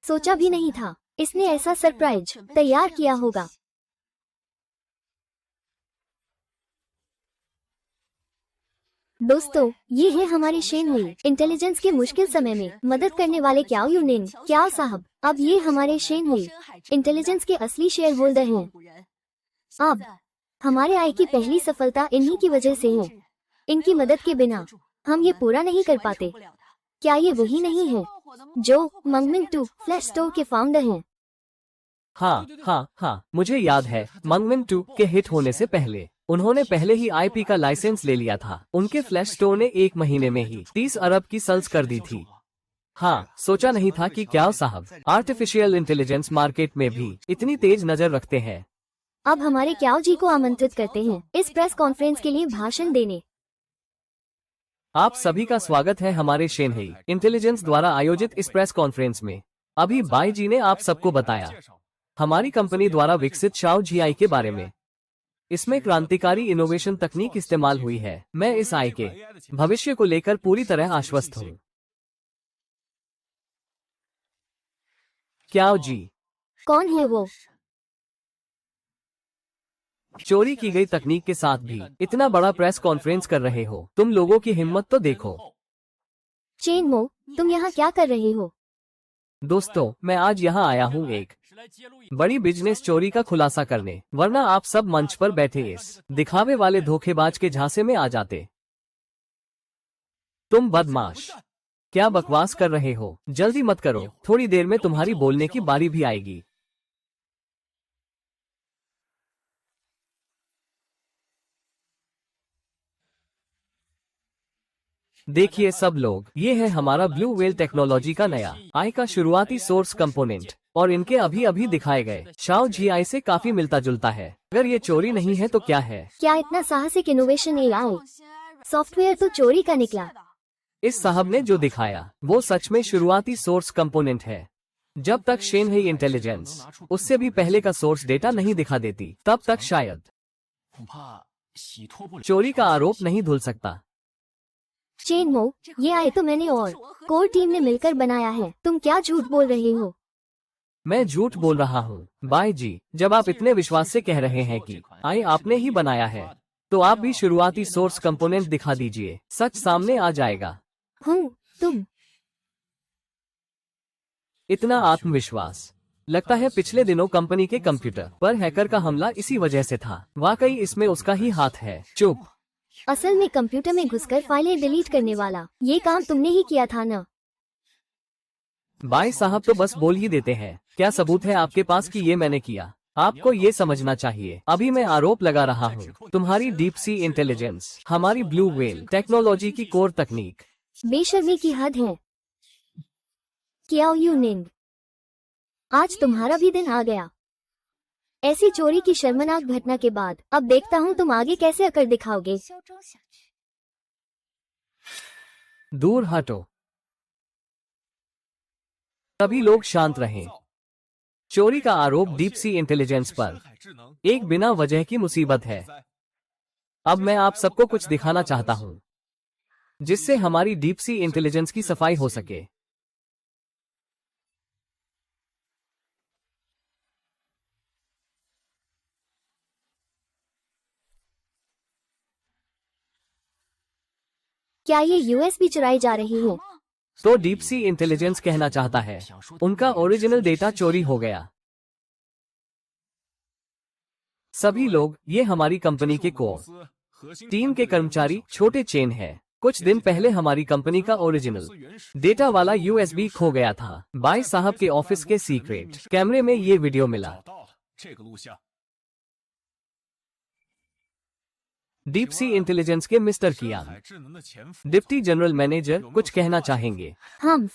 सोचा भी नहीं था इसने ऐसा सरप्राइज तैयार किया होगा। दोस्तों, ये है हमारी शेनहुई इंटेलिजेंस के मुश्किल समय में मदद करने वाले क्याओ यूनिन। क्याओ साहब, अब ये हमारे शेनहुई इंटेलिजेंस के असली शेयर होल्डर हैं। अब हमारे आई की पहली सफलता इन्हीं की वजह से है। इनकी मदद के बिना हम ये पूरा नहीं कर पाते। क्या ये वही नहीं है जो मंगमिंग 2 फ्लैश स्टोर के फाउंडर हैं? हाँ, मुझे याद है। मंगमिंग 2 के हिट होने से पहले उन्होंने पहले ही आईपी का लाइसेंस ले लिया था। उनके फ्लैश स्टोर ने 1 महीने में ही 30 अरब की सेल्स कर दी थी। हाँ, सोचा नहीं था कि क्याओ साहब आर्टिफिशियल इंटेलिजेंस मार्केट में भी इतनी तेज नजर रखते हैं। अब हमारे क्याओ जी को आमंत्रित करते हैं इस प्रेस कॉन्फ्रेंस के लिए भाषण देने। आप सभी का स्वागत है हमारे शेनहेई इंटेलिजेंस द्वारा आयोजित इस प्रेस कॉन्फ्रेंस में। अभी बाई जी ने आप सबको बताया हमारी कंपनी द्वारा विकसित शाओ जीआई के बारे में। इसमें क्रांतिकारी इनोवेशन तकनीक इस्तेमाल हुई है। मैं इस आई के भविष्य को लेकर पूरी तरह आश्वस्त हूँ। क्याओ जी कौन है वो? चोरी की गई तकनीक के साथ भी इतना बड़ा प्रेस कॉन्फ्रेंस कर रहे हो, तुम लोगों की हिम्मत तो देखो। चेन मो, तुम यहाँ क्या कर रहे हो? दोस्तों, मैं आज यहाँ आया हूँ एक बड़ी बिजनेस चोरी का खुलासा करने, वरना आप सब मंच पर बैठे इस दिखावे वाले धोखेबाज के झांसे में आ जाते। तुम बदमाश, क्या बकवास कर रहे हो? जल्दी मत करो, थोड़ी देर में तुम्हारी बोलने की बारी भी आएगी। देखिए सब लोग, ये है हमारा ब्लू व्हेल टेक्नोलॉजी का नया आई का शुरुआती सोर्स कंपोनेंट, और इनके अभी अभी दिखाए गए शाओ जीआई से काफी मिलता जुलता है। अगर ये चोरी नहीं है तो क्या है? क्या इतना साहसिक इनोवेशन एआई सॉफ्टवेयर तो चोरी का निकला। इस साहब ने जो दिखाया वो सच में शुरुआती सोर्स कंपोनेंट है। जब तक शेनहेई इंटेलिजेंस उससे भी पहले का सोर्स डेटा नहीं दिखा देती, तब तक शायद चोरी का आरोप नहीं धुल सकता। चेन मो, ये आई तो मैंने और कोर टीम ने मिलकर बनाया है। तुम क्या झूठ बोल रहे हो? मैं झूठ बोल रहा हूँ बाई जी। जब आप इतने विश्वास से कह रहे हैं कि आई आपने ही बनाया है, तो आप भी शुरुआती सोर्स कंपोनेंट दिखा दीजिए, सच सामने आ जाएगा। तुम इतना आत्मविश्वास, लगता है पिछले दिनों कंपनी के कंप्यूटर पर हैकर का हमला इसी वजह से था। वाकई इसमें उसका ही हाथ है। चुप। असल में कंप्यूटर में घुसकर फाइलें डिलीट करने वाला ये काम तुमने ही किया था ना? बाई साहब तो बस बोल ही देते हैं। क्या सबूत है आपके पास कि ये मैंने किया? आपको ये समझना चाहिए। अभी मैं आरोप लगा रहा हूँ तुम्हारी डीप सी इंटेलिजेंस, हमारी ब्लू व्हेल टेक्नोलॉजी की कोर तकनीक। बेशर्मी की हद है। क्याओ यूनिंग, आज तुम्हारा भी दिन आ गया। ऐसी चोरी की शर्मनाक घटना के बाद अब देखता हूँ तुम आगे कैसे अकड़ दिखाओगे। दूर हटो। सभी लोग शांत रहें। चोरी का आरोप डीप सी इंटेलिजेंस पर एक बिना वजह की मुसीबत है। अब मैं आप सबको कुछ दिखाना चाहता हूँ जिससे हमारी डीप सी इंटेलिजेंस की सफाई हो सके। क्या ये यूएसबी चुराई जा रही है? तो डीप सी इंटेलिजेंस कहना चाहता है उनका ओरिजिनल डेटा चोरी हो गया। सभी लोग, ये हमारी कंपनी के कोर टीम के कर्मचारी छोटे चेन है। कुछ दिन पहले हमारी कंपनी का ओरिजिनल डेटा वाला यूएसबी खो गया था। बाई साहब के ऑफिस के सीक्रेट कैमरे में ये वीडियो मिला। डीप सी इंटेलिजेंस के मिस्टर कियान, डिप्टी जनरल मैनेजर, कुछ कहना चाहेंगे? हम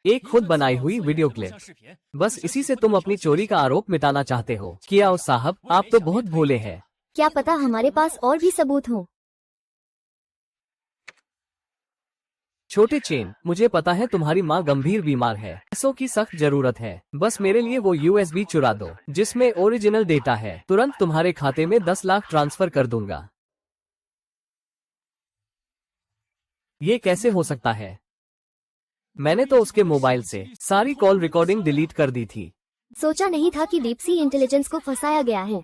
एक खुद बनाई हुई वीडियो क्लिप, बस इसी से तुम अपनी चोरी का आरोप मिटाना चाहते हो? कियाओ साहब, आप तो बहुत भोले हैं। क्या पता हमारे पास और भी सबूत हो। छोटे चेन, मुझे पता है तुम्हारी माँ गंभीर बीमार है, पैसों की सख्त जरूरत है। बस मेरे लिए वो यूएसबी चुरा दो जिसमें ओरिजिनल डेटा है। तुरंत तुम्हारे खाते में 10 लाख ट्रांसफर कर दूंगा। ये कैसे हो सकता है? मैंने तो उसके मोबाइल से सारी कॉल रिकॉर्डिंग डिलीट कर दी थी। सोचा नहीं था कि डीप सी इंटेलिजेंस को फंसाया गया है।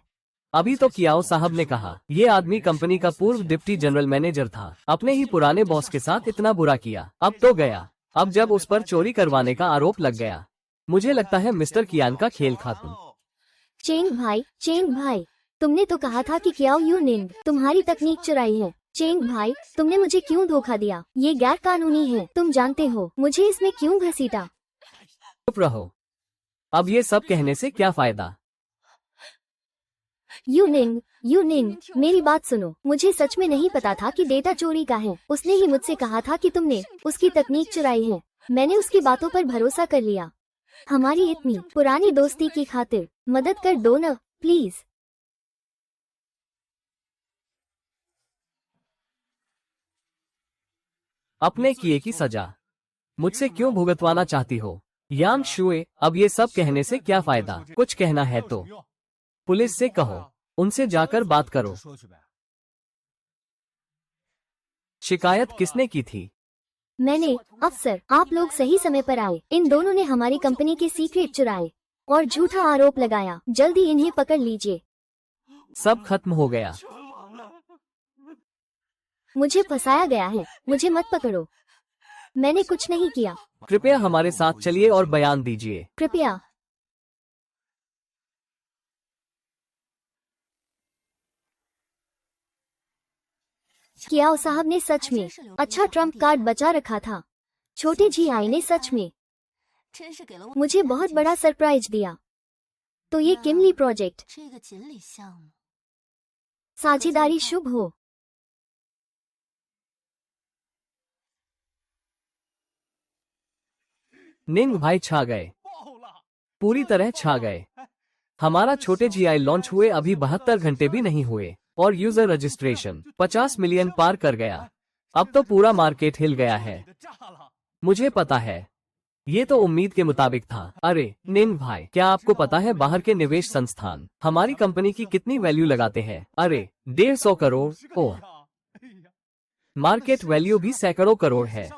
अभी तो कियाओ साहब ने कहा ये आदमी कंपनी का पूर्व डिप्टी जनरल मैनेजर था। अपने ही पुराने बॉस के साथ इतना बुरा किया, अब तो गया। अब जब उस पर चोरी करवाने का आरोप लग गया, मुझे लगता है मिस्टर कियान का खेल खत्म। चेंग भाई, तुमने तो कहा था कि क्याओ यूनिंग तुम्हारी तकनीक चुराई है। चेंग भाई, तुमने मुझे क्यों धोखा दिया? ये गैर कानूनी है, तुम जानते हो। मुझे इसमें क्यों घसीटा? चुप रहो। अब ये सब कहने से क्या फायदा? यूनिंग, मेरी बात सुनो, मुझे सच में नहीं पता था कि डेटा चोरी का है। उसने ही मुझसे कहा था कि तुमने उसकी तकनीक चुराई है। मैंने उसकी बातों पर भरोसा कर लिया। हमारी इतनी पुरानी दोस्ती की खातिर मदद कर दो न, प्लीज। अपने किए की सजा मुझसे क्यों भुगतवाना चाहती हो? यांग शुए, अब ये सब कहने से क्या फायदा? कुछ कहना है तो पुलिस से कहो, उनसे जाकर बात करो। शिकायत किसने की थी? मैंने। अफसर, आप लोग सही समय पर आए। इन दोनों ने हमारी कंपनी के सीक्रेट चुराए और झूठा आरोप लगाया। जल्दी इन्हें पकड़ लीजिए। सब खत्म हो गया। मुझे फंसाया गया है, मुझे मत पकड़ो। मैंने कुछ नहीं किया। कृपया हमारे साथ चलिए और बयान दीजिए। कृपया। कियाओ साहब ने सच में अच्छा ट्रम्प कार्ड बचा रखा था। छोटे जी आई ने सच में मुझे बहुत बड़ा सरप्राइज दिया। तो ये किमली प्रोजेक्ट साझेदारी शुभ हो। निंग भाई छा गए, पूरी तरह छा गए। हमारा छोटे जीआई लॉन्च हुए अभी 72 घंटे भी नहीं हुए और यूजर रजिस्ट्रेशन 50 मिलियन पार कर गया। अब तो पूरा मार्केट हिल गया है। मुझे पता है, ये तो उम्मीद के मुताबिक था। अरे निंग भाई, क्या आपको पता है बाहर के निवेश संस्थान हमारी कंपनी की कितनी वैल्यू लगाते हैं? अरे 150 करोड़। ओह, मार्केट वैल्यू भी सैकड़ों करोड़ है।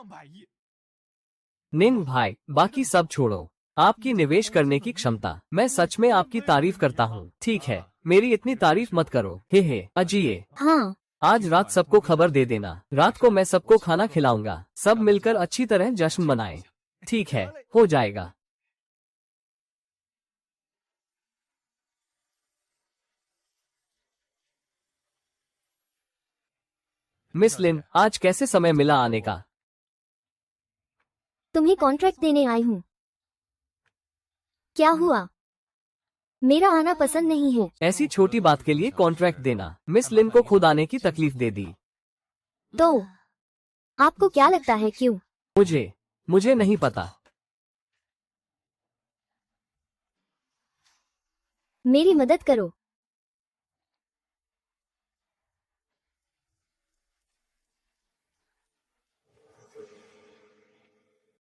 निंग भाई, बाकी सब छोड़ो, आपकी निवेश करने की क्षमता, मैं सच में आपकी तारीफ करता हूँ। ठीक है, मेरी इतनी तारीफ मत करो। हे अजिए। हाँ, आज रात सबको खबर दे देना। रात को मैं सबको खाना खिलाऊंगा। सब मिलकर अच्छी तरह जश्न मनाएं। ठीक है, हो जाएगा। मिस लिन, आज कैसे समय मिला आने का? तुम्हें कॉन्ट्रैक्ट देने आई हूँ। क्या हुआ? मेरा आना पसंद नहीं है। ऐसी छोटी बात के लिए कॉन्ट्रैक्ट देना? मिस लिन को खुद आने की तकलीफ दे दी। तो आपको क्या लगता है क्यों? मुझे नहीं पता। मेरी मदद करो।